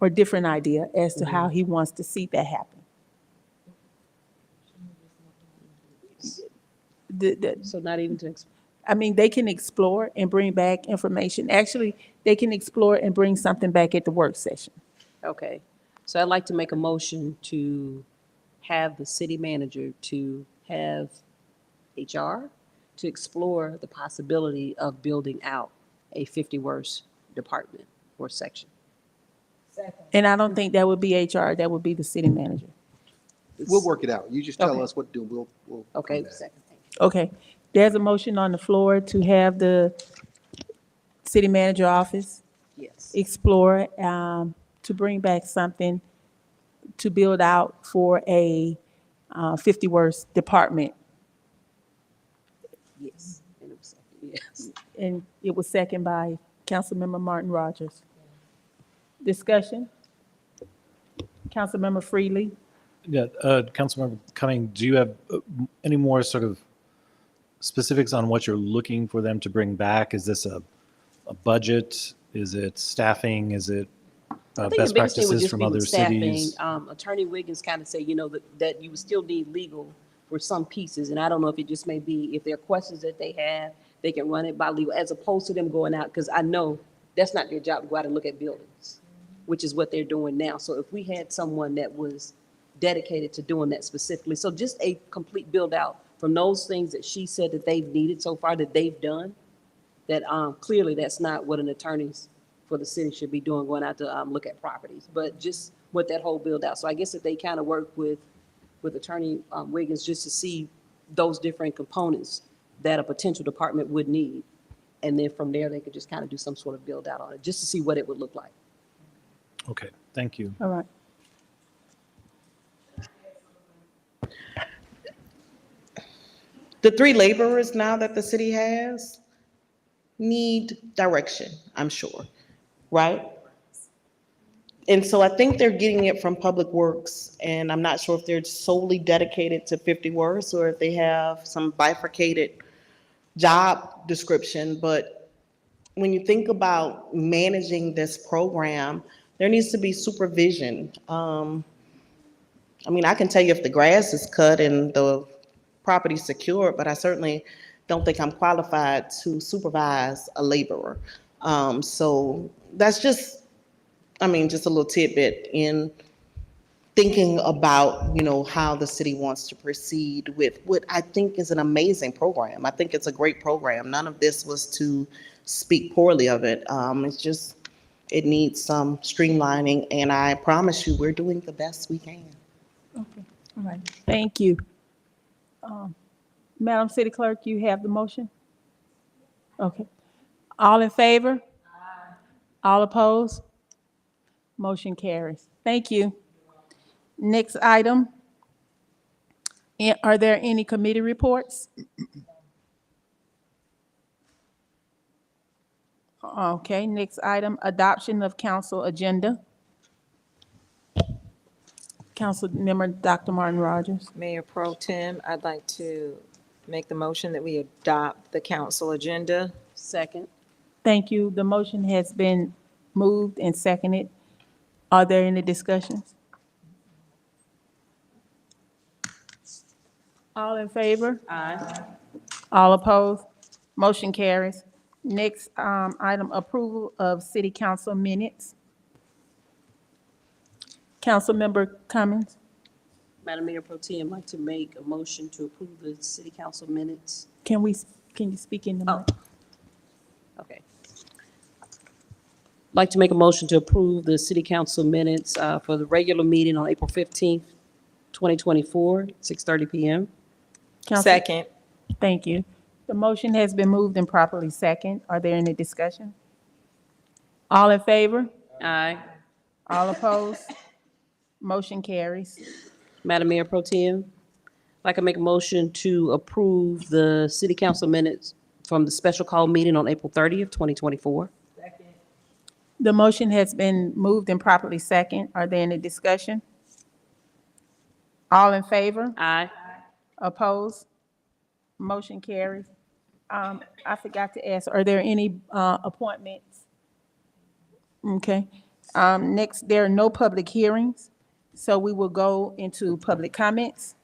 or different idea as to how he wants to see that happen.
So not even to explore.
They can explore and bring back information. Actually, they can explore and bring something back at the work session.
Okay, so I'd like to make a motion to have the city manager to have HR to explore the possibility of building out a 50 worst department or section.
And I don't think that would be HR, that would be the city manager.
We'll work it out. You just tell
Okay.
us what to do. We'll
Okay,
come back.
second.
Okay, there's a motion on the floor to have the city manager office
Yes.
explore, to bring back something to build out for a 50 worst department.
Yes. And it was second, yes.
And it was seconded by Councilmember Martin Rogers. Discussion? Councilmember Freely?
Yeah, Councilmember Cumming, do you have any more sort of specifics on what you're looking for them to bring back? Is this a budget? Is it staffing? Is it
I think the
best
biggest thing would
practices
just
from
be
other
with staffing.
cities?
Attorney Wiggins kind of said, that you would still need legal for some pieces. And I don't know if it just may be, if there are questions that they have, they can run it by legal, as opposed to them going out, because I know that's not their job to go out and look at buildings, which is what they're doing now. So if we had someone that was dedicated to doing that specifically. So just a complete build out from those things that she said that they've needed so far that they've done, that clearly that's not what an attorney's for the city should be doing, going out to look at properties, but just with that whole build out. So I guess if they kind of work with Attorney Wiggins just to see those different components that a potential department would need. And then from there, they could just kind of do some sort of build out on it, just to see what it would look like.
Okay, thank you.
All right.
The 3 laborers now that the city has need direction, I'm sure, right? And so I think they're getting it from Public Works, and I'm not sure if they're solely dedicated to 50 Works or if they have some bifurcated job description. But when you think about managing this program, there needs to be supervision. I mean, I can tell you if the grass is cut and the property secured, but I certainly don't think I'm qualified to supervise a laborer. So that's just a little tidbit in thinking about, how the city wants to proceed with what I think is an amazing program. I think it's a great program. None of this was to speak poorly of it. It's just, it needs some streamlining, and I promise you, we're doing the best we can.
Okay, all right, thank you. Madam City Clerk, you have the motion? Okay. All in favor? All opposed? Motion carries. Thank you. Next item. Are there any committee reports? Okay, next item, adoption of council agenda. Councilmember Dr. Martin Rogers.
Mayor Pro Tem, I'd like to make the motion that we adopt the council agenda.
Second.
Thank you. The motion has been moved and seconded. Are there any discussions? All in favor?
Aye.
All opposed? Motion carries. Next item, approval of city council minutes. Councilmember Cummings.
Madam Mayor Pro Tem, I'd like to make a motion to approve the city council minutes.
Can you speak in the mic?
Okay. I'd like to make a motion to approve the city council minutes for the regular meeting on April 15th, 2024, 6:30 PM.
Second.
Thank you. The motion has been moved and properly second. Are there any discussion? All in favor?
Aye.
All opposed? Motion carries.
Madam Mayor Pro Tem, I'd like to make a motion to approve the city council minutes from the special call meeting on April 30th, 2024.
The motion has been moved and properly second. Are there any discussion? All in favor?
Aye.
Opposed? Motion carries. I forgot to ask, are there any appointments? Okay. Next, there are no public hearings, so we will go into public comments.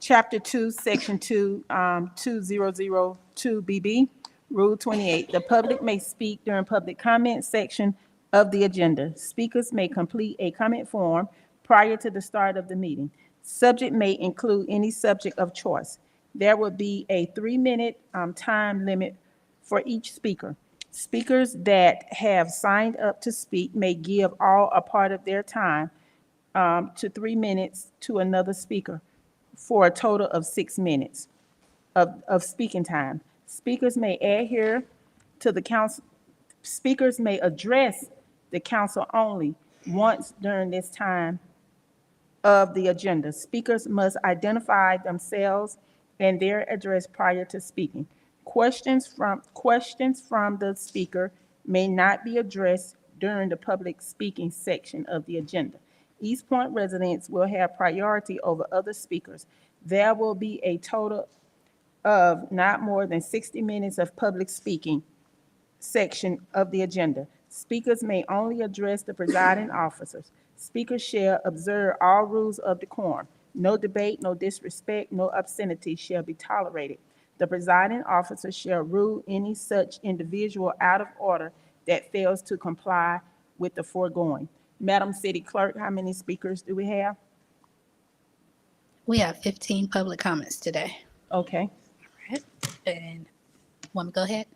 Chapter 2, Section 2, 2002BB, Rule 28. The public may speak during public comment section of the agenda. Speakers may complete a comment form prior to the start of the meeting. Subject may include any subject of choice. There will be a 3-minute time limit for each speaker. Speakers that have signed up to speak may give all a part of their time to 3 minutes to another speaker for a total of 6 minutes of speaking time. Speakers may adhere to the council. Speakers may address the council only once during this time of the agenda. Speakers must identify themselves and their address prior to speaking. Questions from the speaker may not be addressed during the public speaking section of the agenda. East Point residents will have priority over other speakers. There will be a total of not more than 60 minutes of public speaking section of the agenda. Speakers may only address the presiding officers. Speakers shall observe all rules of decorum. No debate, no disrespect, no obscenity shall be tolerated. The presiding officer shall rule any such individual out of order that fails to comply with the foregoing. Madam City Clerk, how many speakers do we have?
We have 15 public comments today.
Okay.
Right. And want me to go ahead?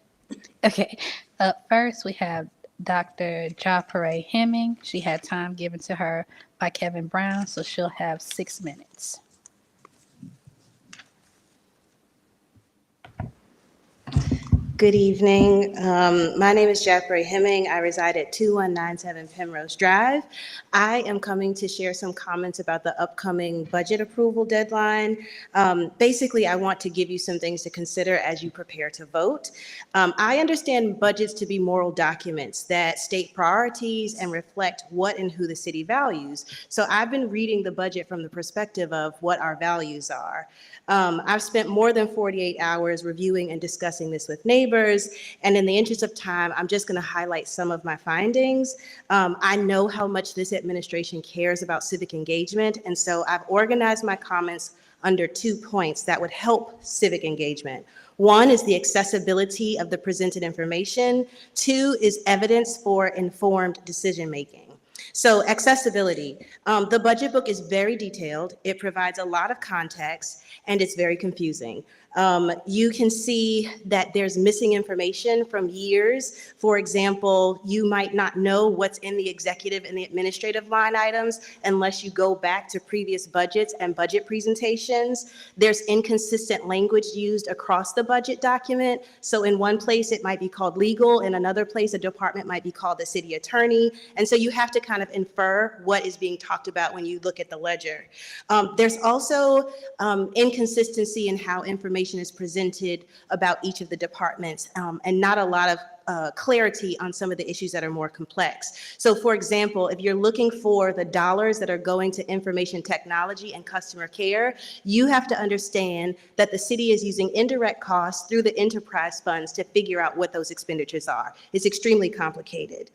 Okay. Up first, we have Dr. Japare Hemming. She had time given to her by Kevin Brown, so she'll have 6 minutes.
Good evening. My name is Japare Hemming. I reside at 2197 Penrose Drive. I am coming to share some comments about the upcoming budget approval deadline. Basically, I want to give you some things to consider as you prepare to vote. I understand budgets to be moral documents that state priorities and reflect what and who the city values. So I've been reading the budget from the perspective of what our values are. I've spent more than 48 hours reviewing and discussing this with neighbors, and in the interest of time, I'm just going to highlight some of my findings. I know how much this administration cares about civic engagement, and so I've organized my comments under 2 points that would help civic engagement. One is the accessibility of the presented information. 2 is evidence for informed decision-making. So accessibility, the budget book is very detailed. It provides a lot of context, and it's very confusing. You can see that there's missing information from years. For example, you might not know what's in the executive and the administrative line items unless you go back to previous budgets and budget presentations. There's inconsistent language used across the budget document. So in one place, it might be called legal. In another place, a department might be called the city attorney. And so you have to kind of infer what is being talked about when you look at the ledger. There's also inconsistency in how information is presented about each of the departments, and not a lot of clarity on some of the issues that are more complex. So for example, if you're looking for the dollars that are going to information technology and customer care, you have to understand that the city is using indirect costs through the enterprise funds to figure out what those expenditures are. It's extremely complicated.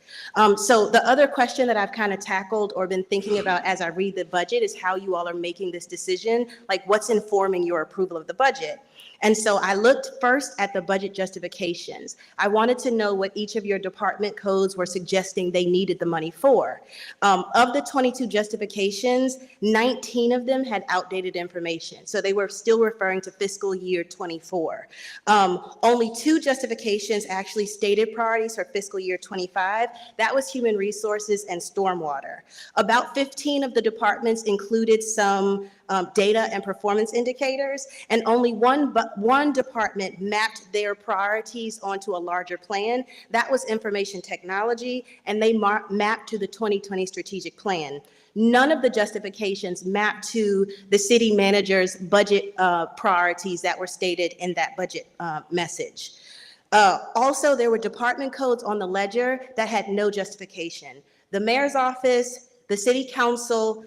So the other question that I've kind of tackled or been thinking about as I read the budget is how you all are making this decision, like what's informing your approval of the budget. And so I looked first at the budget justifications. I wanted to know what each of your department codes were suggesting they needed the money for. Of the 22 justifications, 19 of them had outdated information. So they were still referring to fiscal year 24. Only 2 justifications actually stated priorities for fiscal year 25. That was human resources and stormwater. About 15 of the departments included some data and performance indicators, and only one department mapped their priorities onto a larger plan. That was information technology, and they mapped to the 2020 strategic plan. None of the justifications mapped to the city manager's budget priorities that were stated in that budget message. Also, there were department codes on the ledger that had no justification. The mayor's office, the city council,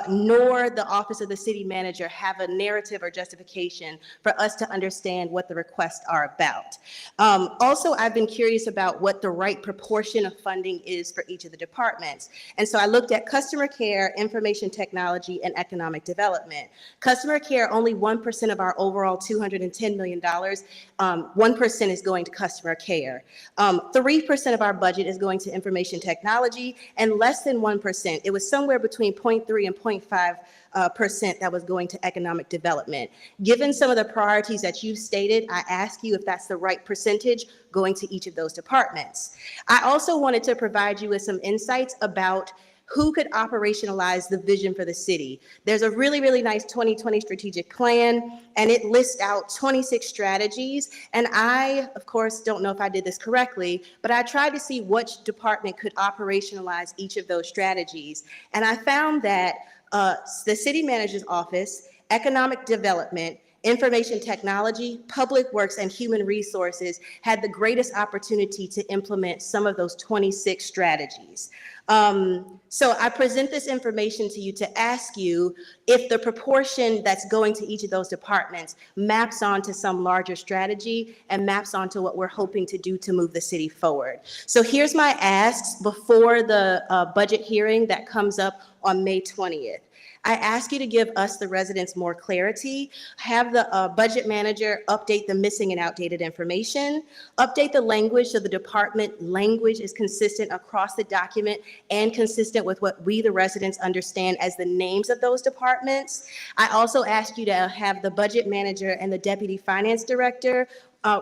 nor the office of the city manager have a narrative or justification for us to understand what the requests are about. Also, I've been curious about what the right proportion of funding is for each of the departments. And so I looked at customer care, information technology, and economic development. Customer care, only 1% of our overall $210 million, 1% is going to customer care. 3% of our budget is going to information technology, and less than 1%, it was somewhere between 0.3 and 0.5% that was going to economic development. Given some of the priorities that you've stated, I ask you if that's the right percentage going to each of those departments. I also wanted to provide you with some insights about who could operationalize the vision for the city. There's a really, really nice 2020 strategic plan, and it lists out 26 strategies. And I, of course, don't know if I did this correctly, but I tried to see which department could operationalize each of those strategies. And I found that the city manager's office, economic development, information technology, public works, and human resources had the greatest opportunity to implement some of those 26 strategies. So I present this information to you to ask you if the proportion that's going to each of those departments maps onto some larger strategy and maps onto what we're hoping to do to move the city forward. So here's my asks before the budget hearing that comes up on May 20th. I ask you to give us, the residents, more clarity. Have the budget manager update the missing and outdated information. Update the language so the department language is consistent across the document and consistent with what we, the residents, understand as the names of those departments. I also ask you to have the budget manager and the deputy finance director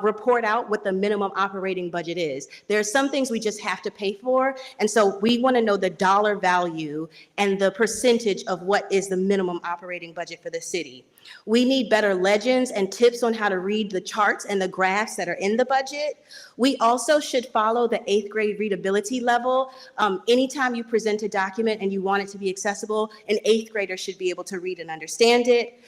report out what the minimum operating budget is. There are some things we just have to pay for, and so we want to know the dollar value and the percentage of what is the minimum operating budget for the city. We need better legends and tips on how to read the charts and the graphs that are in the budget. We also should follow the 8th grade readability level. Anytime you present a document and you want it to be accessible, an 8th grader should be able to read and understand it.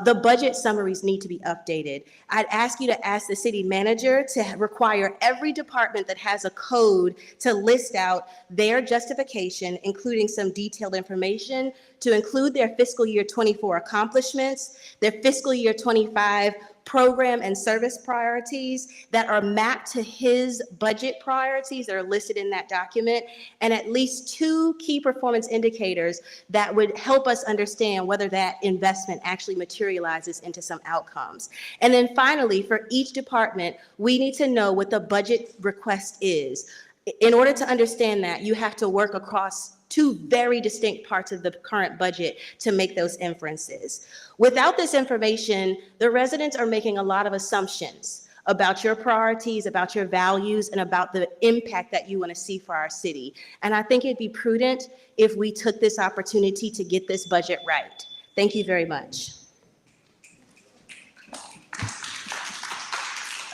The budget summaries need to be updated. I'd ask you to ask the city manager to require every department that has a code to list out their justification, including some detailed information, to include their fiscal year 24 accomplishments, their fiscal year 25 program and service priorities that are mapped to his budget priorities that are listed in that document, and at least 2 key performance indicators that would help us understand whether that investment actually materializes into some outcomes. And then finally, for each department, we need to know what the budget request is. In order to understand that, you have to work across 2 very distinct parts of the current budget to make those inferences. Without this information, the residents are making a lot of assumptions about your priorities, about your values, and about the impact that you want to see for our city. And I think it'd be prudent if we took this opportunity to get this budget right. Thank you very much.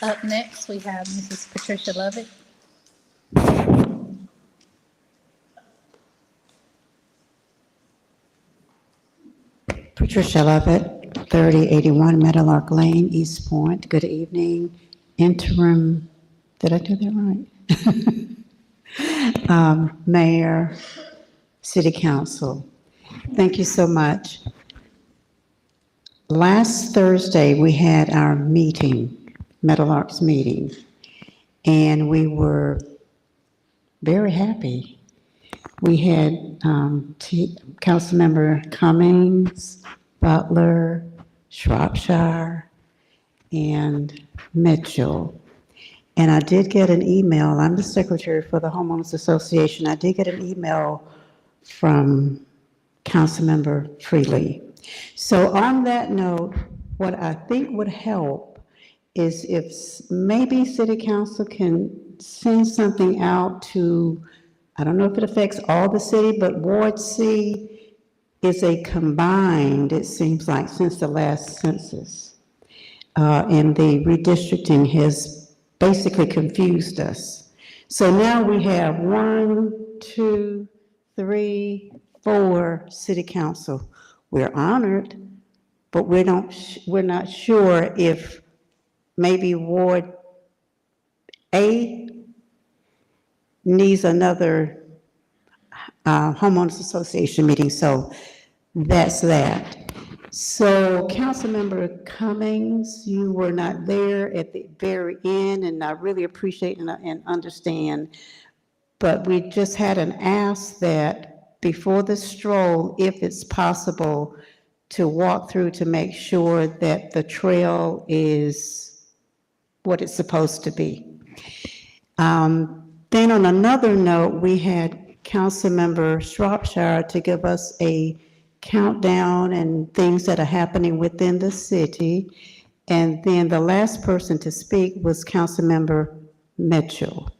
Up next, we have Mrs. Patricia Lovett.
Patricia Lovett, 3081 Meadowlark Lane, East Point. Good evening. Interim, did I do that right? Mayor, City Council. Thank you so much. Last Thursday, we had our meeting, Meadowlark's meeting, and we were very happy. We had Councilmember Cummings, Butler, Shropshire, and Mitchell. And I did get an email. I'm the secretary for the Homeowners Association. I did get an email from Councilmember Freely. So on that note, what I think would help is if maybe City Council can send something out to, I don't know if it affects all the city, but Ward C is a combined, it seems like, since the last census. And the redistricting has basically confused us. So now we have 1, 2, 3, 4 city council. We're honored, but we're not sure if maybe Ward A needs another homeowners association meeting. So that's that. So Councilmember Cummings, you were not there at the very end, and I really appreciate and understand. But we just had an ask that before the stroll, if it's possible, to walk through to make sure that the trail is what it's supposed to be. Then on another note, we had Councilmember Shropshire to give us a countdown and things that are happening within the city. And then the last person to speak was Councilmember Mitchell.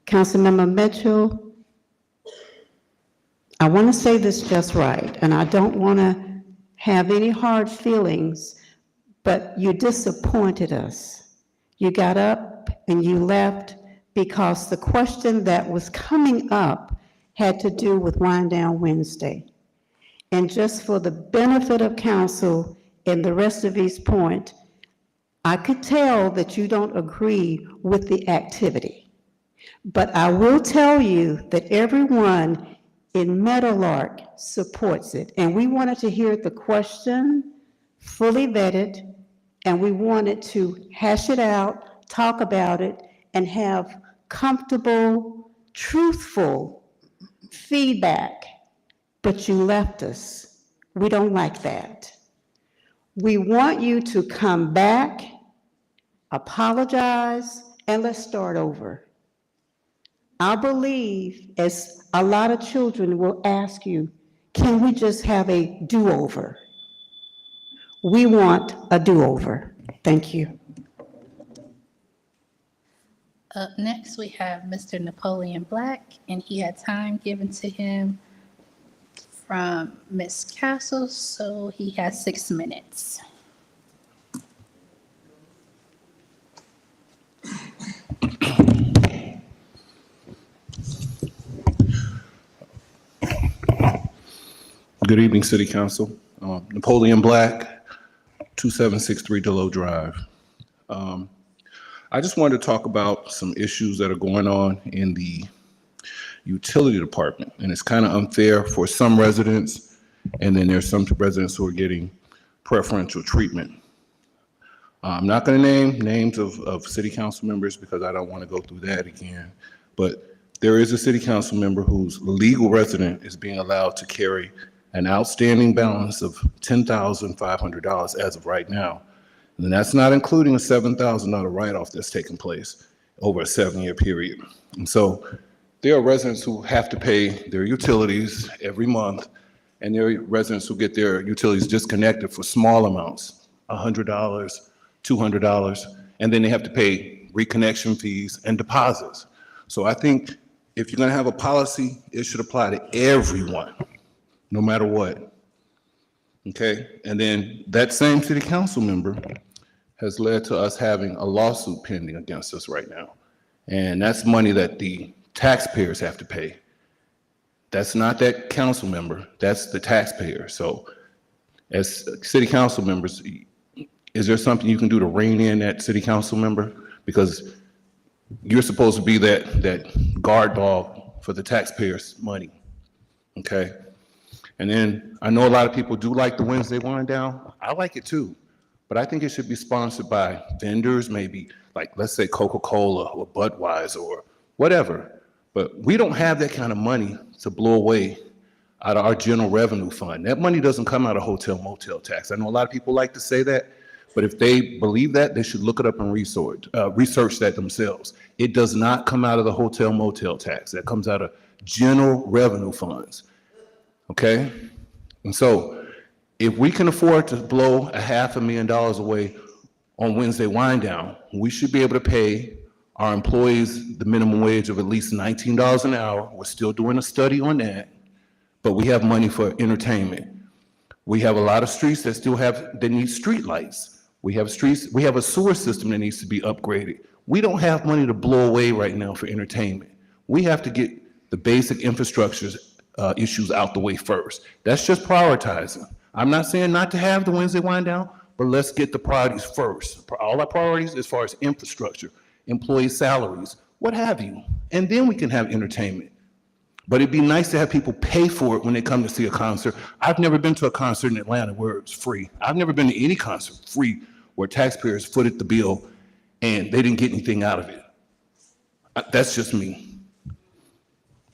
Councilmember Mitchell, I want to say this just right, and I don't want to have any hard feelings, but you disappointed us. You got up and you left because the question that was coming up had to do with Wind Down Wednesday. And just for the benefit of council and the rest of East Point, I could tell that you don't agree with the activity. But I will tell you that everyone in Meadowlark supports it. And we wanted to hear the question fully vetted, and we wanted to hash it out, talk about it, and have comfortable, truthful feedback. But you left us We don't like that. We want you to come back, apologize, and let's start over. I believe, as a lot of children will ask you, can we just have a do-over? We want a do-over. Thank you.
Up next, we have Mr. Napoleon Black, and he had time given to him from Ms. Castle, so he has 6 minutes.
Good evening, City Council. Napoleon Black, 2763 Delow Drive. I just wanted to talk about some issues that are going on in the utility department, and it's kind of unfair for some residents, and then there's some residents who are getting preferential treatment. I'm not going to name names of city council members because I don't want to go through that again, but there is a city council member whose legal resident is being allowed to carry an outstanding balance of $10,500 as of right now. And that's not including a $7,000 write-off that's taken place over a 7-year period. And so there are residents who have to pay their utilities every month, and there are residents who get their utilities disconnected for small amounts, $100, $200, and then they have to pay reconnection fees and deposits. So I think if you're going to have a policy, it should apply to everyone, no matter what. Okay? And then that same city council member has led to us having a lawsuit pending against us right now. And that's money that the taxpayers have to pay. That's not that council member, that's the taxpayer. So as city council members, is there something you can do to rein in that city council member? Because you're supposed to be that guard dog for the taxpayers' money, okay? And then I know a lot of people do like the Wednesday wind down. I like it too, but I think it should be sponsored by vendors, maybe like, let's say Coca-Cola or Budweiser or whatever. But we don't have that kind of money to blow away out of our general revenue fund. That money doesn't come out of hotel motel tax. I know a lot of people like to say that, but if they believe that, they should look it up and research that themselves. It does not come out of the hotel motel tax. That comes out of general revenue funds, okay? And so if we can afford to blow $500,000 away on Wednesday wind down, we should be able to pay our employees the minimum wage of at least $19 an hour. We're still doing a study on that, but we have money for entertainment. We have a lot of streets that need street lights. We have a sewer system that needs to be upgraded. We don't have money to blow away right now for entertainment. We have to get the basic infrastructure issues out the way first. That's just prioritizing. I'm not saying not to have the Wednesday wind down, but let's get the priorities first. All our priorities as far as infrastructure, employee salaries, what have you. And then we can have entertainment. But it'd be nice to have people pay for it when they come to see a concert. I've never been to a concert in Atlanta where it's free. I've never been to any concert free where taxpayers footed the bill and they didn't get anything out of it. That's just me.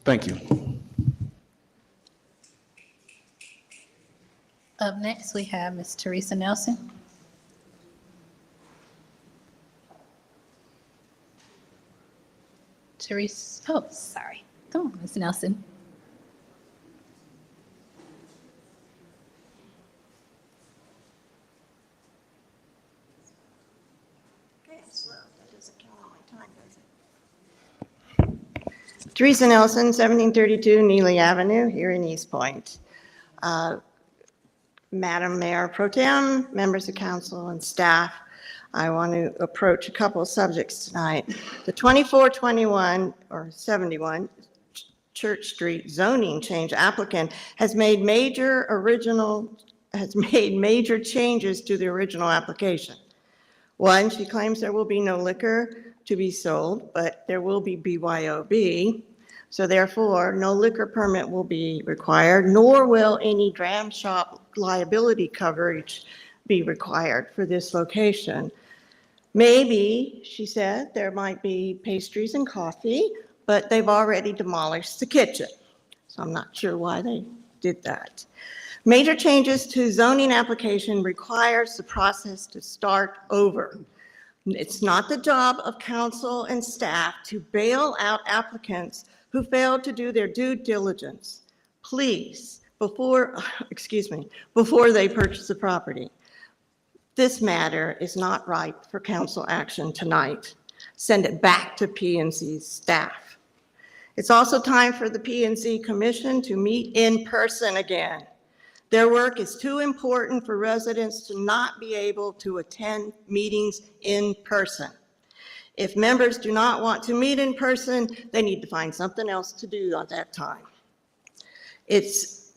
Thank you.
Up next, we have Ms. Teresa Nelson. Teresa, oh, sorry. Come on, Ms. Nelson.
Teresa Nelson, 1732 Neely Avenue, here in East Point. Madam Mayor Pro Tem, members of council and staff, I want to approach a couple of subjects tonight. The 2421 or 71 Church Street zoning change applicant has made major changes to the original application. One, she claims there will be no liquor to be sold, but there will be BYOB. So therefore, no liquor permit will be required, nor will any dram shop liability coverage be required for this location. Maybe, she said, there might be pastries and coffee, but they've already demolished the kitchen. So I'm not sure why they did that. Major changes to zoning application requires the process to start over. It's not the job of council and staff to bail out applicants who failed to do their due diligence. Please, before they purchase the property. This matter is not ripe for council action tonight. Send it back to P&Z staff. It's also time for the P&Z Commission to meet in person again. Their work is too important for residents to not be able to attend meetings in person. If members do not want to meet in person, they need to find something else to do at that time. It's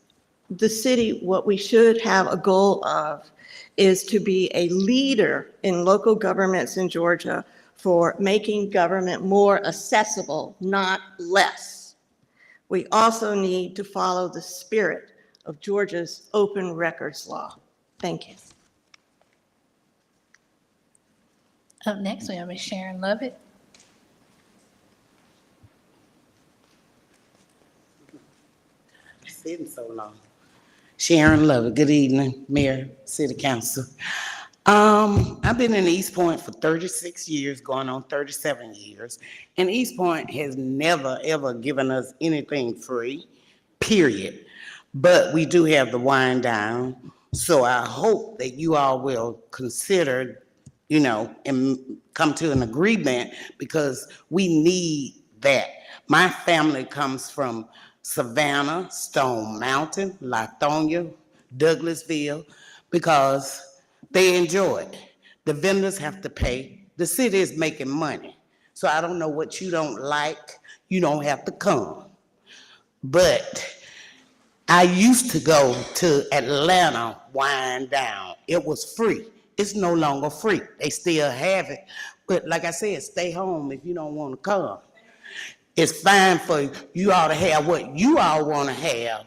the city, what we should have a goal of is to be a leader in local governments in Georgia for making government more accessible, not less. We also need to follow the spirit of Georgia's open records law. Thank you.
Up next, we have Ms. Sharon Lovett.
Sitting so long. Sharon Lovett, good evening, Mayor, City Council. I've been in East Point for 36 years, going on 37 years, and East Point has never, ever given us anything free, period. But we do have the wind down, so I hope that you all will consider, and come to an agreement, because we need that. My family comes from Savannah, Stone Mountain, Lithonia, Douglasville, because they enjoy it. The vendors have to pay. The city is making money. So I don't know what you don't like. You don't have to come. But I used to go to Atlanta Wind Down. It was free. It's no longer free. They still have it. But like I said, stay home if you don't want to come. It's fine for you. You ought to have what you all want to have,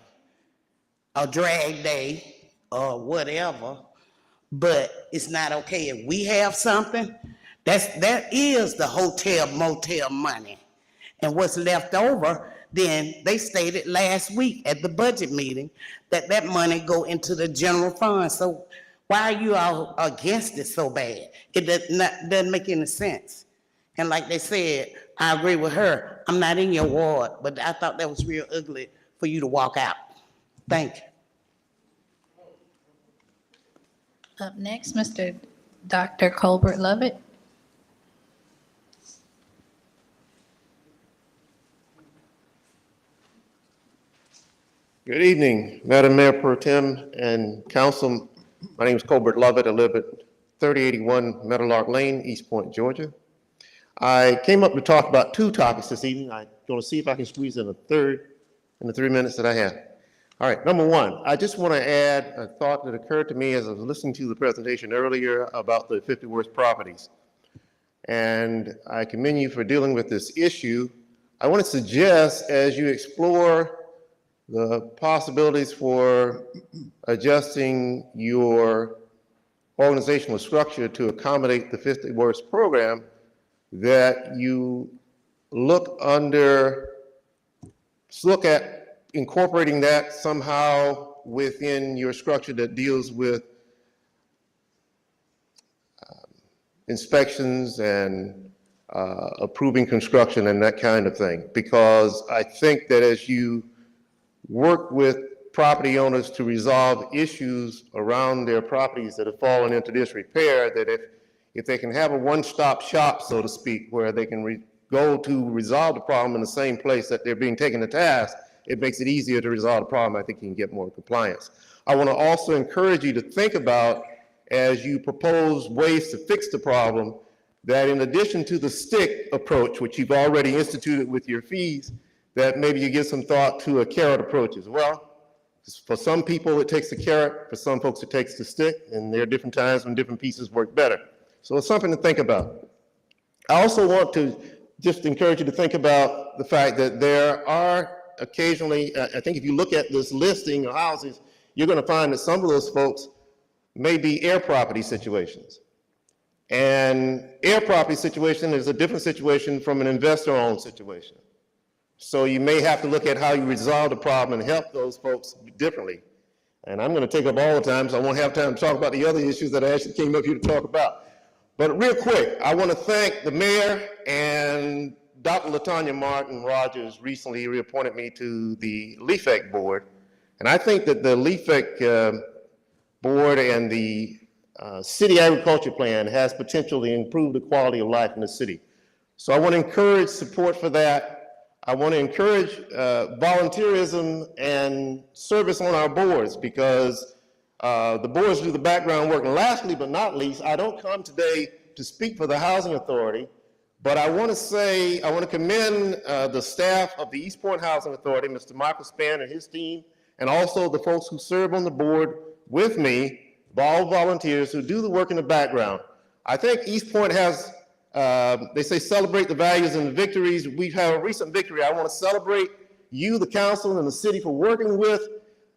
a drag day or whatever, but it's not okay if we have something. That is the hotel motel money. And what's left over, then they stated last week at the budget meeting that that money go into the general fund. So why are you all against it so bad? It doesn't make any sense. And like they said, I agree with her. I'm not in your ward, but I thought that was real ugly for you to walk out. Thank you.
Up next, Mr. Dr. Colbert Lovett.
Good evening, Madam Mayor Pro Tem and Council. My name is Colbert Lovett. I live at 3081 Meadowlark Lane, East Point, Georgia. I came up to talk about two topics this evening. I'm going to see if I can squeeze in a third in the 3 minutes that I have. All right, number one, I just want to add a thought that occurred to me as I was listening to the presentation earlier about the 50 worst properties. And I commend you for dealing with this issue. I want to suggest, as you explore the possibilities for adjusting your organizational structure to accommodate the 50 worst program, that you look at incorporating that somehow within your structure that deals with inspections and approving construction and that kind of thing. Because I think that as you work with property owners to resolve issues around their properties that have fallen into disrepair, that if they can have a one-stop shop, so to speak, where they can go to resolve the problem in the same place that they're being taken to task, it makes it easier to resolve the problem. I think you can get more compliance. I want to also encourage you to think about, as you propose ways to fix the problem, that in addition to the stick approach, which you've already instituted with your fees, that maybe you give some thought to a carrot approach as well. For some people, it takes the carrot. For some folks, it takes the stick. And there are different times when different pieces work better. So it's something to think about. I also want to just encourage you to think about the fact that there are occasionally, I think if you look at this listing of houses, you're going to find that some of those folks may be air property situations. And air property situation is a different situation from an investor-owned situation. So you may have to look at how you resolve the problem and help those folks differently. And I'm going to take up all the time, so I won't have time to talk about the other issues that I actually came up here to talk about. But real quick, I want to thank the mayor and Dr. LaTanya Martin Rogers recently reappointed me to the LEFAC board. And I think that the LEFAC board and the city agriculture plan has potential to improve the quality of life in the city. So I want to encourage support for that. I want to encourage volunteerism and service on our boards, because the boards do the background work. And lastly, but not least, I don't come today to speak for the Housing Authority, but I want to commend the staff of the East Point Housing Authority, Mr. Michael Spann and his team, and also the folks who serve on the board with me, all volunteers who do the work in the background. I think East Point has, they say celebrate the values and the victories. We've had a recent victory. I want to celebrate you, the council, and the city for working with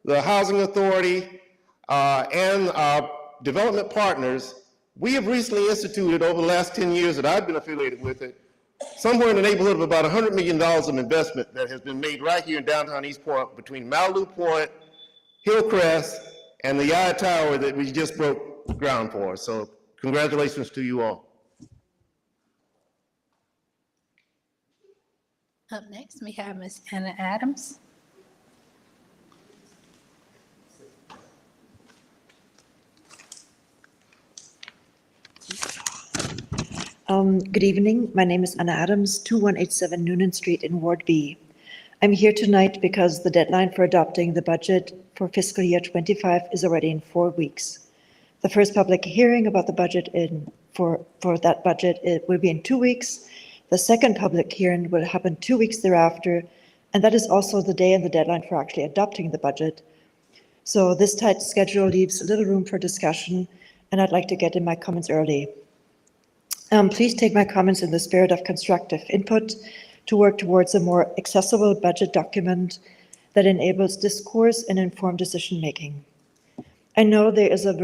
the Housing Authority and our development partners. We have recently instituted, over the last 10 years that I've been affiliated with it, somewhere in the neighborhood of about $100 million of investment that has been made right here in downtown East Point between Malibu Point, Hillcrest, and the Eye Tower that we just broke ground for. So congratulations to you all.
Up next, we have Ms. Anna Adams.
Good evening. My name is Anna Adams, 2187 Noonan Street in Ward B. I'm here tonight because the deadline for adopting the budget for fiscal year 25 is already in 4 weeks. The first public hearing about the budget for that budget, it will be in 2 weeks. The second public hearing will happen 2 weeks thereafter, and that is also the day and the deadline for actually adopting the budget. So this tight schedule leaves little room for discussion, and I'd like to get in my comments early. Please take my comments in the spirit of constructive input to work towards a more accessible budget document that enables discourse and informed decision-making. I know there is a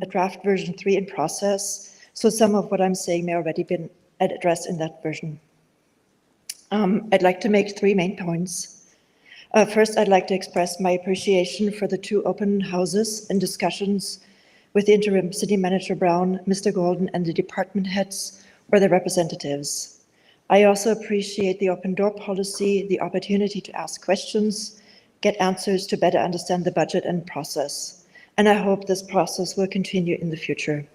draft version 3 in process, so some of what I'm saying may already been addressed in that version. I'd like to make 3 main points. First, I'd like to express my appreciation for the 2 open houses and discussions with the interim city manager Brown, Mr. Golden, and the department heads or their representatives. I also appreciate the open door policy, the opportunity to ask questions, get answers to better understand the budget and process. And I hope this process will continue in the future.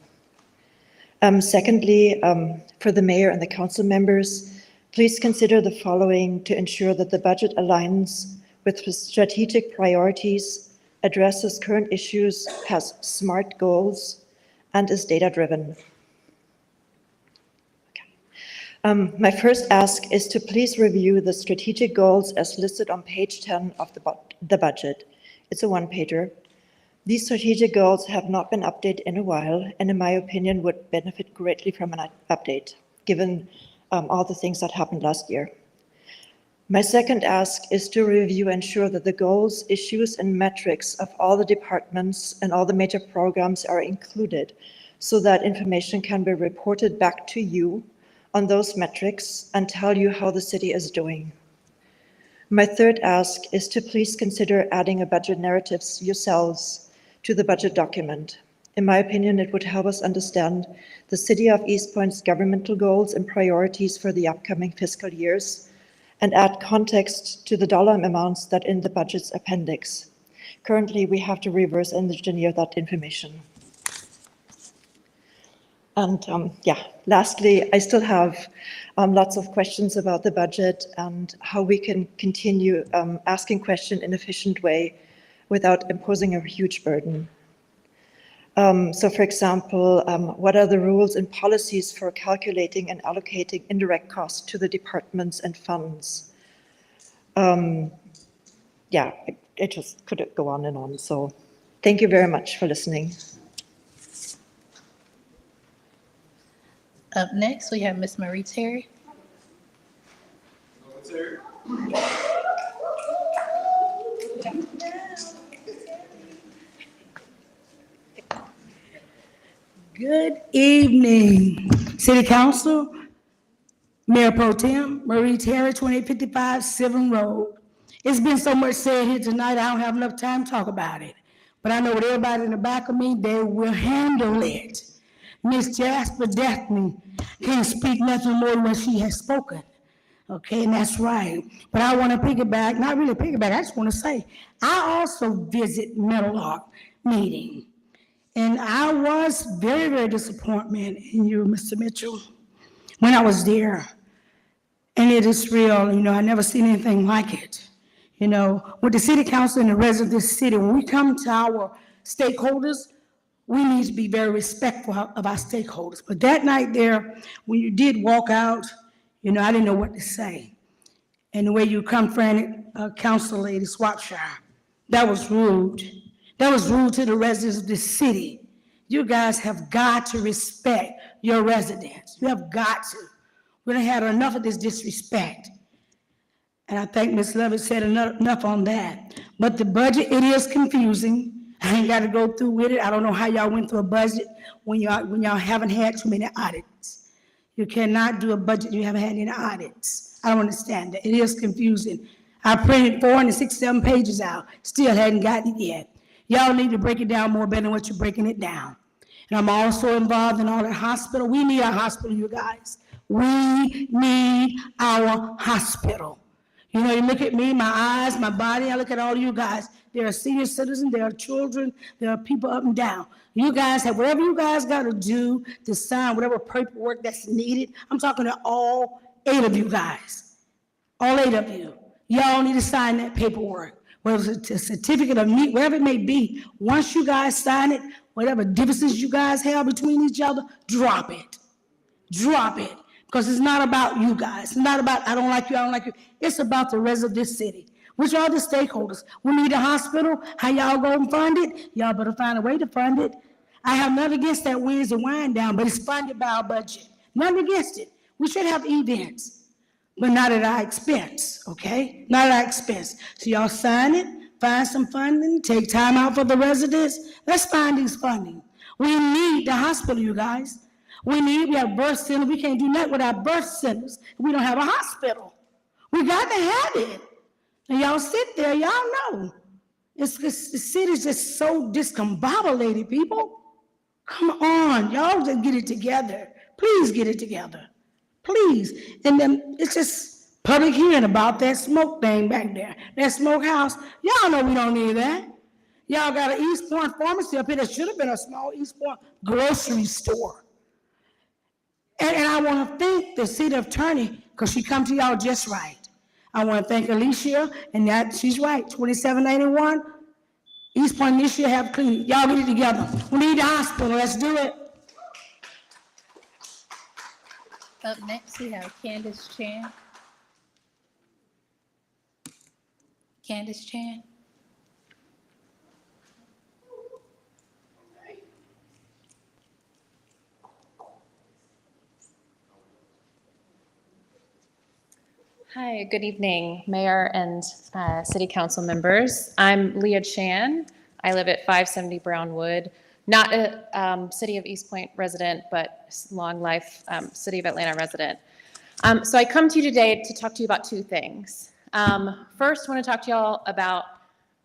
Secondly, for the mayor and the council members, please consider the following to ensure that the budget aligns with strategic priorities, addresses current issues, has SMART goals, and is data-driven. My first ask is to please review the strategic goals as listed on page 10 of the budget. It's a one-pager. These strategic goals have not been updated in a while, and in my opinion would benefit greatly from an update, given all the things that happened last year. My second ask is to review and ensure that the goals, issues, and metrics of all the departments and all the major programs are included so that information can be reported back to you on those metrics and tell you how the city is doing. My third ask is to please consider adding a budget narratives yourselves to the budget document. In my opinion, it would help us understand the City of East Point's governmental goals and priorities for the upcoming fiscal years, and add context to the dollar amounts that in the budget's appendix. Currently, we have to reverse engineer that information. And lastly, I still have lots of questions about the budget and how we can continue asking questions in an efficient way without imposing a huge burden. So for example, what are the rules and policies for calculating and allocating indirect costs to the departments and funds? It just could go on and on. So thank you very much for listening.
Up next, we have Ms. Marie Terry.
Good evening, City Council, Mayor Pro Tem, Marie Terry, 2855 Sylvan Road. It's been so much said here tonight, I don't have enough time to talk about it. But I know with everybody in the back of me, they will handle it. Miss Jasper Daphne can't speak nothing more than what she has spoken. Okay, and that's right. But I want to piggyback, not really piggyback, I just want to say, I also visit Mental Health meeting. And I was very, very disappointed in you, Mr. Mitchell, when I was there. And it is real, I never seen anything like it. With the city council and the residents of this city, when we come to our stakeholders, we need to be very respectful of our stakeholders. But that night there, when you did walk out, I didn't know what to say. And the way you confronted Council Lady Swapshire, that was rude. That was rude to the residents of this city. You guys have got to respect your residents. You have got to. We done had enough of this disrespect. And I think Ms. Lovett said enough on that. But the budget, it is confusing. I ain't got to go through with it. I don't know how y'all went through a budget when y'all haven't had too many audits. You cannot do a budget you haven't had any audits. I don't understand that. It is confusing. I printed 467 pages out, still hadn't gotten it yet. Y'all need to break it down more better than what you're breaking it down. And I'm also involved in all that hospital. We need our hospital, you guys. We need our hospital. You look at me, my eyes, my body, I look at all of you guys. There are senior citizens, there are children, there are people up and down. You guys have whatever you guys got to do to sign whatever paperwork that's needed. I'm talking to all 8 of you guys, all 8 of you. Y'all need to sign that paperwork, whether it's a certificate of need, whatever it may be. Once you guys sign it, whatever differences you guys have between each other, drop it. Drop it. Because it's not about you guys. It's not about I don't like you, I don't like you. It's about the rest of this city, which are the stakeholders. We need a hospital. How y'all going to fund it? Y'all better find a way to fund it. I have nothing against that Wednesday wind down, but it's funded by our budget. Nothing against it. We should have events, but not at our expense, okay? Not at our expense. So y'all sign it, find some funding, take time out for the residents. Let's find this funding. We need the hospital, you guys. We have birth centers. We can't do nothing without birth centers. We don't have a hospital. We got to have it. And y'all sit there, y'all know. The city's just so discombobulated, people. Come on, y'all just get it together. Please get it together. Please. And then it's just public hearing about that smoke thing back there, that smokehouse. Y'all know we don't need that. Y'all got an East Point pharmacy up here that should have been a small East Point grocery store. And I want to thank the city attorney because she come to y'all just right. I want to thank Alicia, and that she's right. 2791 East Point this year have clean. Y'all get it together. We need the hospital. Let's do it.
Up next, we have Candace Chan. Candace Chan.
Hi, good evening, Mayor and City Council members. I'm Leah Chan. I live at 570 Brownwood, not a City of East Point resident, but long life City of Atlanta resident. So I come to you today to talk to you about 2 things. First, I want to talk to y'all about,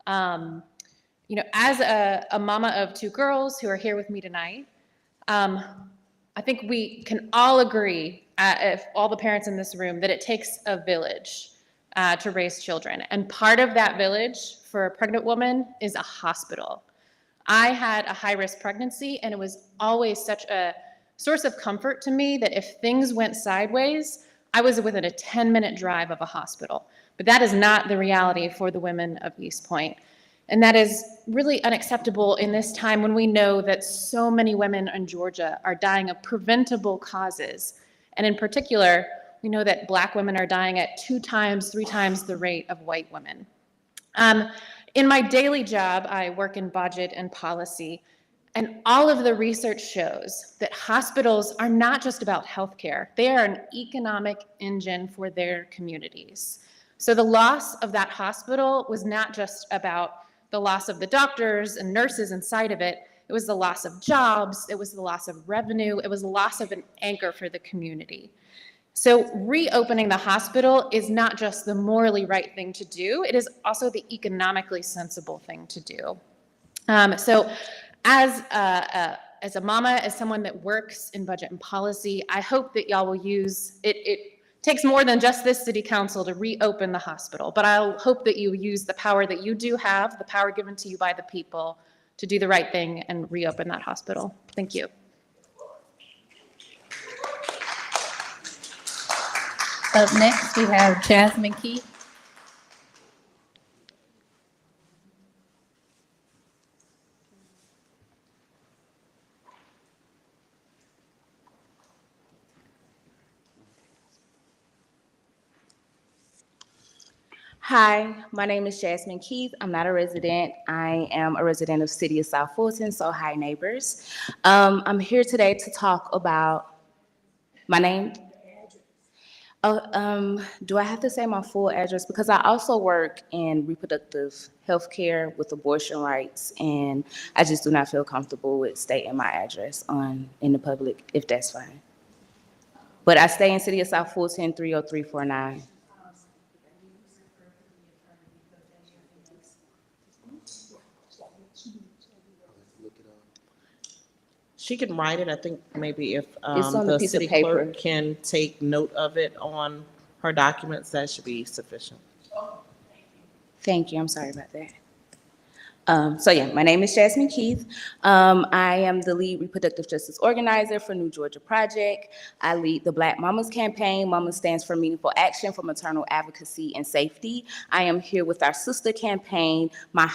as a mama of 2 girls who are here with me tonight, I think we can all agree, if all the parents in this room, that it takes a village to raise children. And part of that village for a pregnant woman is a hospital. I had a high-risk pregnancy, and it was always such a source of comfort to me that if things went sideways, I was within a 10-minute drive of a hospital. But that is not the reality for the women of East Point. And that is really unacceptable in this time when we know that so many women in Georgia are dying of preventable causes. And in particular, we know that Black women are dying at 2 times, 3 times the rate of white women. In my daily job, I work in budget and policy, and all of the research shows that hospitals are not just about healthcare. They are an economic engine for their communities. So the loss of that hospital was not just about the loss of the doctors and nurses inside of it. It was the loss of jobs. It was the loss of revenue. It was the loss of an anchor for the community. So reopening the hospital is not just the morally right thing to do. It is also the economically sensible thing to do. So as a mama, as someone that works in budget and policy, I hope that y'all will use, it takes more than just this city council to reopen the hospital, but I hope that you use the power that you do have, the power given to you by the people, to do the right thing and reopen that hospital. Thank you.
Up next, we have Jasmine Keith.
Hi, my name is Jasmine Keith. I'm not a resident. I am a resident of City of South Fulton, so hi neighbors. I'm here today to talk about my name. Do I have to say my full address? Because I also work in reproductive health care with abortion rights, and I just do not feel comfortable with stating my address in the public, if that's fine. But I stay in City of South Fulton, 30349.
She can write it. I think maybe if
It's on a
the
piece of
city
paper.
clerk can take note of it on her documents, that should be sufficient.
Thank you. I'm sorry about that. So yeah, my name is Jasmine Keith. I am the lead reproductive justice organizer for New Georgia Project. I lead the Black Mamas campaign. Mama stands for meaningful action for maternal advocacy and safety. I am here with our sister campaign, My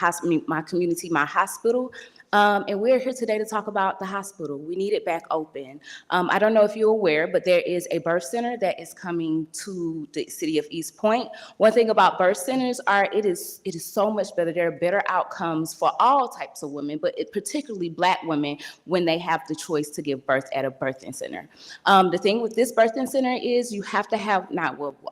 Community, My Hospital. And we're here today to talk about the hospital. We need it back open. I don't know if you're aware, but there is a birth center that is coming to the city of East Point. One thing about birth centers are it is so much better. There are better outcomes for all types of women, but particularly Black women when they have the choice to give birth at a birthing center. The thing with this birthing center is you have to have,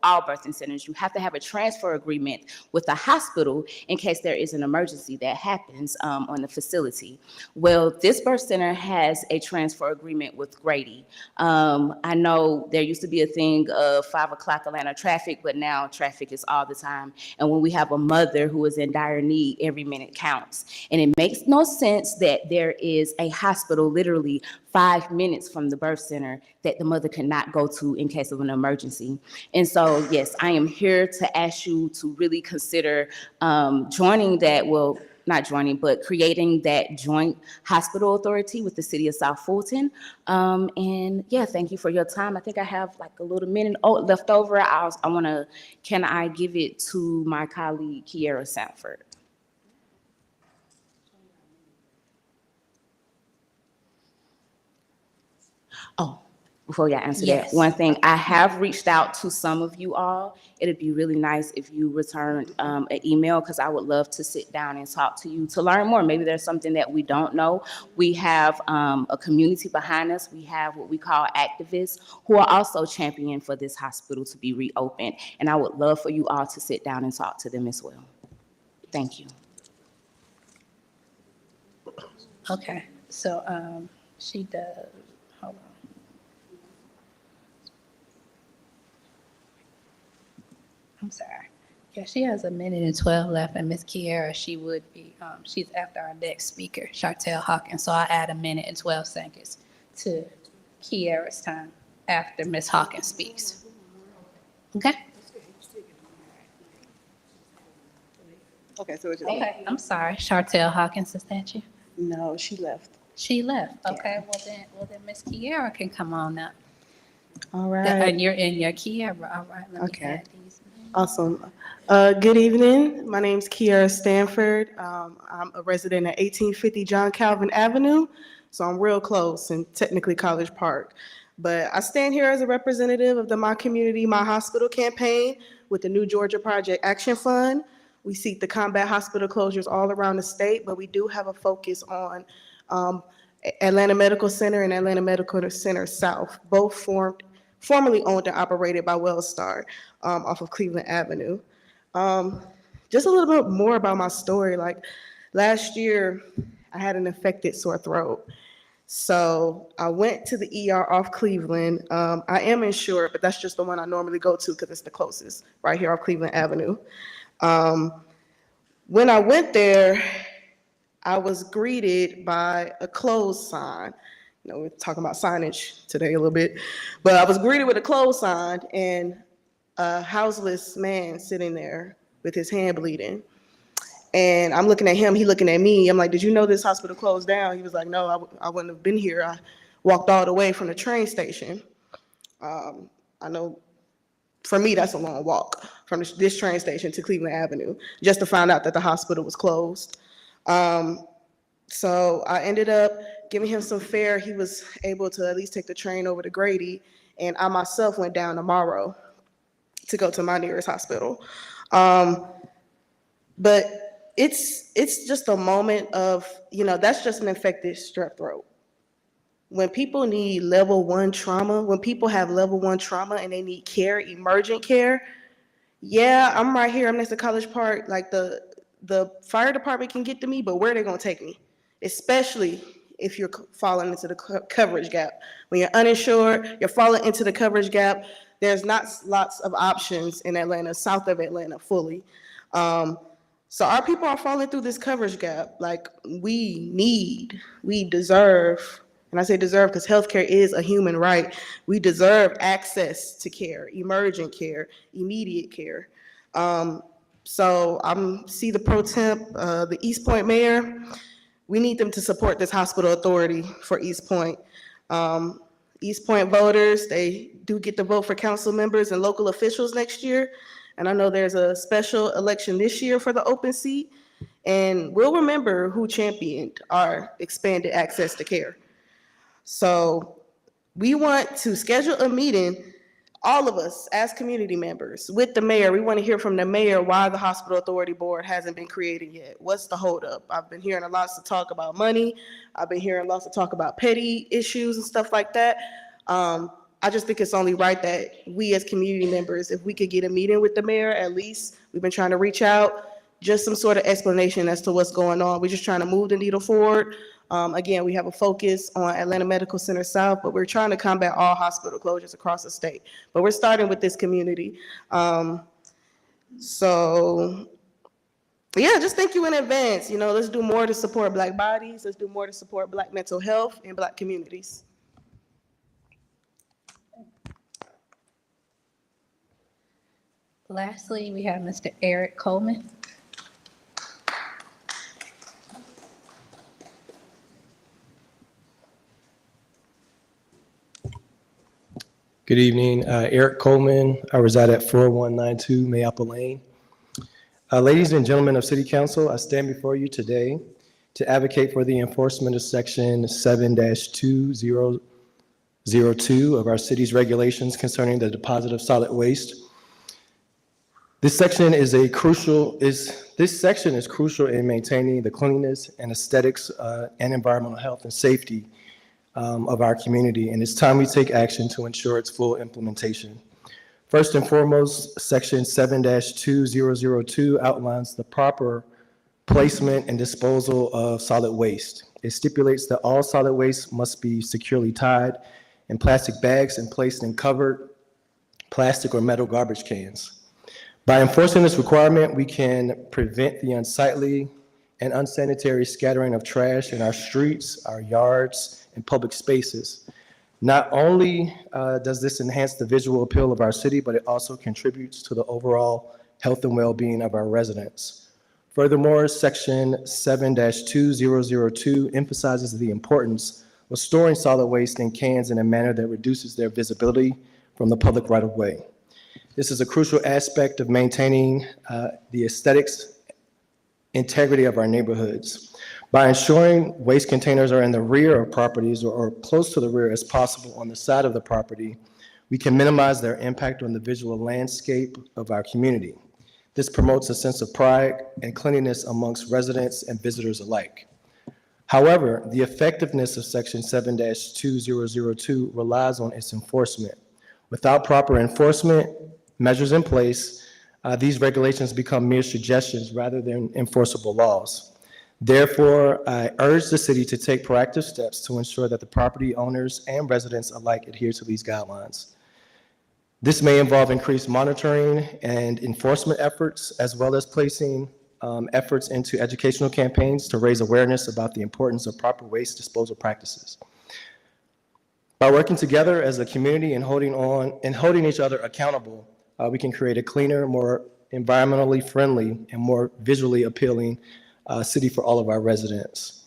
all birthing centers, you have to have a transfer agreement with the hospital in case there is an emergency that happens on the facility. Well, this birth center has a transfer agreement with Grady. I know there used to be a thing of 5 o'clock Atlanta traffic, but now traffic is all the time. And when we have a mother who is in dire need, every minute counts. And it makes no sense that there is a hospital literally 5 minutes from the birth center that the mother cannot go to in case of an emergency. And so, yes, I am here to ask you to really consider joining that, not joining, but creating that joint hospital authority with the city of South Fulton. And yeah, thank you for your time. I think I have like a little minute left over. Can I give it to my colleague, Kiera Sanford? Oh, before y'all answer
Yes.
that, one thing, I have reached out to some of you all. It'd be really nice if you returned an email, because I would love to sit down and talk to you to learn more. Maybe there's something that we don't know. We have a community behind us. We have what we call activists who are also championing for this hospital to be reopened. And I would love for you all to sit down and talk to them as well. Thank you.
Okay, so she does, hold on. I'm sorry. Yeah, she has 1:12 left, and Miss Kiera, she would be, she's after our next speaker, Chartel Hawkins. So I add 1:12 to Kiera's time after Miss Hawkins speaks. Okay?
Okay, so it's
Okay, I'm sorry. Chartel Hawkins, is that you?
No, she left.
She left. Okay, well then Miss Kiera can come on up.
All right.
And you're in your Kiera. All right, let me
Okay.
add these.
Awesome. Good evening. My name's Kiera Stanford. I'm a resident at 1850 John Calvin Avenue, so I'm real close and technically College Park. But I stand here as a representative of the My Community, My Hospital campaign with the New Georgia Project Action Fund. We seek to combat hospital closures all around the state, but we do have a focus on Atlanta Medical Center and Atlanta Medical Center South, both formerly owned and operated by Wellstar off of Cleveland Avenue. Just a little bit more about my story. Like last year, I had an infected sore throat. So I went to the ER off Cleveland. I am insured, but that's just the one I normally go to because it's the closest, right here off Cleveland Avenue. When I went there, I was greeted by a closed sign. You know, we're talking about signage today a little bit, but I was greeted with a closed sign and a houseless man sitting there with his hand bleeding. And I'm looking at him, he looking at me. I'm like, did you know this hospital closed down? He was like, no, I wouldn't have been here. I walked all the way from the train station. I know for me, that's a long walk from this train station to Cleveland Avenue, just to find out that the hospital was closed. So I ended up giving him some fare. He was able to at least take the train over to Grady, and I myself went down tomorrow to go to my nearest hospital. But it's just a moment of, you know, that's just an infected strep throat. When people need level 1 trauma, when people have level 1 trauma and they need care, emergent care, yeah, I'm right here, I'm next to College Park, like the fire department can get to me, but where are they gonna take me? Especially if you're falling into the coverage gap. When you're uninsured, you're falling into the coverage gap, there's not lots of options in Atlanta, south of Atlanta fully. So our people are falling through this coverage gap. Like we deserve, and I say deserve because healthcare is a human right. We deserve access to care, emergent care, immediate care. So I'm see the pro temp, the East Point mayor. We need them to support this hospital authority for East Point. East Point voters, they do get to vote for council members and local officials next year. And I know there's a special election this year for the open seat. And we'll remember who championed our expanded access to care. So we want to schedule a meeting, all of us as community members, with the mayor. We want to hear from the mayor why the hospital authority board hasn't been created yet. What's the holdup? I've been hearing a lot of talk about money. I've been hearing lots of talk about petty issues and stuff like that. I just think it's only right that we as community members, if we could get a meeting with the mayor, at least, we've been trying to reach out, just some sort of explanation as to what's going on. We're just trying to move the needle forward. Again, we have a focus on Atlanta Medical Center South, but we're trying to combat all hospital closures across the state. But we're starting with this community. So yeah, just thank you in advance. You know, let's do more to support Black bodies. Let's do more to support Black mental health and Black communities.
Lastly, we have Mr. Eric Coleman.
Good evening, Eric Coleman. I reside at 4192 Mayapple Lane. Ladies and gentlemen of City Council, I stand before you today to advocate for the enforcement of Section 7-2002 of our city's regulations concerning the deposit of solid waste. This section is crucial in maintaining the cleanliness and aesthetics and environmental health and safety of our community, and it's time we take action to ensure its full implementation. First and foremost, Section 7-2002 outlines the proper placement and disposal of solid waste. It stipulates that all solid waste must be securely tied in plastic bags and placed in covered plastic or metal garbage cans. By enforcing this requirement, we can prevent the unsightly and unsanitary scattering of trash in our streets, our yards, and public spaces. Not only does this enhance the visual appeal of our city, but it also contributes to the overall health and well-being of our residents. Furthermore, Section 7-2002 emphasizes the importance of storing solid waste in cans in a manner that reduces their visibility from the public right-of-way. This is a crucial aspect of maintaining the aesthetics integrity of our neighborhoods. By ensuring waste containers are in the rear of properties or close to the rear as possible on the side of the property, we can minimize their impact on the visual landscape of our community. This promotes a sense of pride and cleanliness amongst residents and visitors alike. However, the effectiveness of Section 7-2002 relies on its enforcement. Without proper enforcement measures in place, these regulations become mere suggestions rather than enforceable laws. Therefore, I urge the city to take proactive steps to ensure that the property owners and residents alike adhere to these guidelines. This may involve increased monitoring and enforcement efforts, as well as placing efforts into educational campaigns to raise awareness about the importance of proper waste disposal practices. By working together as a community and holding each other accountable, we can create a cleaner, more environmentally friendly, and more visually appealing city for all of our residents.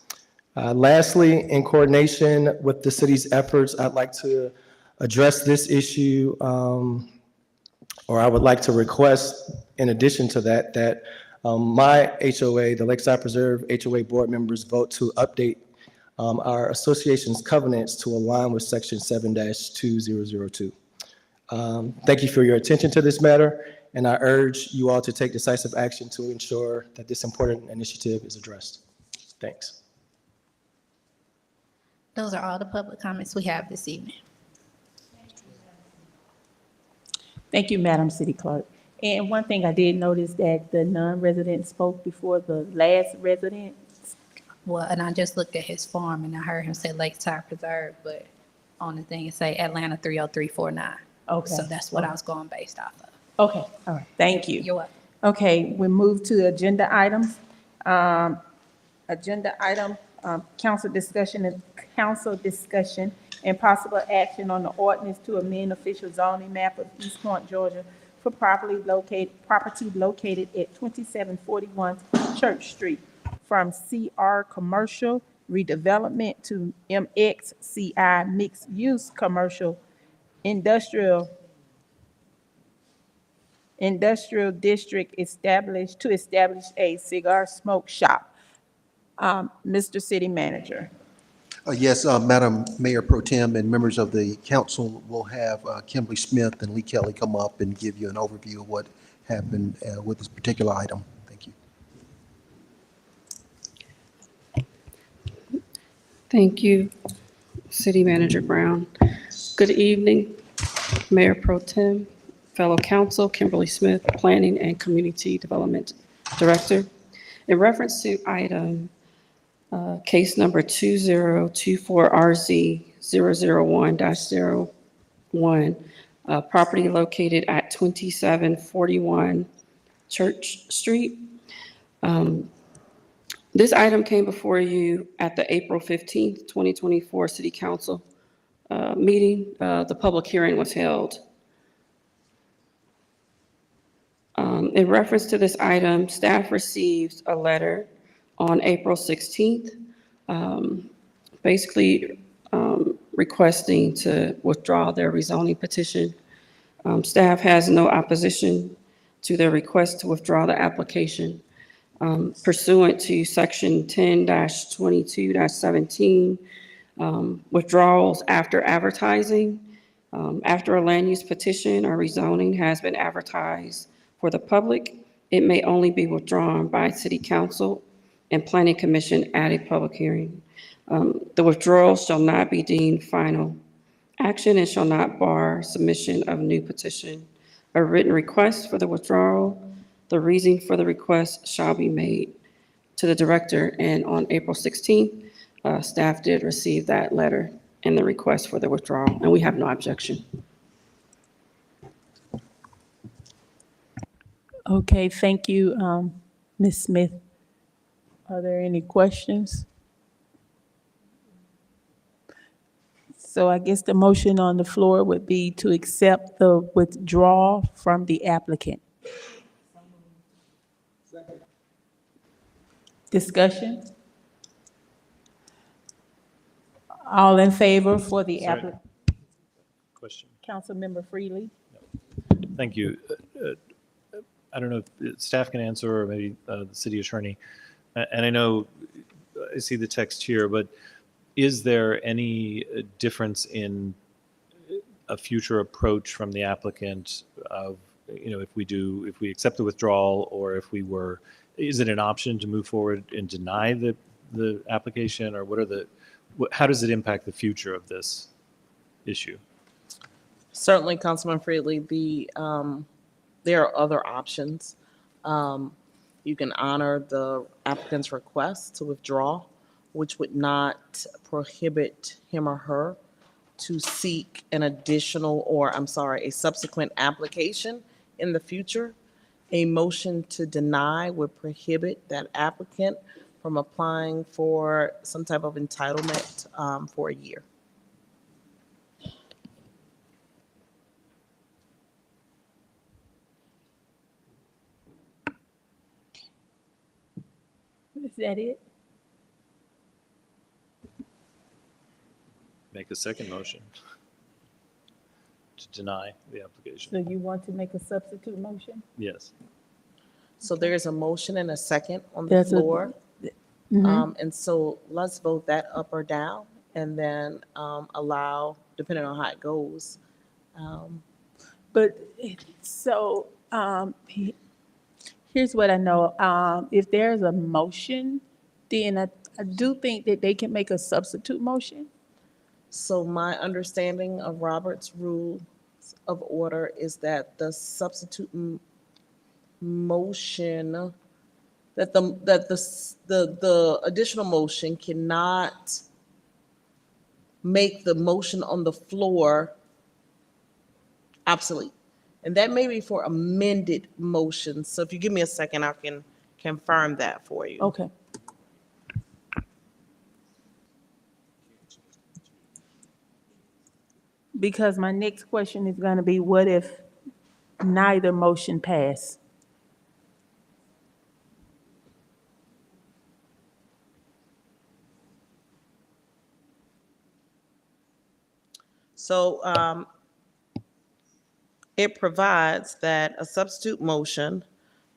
Lastly, in coordination with the city's efforts, I'd like to address this issue, or I would like to request, in addition to that, that my HOA, the Lakeside Preserve HOA board members vote to update our association's covenants to align with section 7-2002. Thank you for your attention to this matter, and I urge you all to take decisive action to ensure that this important initiative is addressed. Thanks.
Those are all the public comments we have this evening.
Thank you, Madam City Clerk. And one thing I did notice that the non-resident spoke before the last resident.
Well, and I just looked at his form and I heard him say Lakeside Preserve, but on the thing it say Atlanta 30349.
Okay.
So that's what I was going based off of.
Okay, all right, thank you.
You're welcome.
Okay, we move to agenda items. Agenda item, council discussion and possible action on the ordinance to amend official zoning map of East Point, Georgia for property located at 2741 Church Street from CR Commercial Redevelopment to MXCI Mixed Use Commercial Industrial District to establish a cigar smoke shop. Mr. City Manager.
Yes, Madam Mayor Pro Tem and members of the council will have Kimberly Smith and Lee Kelly come up and give you an overview of what happened with this particular item. Thank you.
Thank you, City Manager Brown. Good evening, Mayor Pro Tem, fellow council, Kimberly Smith, Planning and Community Development Director. In reference to item case number 2024RZ001-01, property located at 2741 Church Street. This item came before you at the April 15th, 2024 City Council meeting. The public hearing was held. In reference to this item, staff received a letter on April 16th, basically requesting to withdraw their rezoning petition. Staff has no opposition to their request to withdraw the application. Pursuant to section 10-22-17, withdrawals after advertising. After a land use petition or rezoning has been advertised for the public, it may only be withdrawn by City Council and Planning Commission at a public hearing. The withdrawal shall not be deemed final action and shall not bar submission of new petition. A written request for the withdrawal, the reason for the request shall be made to the director. And on April 16th, staff did receive that letter and the request for the withdrawal, and we have no objection.
Okay, thank you, Ms. Smith. Are there any questions? So I guess the motion on the floor would be to accept the withdrawal from the applicant. Discussion? All in favor for the
Sorry.
applicant?
Question.
Councilmember Freely?
Thank you. I don't know if staff can answer or maybe the city attorney. And I know I see the text here, but is there any difference in a future approach from the applicant of, if we accept the withdrawal, or if we were, is it an option to move forward and deny the application, or how does it impact the future of this issue?
Certainly, Councilman Freely, there are other options. You can honor the applicant's request to withdraw, which would not prohibit him or her to seek an additional, a subsequent application in the future. A motion to deny would prohibit that applicant from applying for some type of entitlement for a year.
Is that it?
Make a second motion to deny the application.
So you want to make a substitute motion?
Yes.
So there is a motion and a second on the
There's a-
floor.
Mhm.
And so let's vote that up or down and then allow, depending on how it goes.
But, so, here's what I know. If there's a motion, then I do think that they can make a substitute motion.
So my understanding of Robert's Rules of Order is that the substitute motion, that the additional motion cannot make the motion on the floor obsolete. And that may be for amended motions. So if you give me a second, I can confirm that for you.
Okay. Because my next question is gonna be, what if neither motion pass?
So it provides that a substitute motion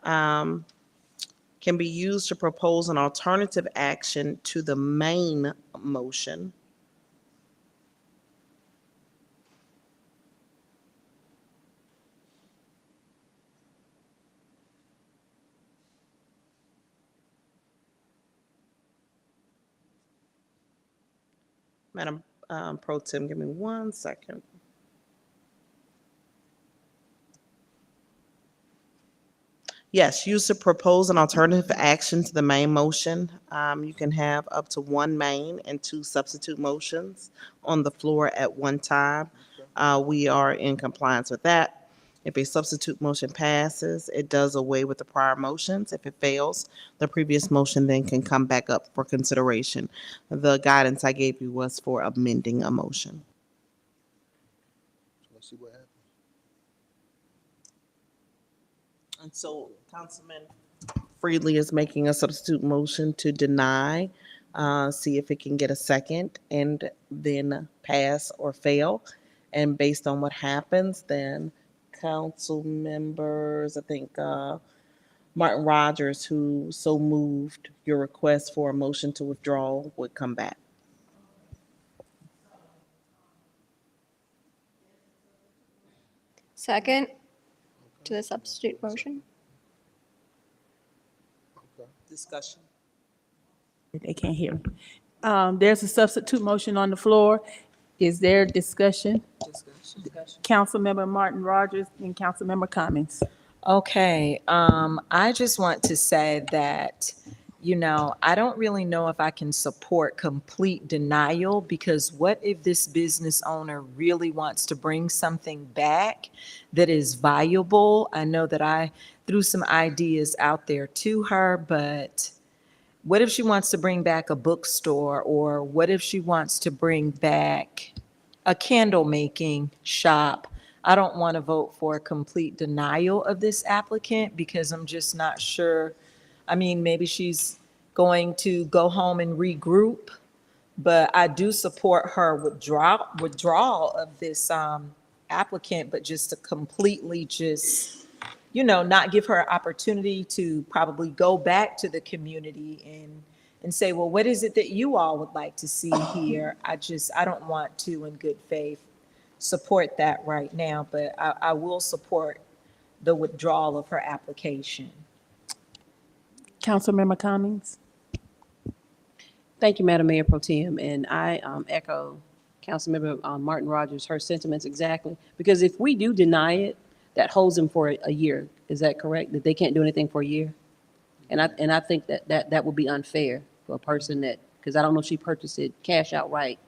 can be used to propose an alternative action to the main motion. Madam Pro Tem, give me 1 second. Yes, use to propose an alternative action to the main motion. You can have up to 1 main and 2 substitute motions on the floor at one time. We are in compliance with that. If a substitute motion passes, it does away with the prior motions. If it fails, the previous motion then can come back up for consideration. The guidance I gave you was for amending a motion.
Let's see what happens.
And so Councilman Freely is making a substitute motion to deny, see if it can get a second and then pass or fail. And based on what happens, then council members, I think Martin Rogers, who so moved your request for a motion to withdraw, would come back.
Second to the substitute motion.
Discussion.
They can't hear me. There's a substitute motion on the floor. Is there discussion? Councilmember Martin Rogers and Councilmember Cummings.
Okay, I just want to say that, I don't really know if I can support complete denial, because what if this business owner really wants to bring something back that is viable? I know that I threw some ideas out there to her, but what if she wants to bring back a bookstore, or what if she wants to bring back a candle making shop? I don't want to vote for a complete denial of this applicant because I'm just not sure. I mean, maybe she's going to go home and regroup, but I do support her withdrawal of this applicant, but just to completely not give her an opportunity to probably go back to the community and say, well, what is it that you all would like to see here? I don't want to, in good faith, support that right now, but I will support the withdrawal of her application.
Councilmember Cummings.
Thank you, Madam Mayor Pro Tem, and I echo Councilmember Martin Rogers, her sentiments exactly, because if we do deny it, that holds them for a year. Is that correct? That they can't do anything for a year? And I think that would be unfair for a person because I don't know if she purchased it cash outright,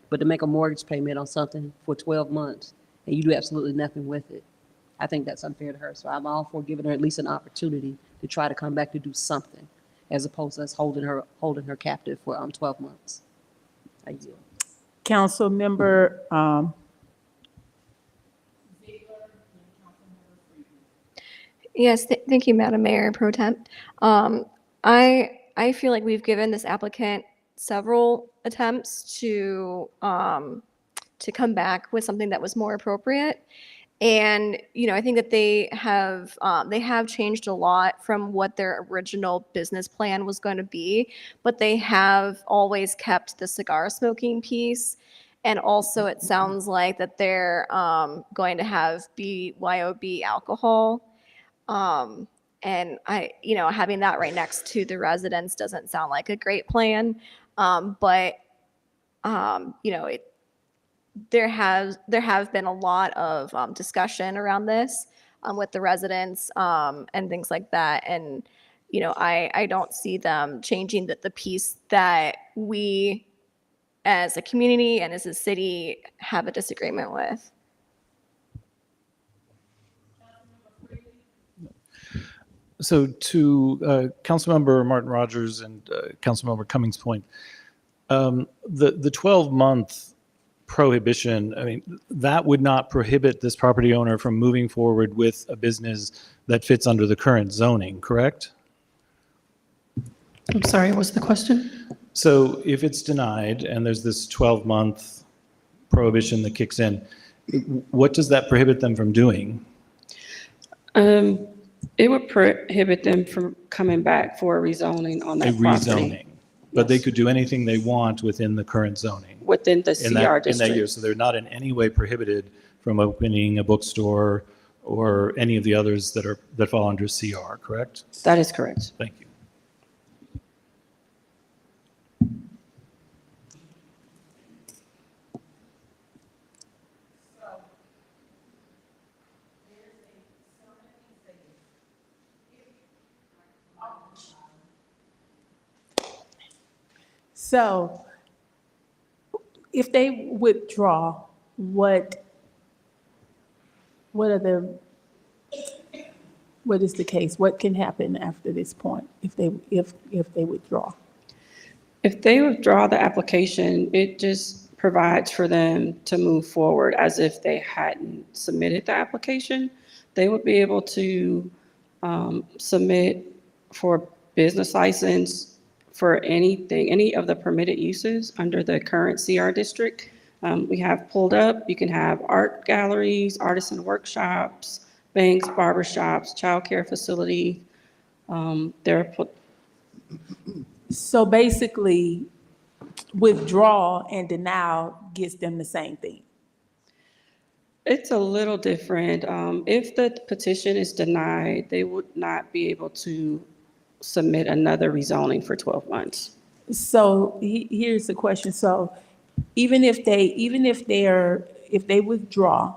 but to make a mortgage payment on something for 12 months and you do absolutely nothing with it. I think that's unfair to her. So I'm all for giving her at least an opportunity to try to come back to do something, as opposed to us holding her captive for 12 months. I yield.
Council member,
Yes, thank you, Madam Mayor Pro Tem. I feel like we've given this applicant several attempts to come back with something that was more appropriate. And, I think that they have changed a lot from what their original business plan was going to be, but they have always kept the cigar smoking piece. And also it sounds like that they're going to have BYOB alcohol. And having that right next to the residence doesn't sound like a great plan. But there have been a lot of discussion around this with the residents and things like that. And, I don't see them changing the piece that we as a community and as a city have a disagreement with.
So to Councilmember Martin Rogers and Councilmember Cummings' point, the 12-month prohibition, I mean, that would not prohibit this property owner from moving forward with a business that fits under the current zoning, correct?
I'm sorry, what's the question?
So if it's denied and there's this 12-month prohibition that kicks in, what does that prohibit them from doing?
It would prohibit them from coming back for a rezoning on that property.
Rezoning, but they could do anything they want within the current zoning.
Within the
In
CR
that
district.
year, so they're not in any way prohibited from opening a bookstore or any of the others that fall under CR, correct?
That is correct.
Thank you.
so if they withdraw, what is the case? What can happen after this point if they withdraw?
If they withdraw the application, it just provides for them to move forward as if they hadn't submitted the application. They would be able to submit for business license for anything, any of the permitted uses under the current CR district. We have pulled up, you can have art galleries, artisan workshops, banks, barbershops, childcare facility.
So basically, withdrawal and denial gets them the same thing.
It's a little different. If the petition is denied, they would not be able to submit another rezoning for 12 months.
So here's the question. So even if they withdraw,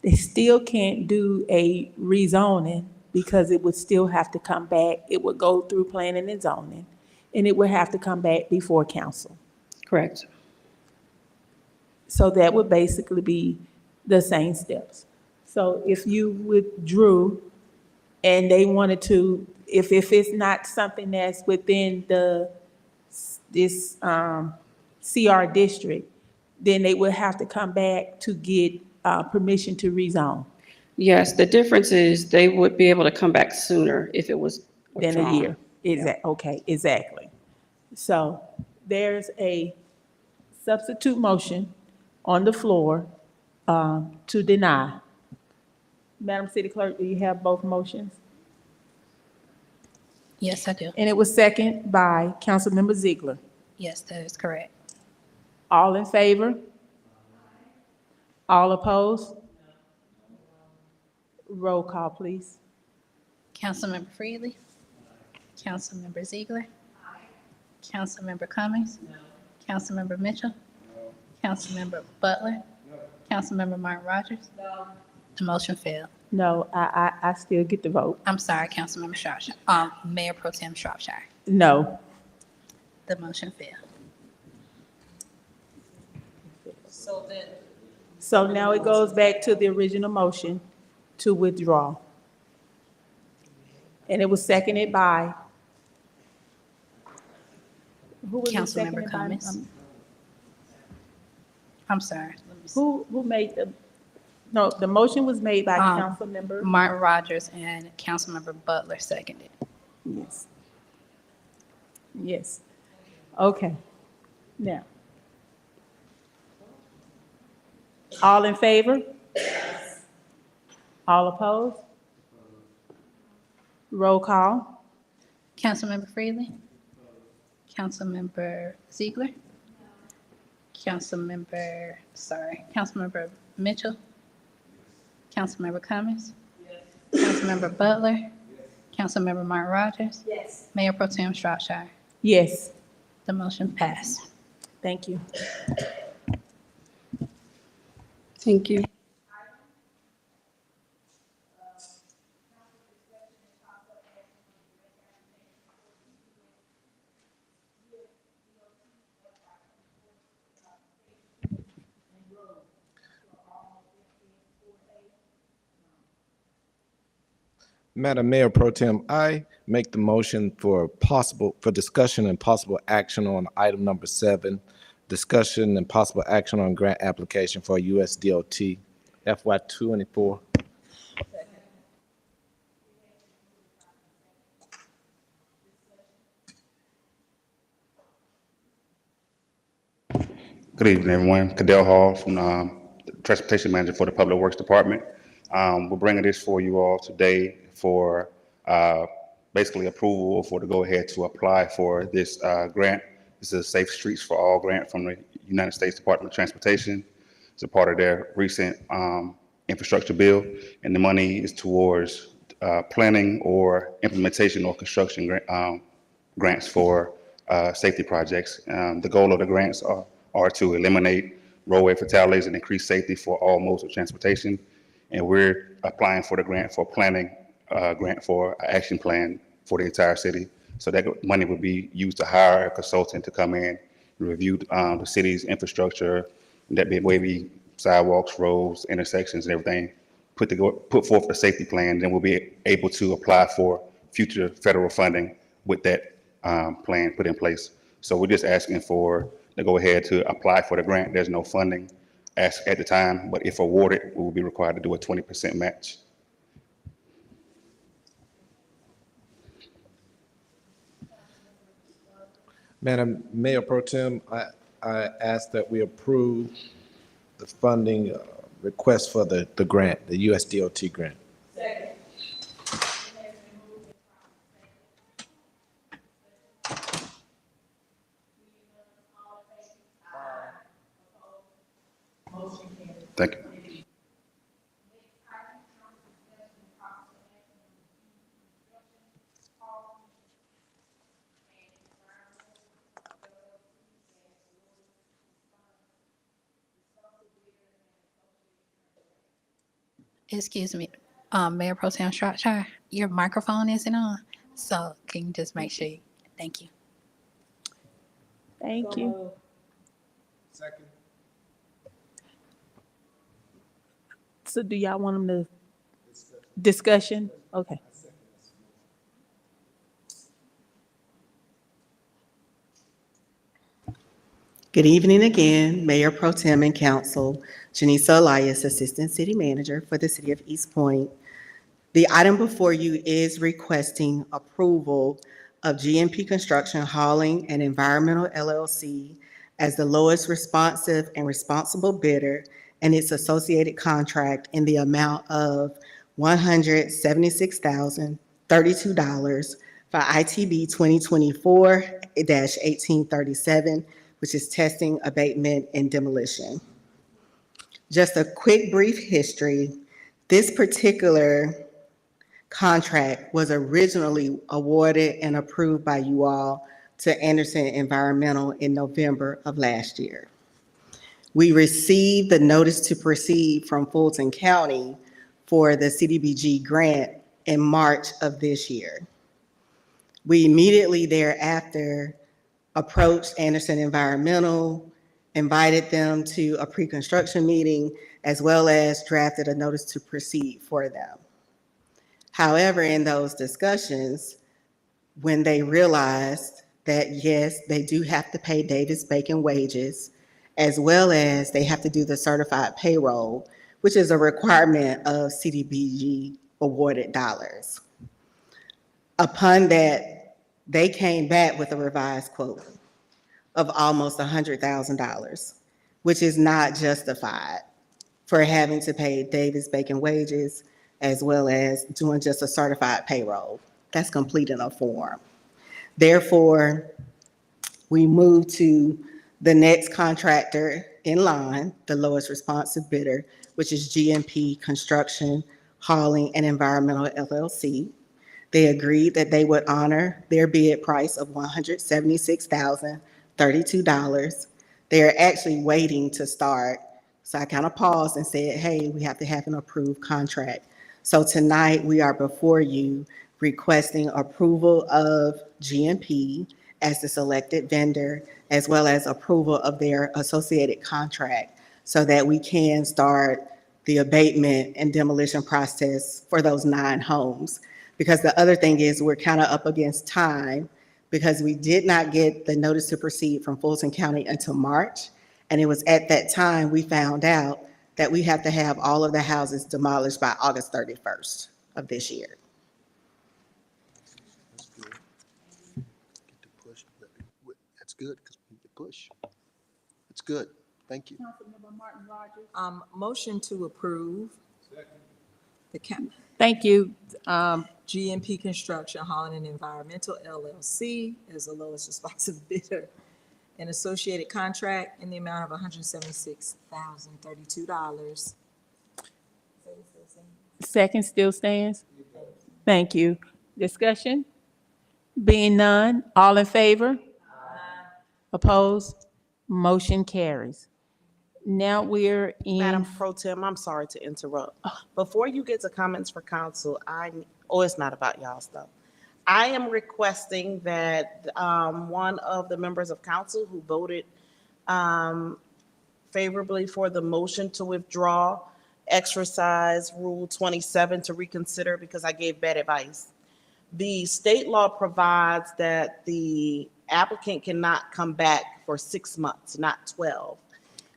they still can't do a rezoning because it would still have to come back. It would go through planning and zoning, and it would have to come back before council.
Correct.
So that would basically be the same steps. So if you withdrew and they wanted to, if it's not something that's within this CR district, then they would have to come back to get permission to rezone.
Yes, the difference is they would be able to come back sooner if it was
Than a
withdrawn.
year. Okay, exactly. So there's a substitute motion on the floor to deny. Madam City Clerk, do you have both motions?
Yes, I do.
And it was second by Councilmember Ziegler.
Yes, that is correct.
All in favor? All opposed? Roll call, please.
Councilmember Freely? Councilmember Ziegler? Councilmember Cummings? Councilmember Mitchell? Councilmember Butler? Councilmember Martin Rogers? The motion failed.
No, I still get the vote.
I'm sorry, Councilmember Shropshire, Mayor Pro Tem Shropshire.
No.
The motion failed.
So now it goes back to the original motion to withdraw. And it was seconded by? Who was it
Councilmember
seconded by?
Cummings. I'm sorry.
Who made no, the motion was made by Councilmember?
Martin Rogers and Councilmember Butler seconded.
Yes. Yes. Okay. Now. All in favor? All opposed? Roll call.
Councilmember Freely? Councilmember Ziegler? Councilmember Mitchell? Councilmember Cummings? Councilmember Butler? Councilmember Martin Rogers?
Yes.
Mayor Pro Tem Shropshire?
Yes.
The motion passed.
Thank you.
Thank you.
Madam Mayor Pro Tem, I make the motion for discussion and possible action on item number 7, discussion and possible action on grant application for USDOT FY24.
Good evening, everyone. Cadell Hall from the Transportation Manager for the Public Works Department. We're bringing this for you all today for basically approval for to go ahead to apply for this grant. This is a Safe Streets for All grant from the United States Department of Transportation. It's a part of their recent infrastructure bill, and the money is towards planning or implementation or construction grants for safety projects. The goal of the grants are to eliminate roadway fatalities and increase safety for all modes of transportation. And we're applying for the grant for planning, grant for an action plan for the entire city. So that money would be used to hire a consultant to come in and review the city's infrastructure, and that be maybe sidewalks, roads, intersections, and everything. Put forth a safety plan, then we'll be able to apply for future federal funding with that plan put in place. So we're just asking for to go ahead to apply for the grant. There's no funding asked at the time, but if awarded, we will be required to do a 20% match.
Madam Mayor Pro Tem, I ask that we approve the funding request for the grant, the USDOT grant.
Thank you.
Excuse me, Mayor Pro Tem Shropshire, your microphone isn't on, so can you just make sure? Thank you.
Thank you.
Second.
So do y'all want them to discussion? Okay.
Good evening again, Mayor Pro Tem and Council. Janisa Elias, Assistant City Manager for the City of East Point. The item before you is requesting approval of GMP Construction Hauling and Environmental LLC as the lowest responsive and responsible bidder and its associated contract in the amount of $176,032 for ITB 2024-1837, which is testing, abatement, and demolition. Just a quick brief history. This particular contract was originally awarded and approved by you all to Anderson Environmental in November of last year. We received the notice to proceed from Fulton County for the CDBG grant in March of this year. We immediately thereafter approached Anderson Environmental, invited them to a pre-construction meeting. as well as drafted a notice to proceed for them. However, in those discussions, when they realized that, yes, they do have to pay Davis-Bacon wages, as well as they have to do the certified payroll, which is a requirement of CDBG awarded dollars. Upon that, they came back with a revised quote of almost $100,000, which is not justified for having to pay Davis-Bacon wages as well as doing just a certified payroll. That's completing a form. Therefore, we move to the next contractor in line, the lowest responsive bidder, which is GMP Construction, Hauling, and Environmental LLC. They agreed that they would honor their bid price of $176,032. They are actually waiting to start. So I kind of paused and said, hey, we have to have an approved contract. So tonight we are before you requesting approval of GMP as the selected vendor, as well as approval of their associated contract so that we can start the abatement and demolition process for those 9 homes. Because the other thing is we're kind of up against time because we did not get the notice to proceed from Fulton County until March. And it was at that time we found out that we have to have all of the houses demolished by August 31st of this year.
That's good, because we need to push. It's good. Thank you.
Councilmember Martin Rogers.
Motion to approve.
Thank you.
GMP Construction, Hauling and Environmental LLC is the lowest responsive bidder. An associated contract in the amount of $176,032.
Second still stands? Thank you. Discussion? Being none, all in favor? Opposed? Motion carries. Now we're
Madam
in,
Pro Tem, I'm sorry to interrupt. Before you get to comments for council, it's not about y'all stuff. I am requesting that one of the members of council who voted favorably for the motion to withdraw exercise Rule 27 to reconsider because I gave bad advice. The state law provides that the applicant cannot come back for 6 months, not 12.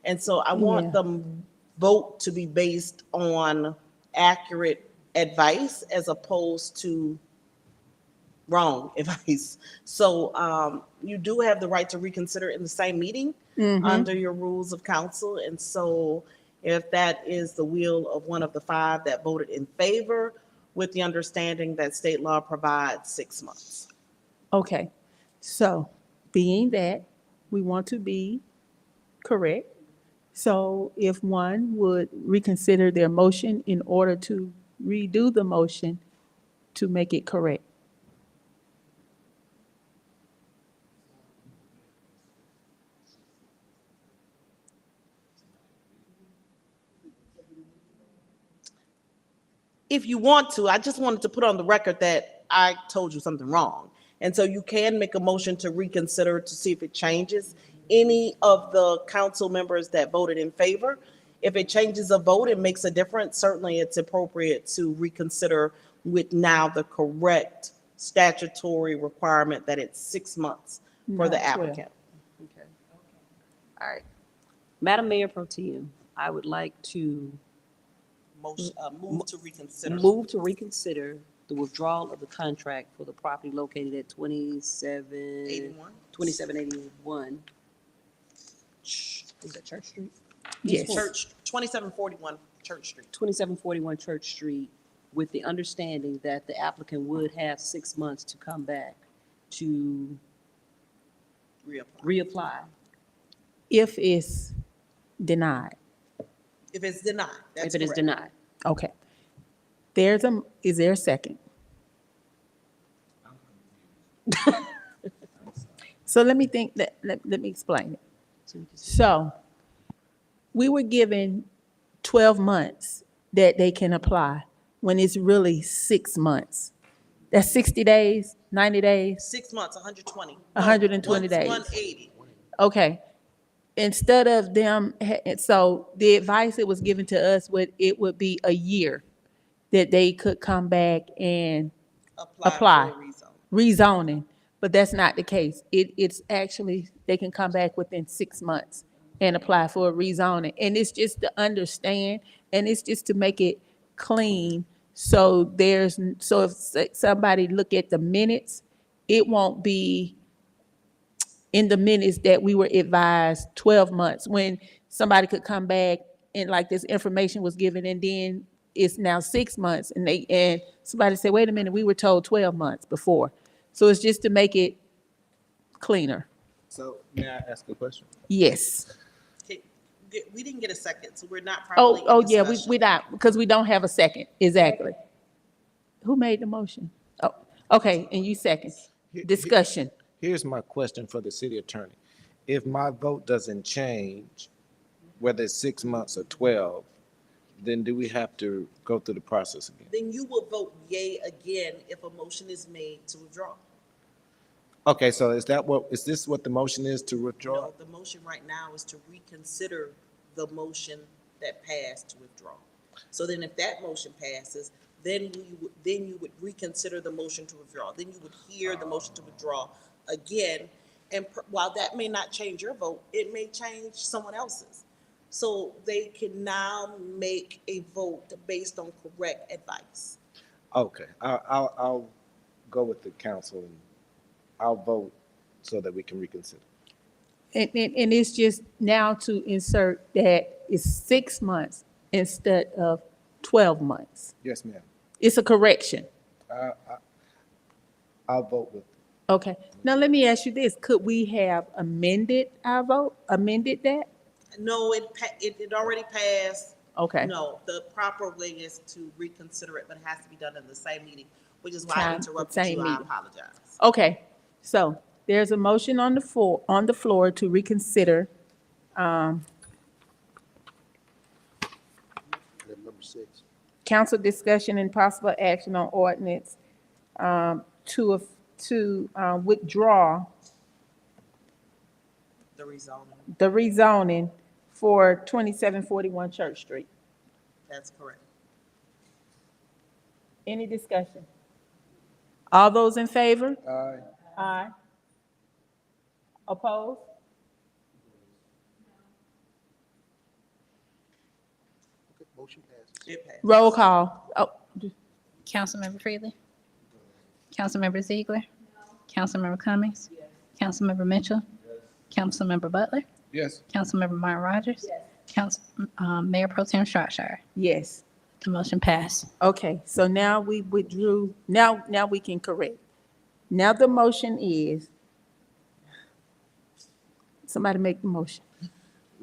And so I want the vote to be based on accurate advice as opposed to wrong advice. So you do have the right to reconsider in the same meeting under your rules of council. And so if that is the will of one of the 5 that voted in favor, with the understanding that state law provides 6 months.
okay. So being that we want to be correct, so if one would reconsider their motion in order to redo the motion to make it correct.
If you want to, I just wanted to put on the record that I told you something wrong. And so you can make a motion to reconsider to see if it changes any of the council members that voted in favor. If it changes a vote, it makes a difference. Certainly it's appropriate to reconsider with now the correct statutory requirement that it's 6 months for the
Not 12.
applicant.
Okay. All right. Madam Mayor Pro Tem, I would like to
Move to reconsider.
move to reconsider the withdrawal of the contract for the property located at 2781. Is that Church Street?
Yes.
Church, 2741 Church Street.
2741 Church Street, with the understanding that the applicant would have 6 months to come back to reapply.
If it's denied.
If it's denied, that's
If it is
correct.
denied.
Okay. Is there a second? So let me think, let me explain it. So we were given 12 months that they can apply when it's really 6 months. That's 60 days, 90 days,
6 months, 120.
120 days.
180.
Okay. instead of them, so the advice that was given to us it would be a year that they could come back and apply. Rezoning, but that's not the case. It's actually, they can come back within 6 months and apply for a rezoning. And it's just to understand, and it's just to make it clean. So so if somebody look at the minutes, it won't be in the minutes that we were advised 12 months, when somebody could come back and like this information was given, and then it's now 6 months, and somebody said, wait a minute, we were told 12 months before. So it's just to make it cleaner.
So may I ask a question?
Yes.
We didn't get a second, so we're not
Oh,
properly in
yeah,
discussion.
we not, because we don't have a second, exactly. Who made the motion? Oh, okay, and you second. Discussion.
Here's my question for the city attorney. If my vote doesn't change, whether it's 6 months or 12, then do we have to go through the process again?
Then you will vote yay again if a motion is made to withdraw.
Okay, so is this what the motion is, to withdraw?
No, the motion right now is to reconsider the motion that passed to withdraw. So then if that motion passes, then you would reconsider the motion to withdraw. Then you would hear the motion to withdraw again. And while that may not change your vote, it may change someone else's. So they can now make a vote based on correct advice.
Okay, I'll go with the council and I'll vote so that we can reconsider.
And it's just now to insert that it's 6 months instead of 12 months.
Yes, ma'am.
It's a correction.
I'll vote with.
Okay. Now, let me ask you this. Could we have amended our vote, amended that?
No, it already passed.
Okay.
No, the proper way is to reconsider it, but it has to be done in the same meeting, which is why I
Time,
interrupted
same
you. I
meeting.
apologize.
Okay. So there's a motion on the floor to reconsider.
Number 6.
Council discussion and possible action on ordinance to withdraw
The rezoning,
the rezoning for 2741 Church Street.
that's correct.
Any discussion? All those in favor?
Aye.
Aye. Opposed?
Motion passes.
It passed.
Roll call. Oh,
Councilmember Freely? Councilmember Ziegler? Councilmember Cummings? Councilmember Mitchell? Councilmember Butler?
Yes.
Councilmember Martin Rogers? Mayor Pro Tem Shropshire.
yes.
The motion passed.
Okay, so now we withdrew, now we can correct. Now the motion is, somebody make the motion.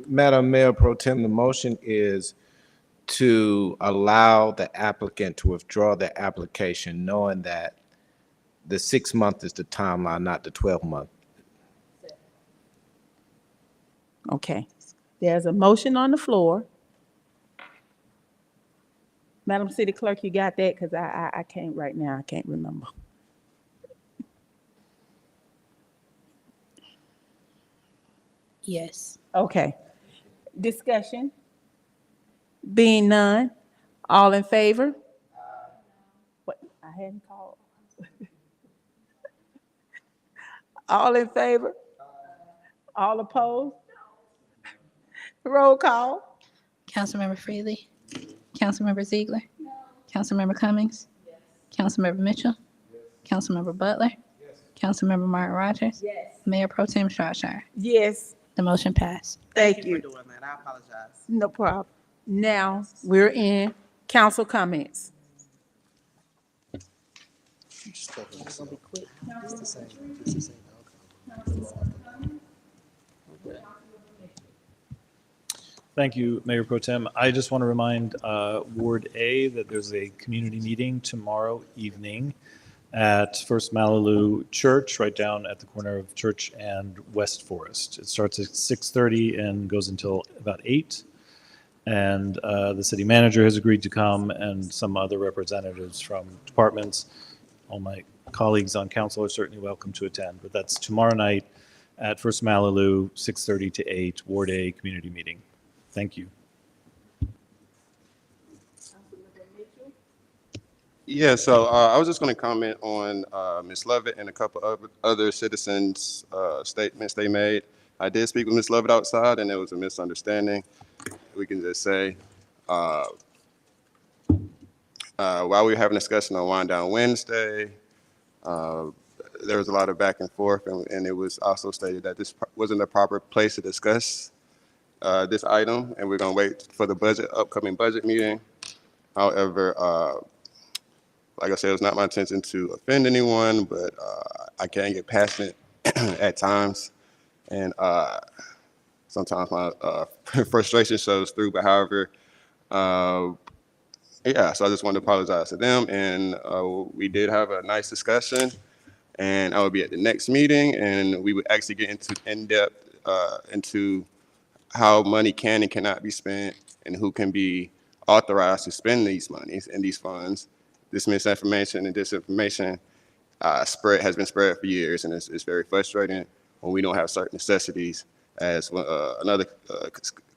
Madam Mayor Pro Tem, the motion is to allow the applicant to withdraw their application, knowing that the 6 month is the timeline, not the 12-month.
Okay, there's a motion on the floor. Madam City Clerk, you got that? Because I can't right now, I can't remember.
Yes.
Okay. Discussion? Being none, all in favor? What, I hadn't called. All in favor? All opposed? Roll call.
Councilmember Freely? Councilmember Ziegler? Councilmember Cummings? Councilmember Mitchell? Councilmember Butler? Councilmember Martin Rogers? Mayor Pro Tem Shropshire.
Yes,
The motion passed.
thank you.
For doing that, I apologize.
No problem. Now, we're in council comments.
Thank you, Mayor Pro Tem. I just want to remind Ward A that there's a community meeting tomorrow evening at First Malibu Church, right down at the corner of Church and West Forest. It starts at 6:30 and goes until about 8. And the city manager has agreed to come, and some other representatives from departments. All my colleagues on council are certainly welcome to attend, but that's tomorrow night at First Malibu, 6:30 to 8, Ward A Community Meeting. Thank you.
Yeah, so I was just going to comment on Ms. Lovett and a couple of other citizens' statements they made. I did speak with Ms. Lovett outside, and there was a misunderstanding. We can just say, while we were having a discussion on Wind Down Wednesday, there was a lot of back and forth, and it was also stated that this wasn't the proper place to discuss this item, and we're going to wait for the upcoming budget meeting. However, like I said, it was not my intention to offend anyone, but I can get passionate at times, and sometimes my frustration shows through. But however, yeah, so I just wanted to apologize to them, and we did have a nice discussion, and I will be at the next meeting, and we would actually get into in-depth into how money can and cannot be spent, and who can be authorized to spend these monies and these funds. This misinformation and disinformation has been spread for years, and it's very frustrating when we don't have certain necessities. As another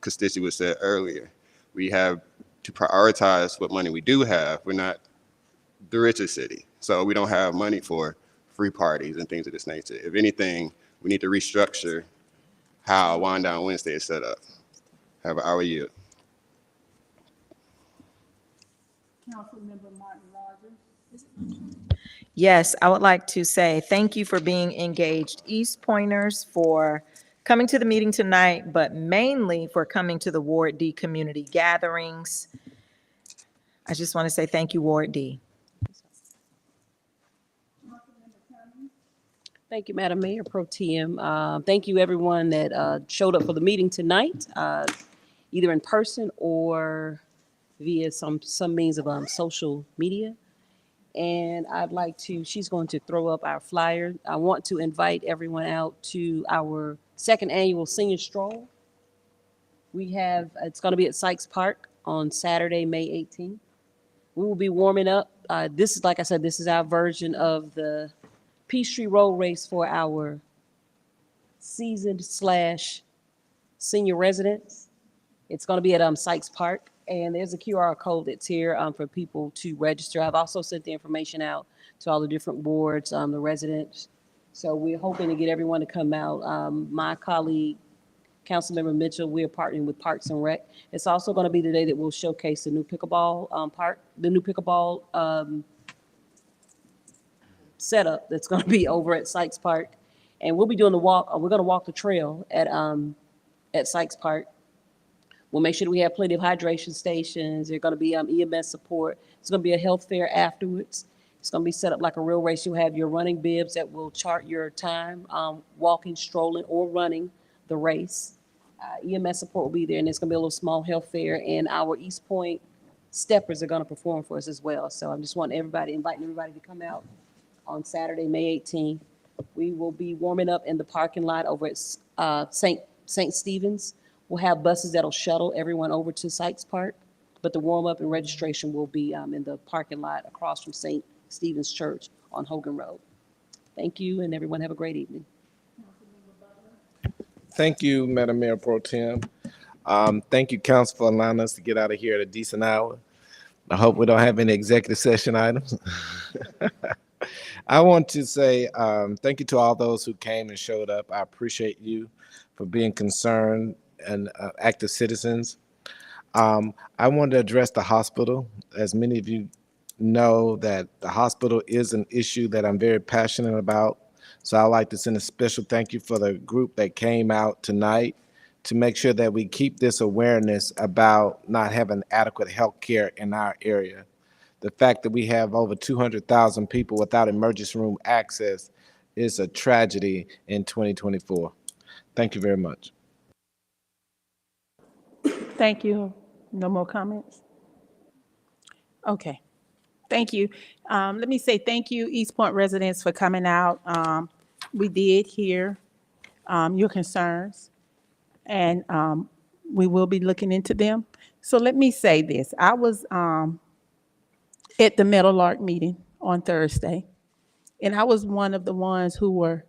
constituent said earlier, we have to prioritize what money we do have. We're not the richest city, so we don't have money for free parties and things of this nature. If anything, we need to restructure how Wind Down Wednesday is set up. Have an hour yield.
Councilmember Martin Rogers.
Yes, I would like to say thank you for being engaged East Pointers, for coming to the meeting tonight, but mainly for coming to the Ward D community gatherings. I just want to say thank you, Ward D.
Thank you, Madam Mayor Pro Tem. Thank you, everyone that showed up for the meeting tonight, either in person or via some means of social media. And I'd like to, she's going to throw up our flyer. I want to invite everyone out to our second annual senior stroll. It's going to be at Sykes Park on Saturday, May 18th. We will be warming up. This is, like I said, this is our version of the Peachtree Road Race for our seasoned/senior residents. It's going to be at Sykes Park, and there's a QR code that's here for people to register. I've also sent the information out to all the different boards, the residents. So we're hoping to get everyone to come out. My colleague, Councilmember Mitchell, we are partnering with Parks and Rec. It's also going to be the day that we'll showcase the new pickleball park, the new pickleball setup that's going to be over at Sykes Park. And we'll be doing the walk. We're going to walk the trail at Sykes Park. We'll make sure that we have plenty of hydration stations. There's going to be EMS support. It's going to be a health fair afterwards. It's going to be set up like a real race. You'll have your running bibs that will chart your time, walking, strolling, or running the race. EMS support will be there, and there's going to be a little small health fair, and our East Point steppers are going to perform for us as well. So I'm just inviting everybody to come out on Saturday, May 18th. We will be warming up in the parking lot over at St. Stephen's. We'll have buses that'll shuttle everyone over to Sykes Park, but the warm-up and registration will be in the parking lot across from St. Stephen's Church on Hogan Road. Thank you, and everyone have a great evening.
Thank you, Madam Mayor Pro Tem. Thank you, Council, for allowing us to get out of here at a decent hour. I hope we don't have any executive session items. I want to say thank you to all those who came and showed up. I appreciate you for being concerned and active citizens. I want to address the hospital. As many of you know, that the hospital is an issue that I'm very passionate about. So I'd like to send a special thank you for the group that came out tonight to make sure that we keep this awareness about not having adequate health care in our area. The fact that we have over 200,000 people without emergency room access is a tragedy in 2024. Thank you very much.
Thank you. No more comments? Okay. Thank you. Let me say thank you, East Point residents, for coming out. We did hear your concerns, and we will be looking into them. So let me say this. I was at the Meadowlark meeting on Thursday, and I was one of the ones who were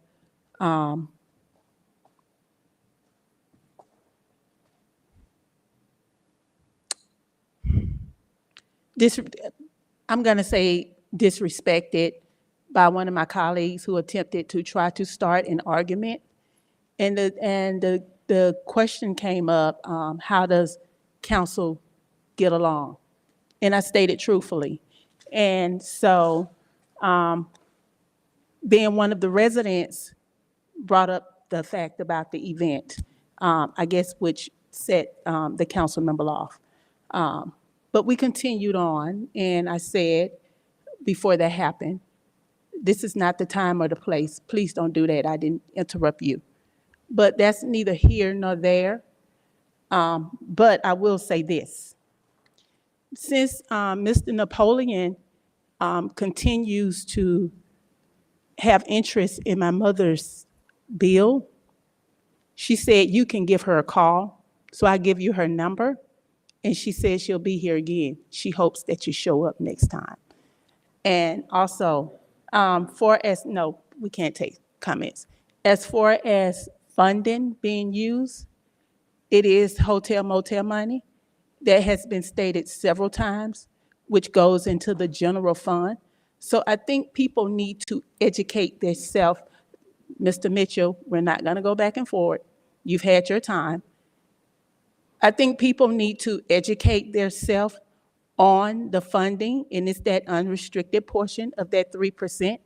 dis, I'm going to say disrespected by one of my colleagues who attempted to try to start an argument. And the question came up, how does council get along? And I stated truthfully. And so, being one of the residents brought up the fact about the event, I guess, which set the council member off. But we continued on, and I said, before that happened, this is not the time or the place. Please don't do that. I didn't interrupt you. But that's neither here nor there. But I will say this. Since Mr. Napoleon continues to have interest in my mother's bill, she said you can give her a call. So I give you her number, and she says she'll be here again. She hopes that you show up next time. And also, no, we can't take comments. As far as funding being used, it is hotel motel money that has been stated several times, which goes into the general fund. So I think people need to educate themselves. Mr. Mitchell, we're not going to go back and forth. You've had your time. I think people need to educate themselves on the funding, and it's that unrestricted portion of that 3%.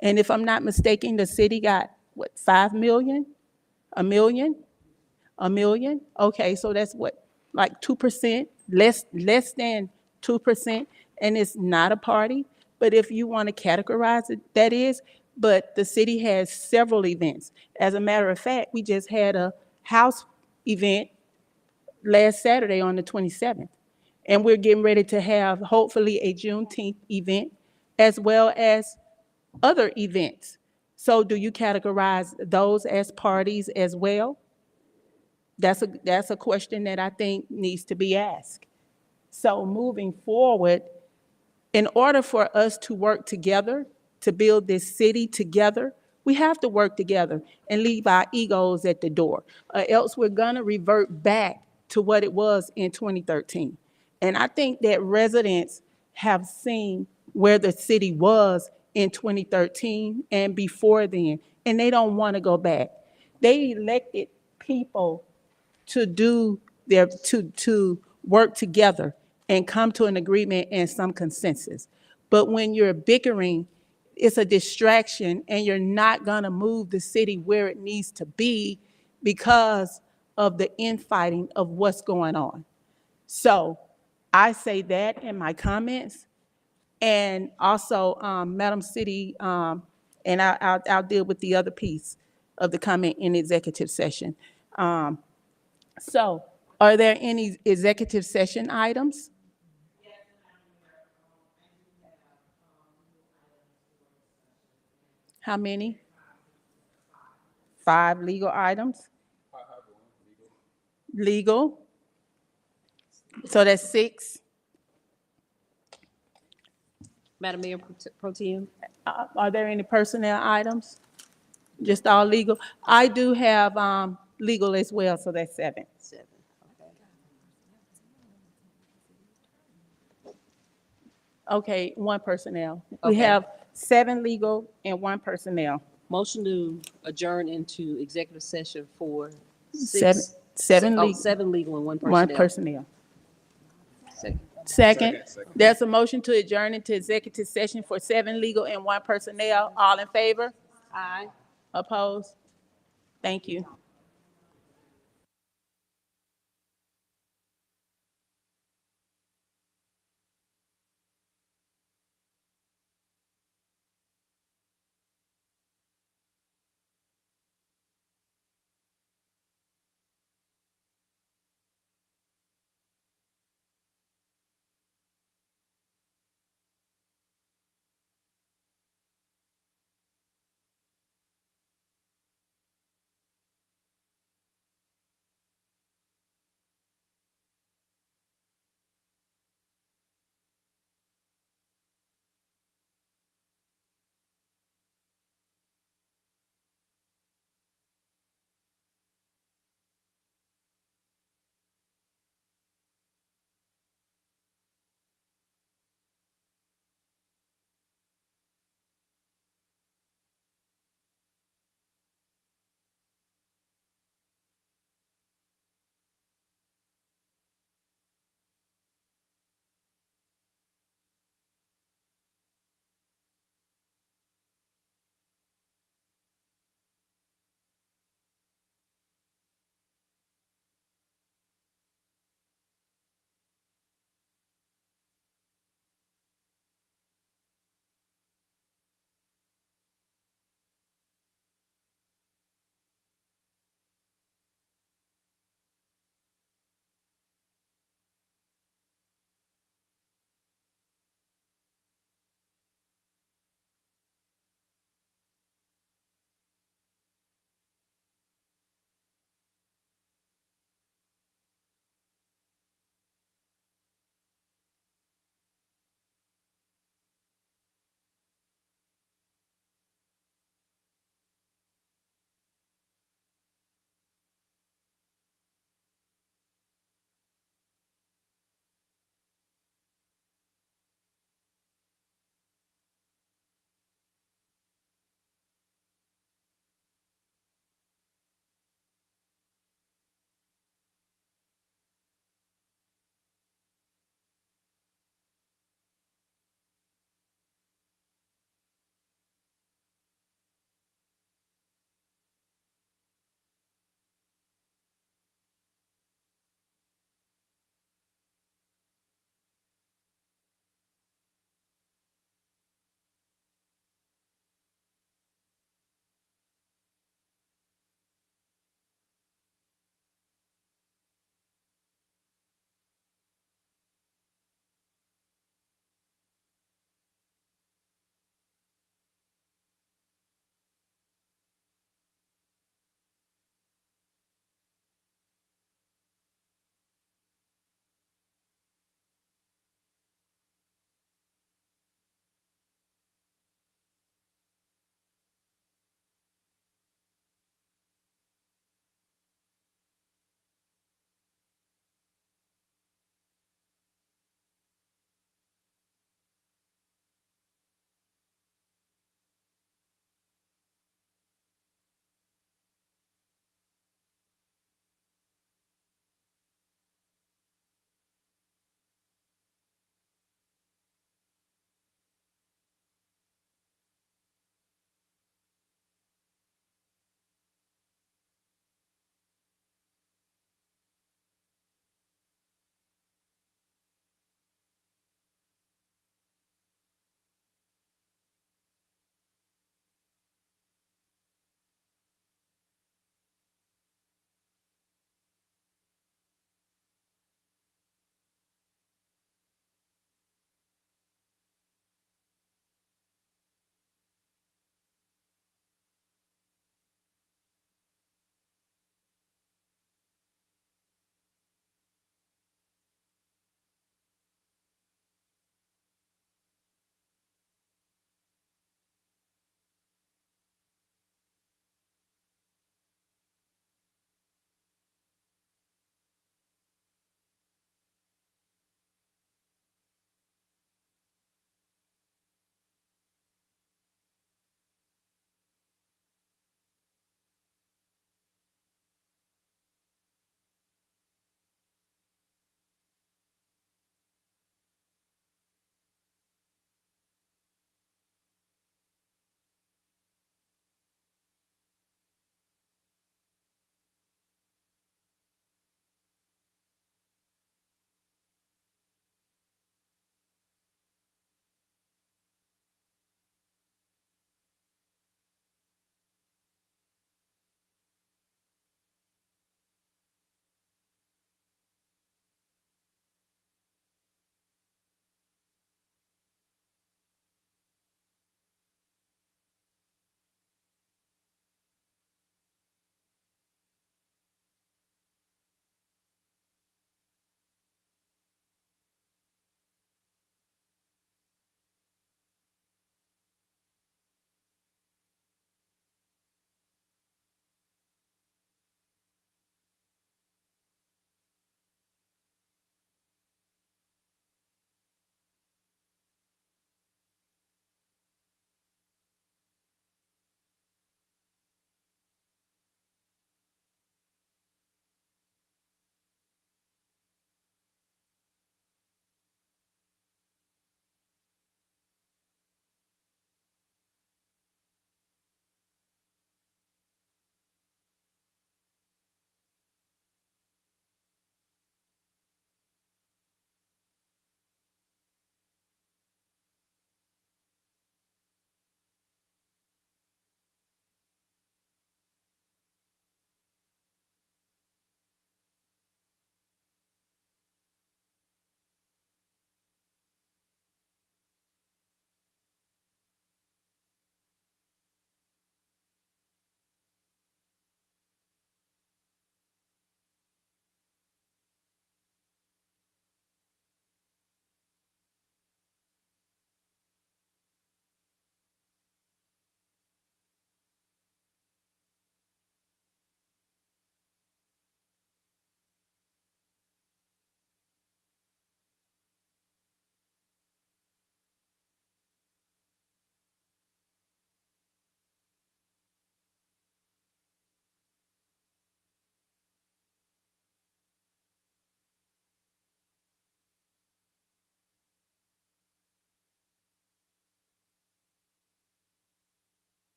And if I'm not mistaken, the city got, what, 5 million? A million? A million? Okay, so that's what, like 2%, less than 2%, and it's not a party. But if you want to categorize it, that is. But the city has several events. As a matter of fact, we just had a house event last Saturday on the 27th. And we're getting ready to have hopefully a Juneteenth event as well as other events. So do you categorize those as parties as well? That's a question that I think needs to be asked. So moving forward, in order for us to work together, to build this city together, we have to work together and leave our egos at the door, or else we're gonna revert back to what it was in 2013. And I think that residents have seen where the city was in 2013 and before then, and they don't wanna go back. They elected people to do to work together and come to an agreement and some consensus. But when you're bickering, it's a distraction, and you're not gonna move the city where it needs to be because of the infighting of what's going on. So I say that in my comments. And also, Madam City, and I'll deal with the other piece of the comment in executive session. So are there any executive session items? How many? 5 legal items? Legal? So that's 6.
Madam Mayor Pro Tem?
Are there any personnel items? Just all legal? I do have legal as well, so that's 7.
7, okay.
Okay, 1 personnel. We
Okay.
have 7 legal and 1 personnel.
Motion to adjourn into executive session for
7
6.
7
Oh,
legal.
7 legal and 1 personnel.
1 personnel.
Second.
Second, there's a motion to adjourn into executive session for 7 legal and 1 personnel. All in favor?
Aye.
Opposed? Thank you.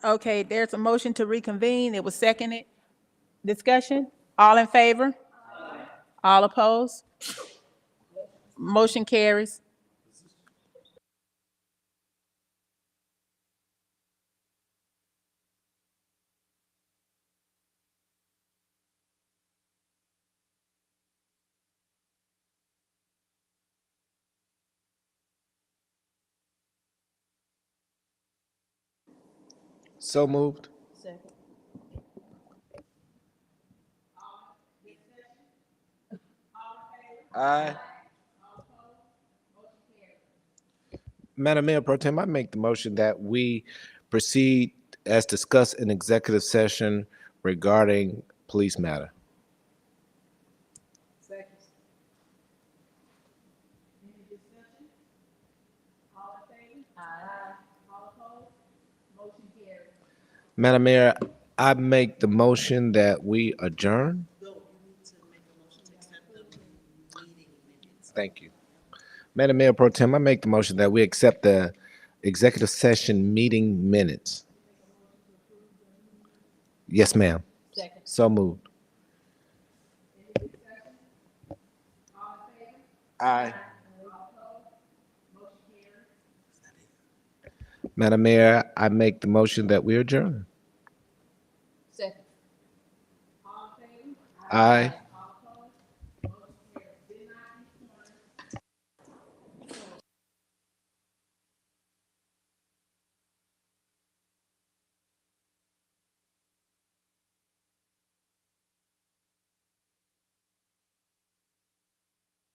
Okay, there's a motion to reconvene. It was seconded. Discussion? All in favor? All opposed? Motion carries.
So moved. Aye. Madam Mayor Pro Tem, I make the motion that we proceed as discussed in executive session regarding police matter. Madam Mayor, I make the motion that we adjourn. Thank you. Madam Mayor Pro Tem, I make the motion that we accept the executive session meeting minutes. Yes, ma'am. So moved. Aye. Madam Mayor, I make the motion that we adjourn. Aye.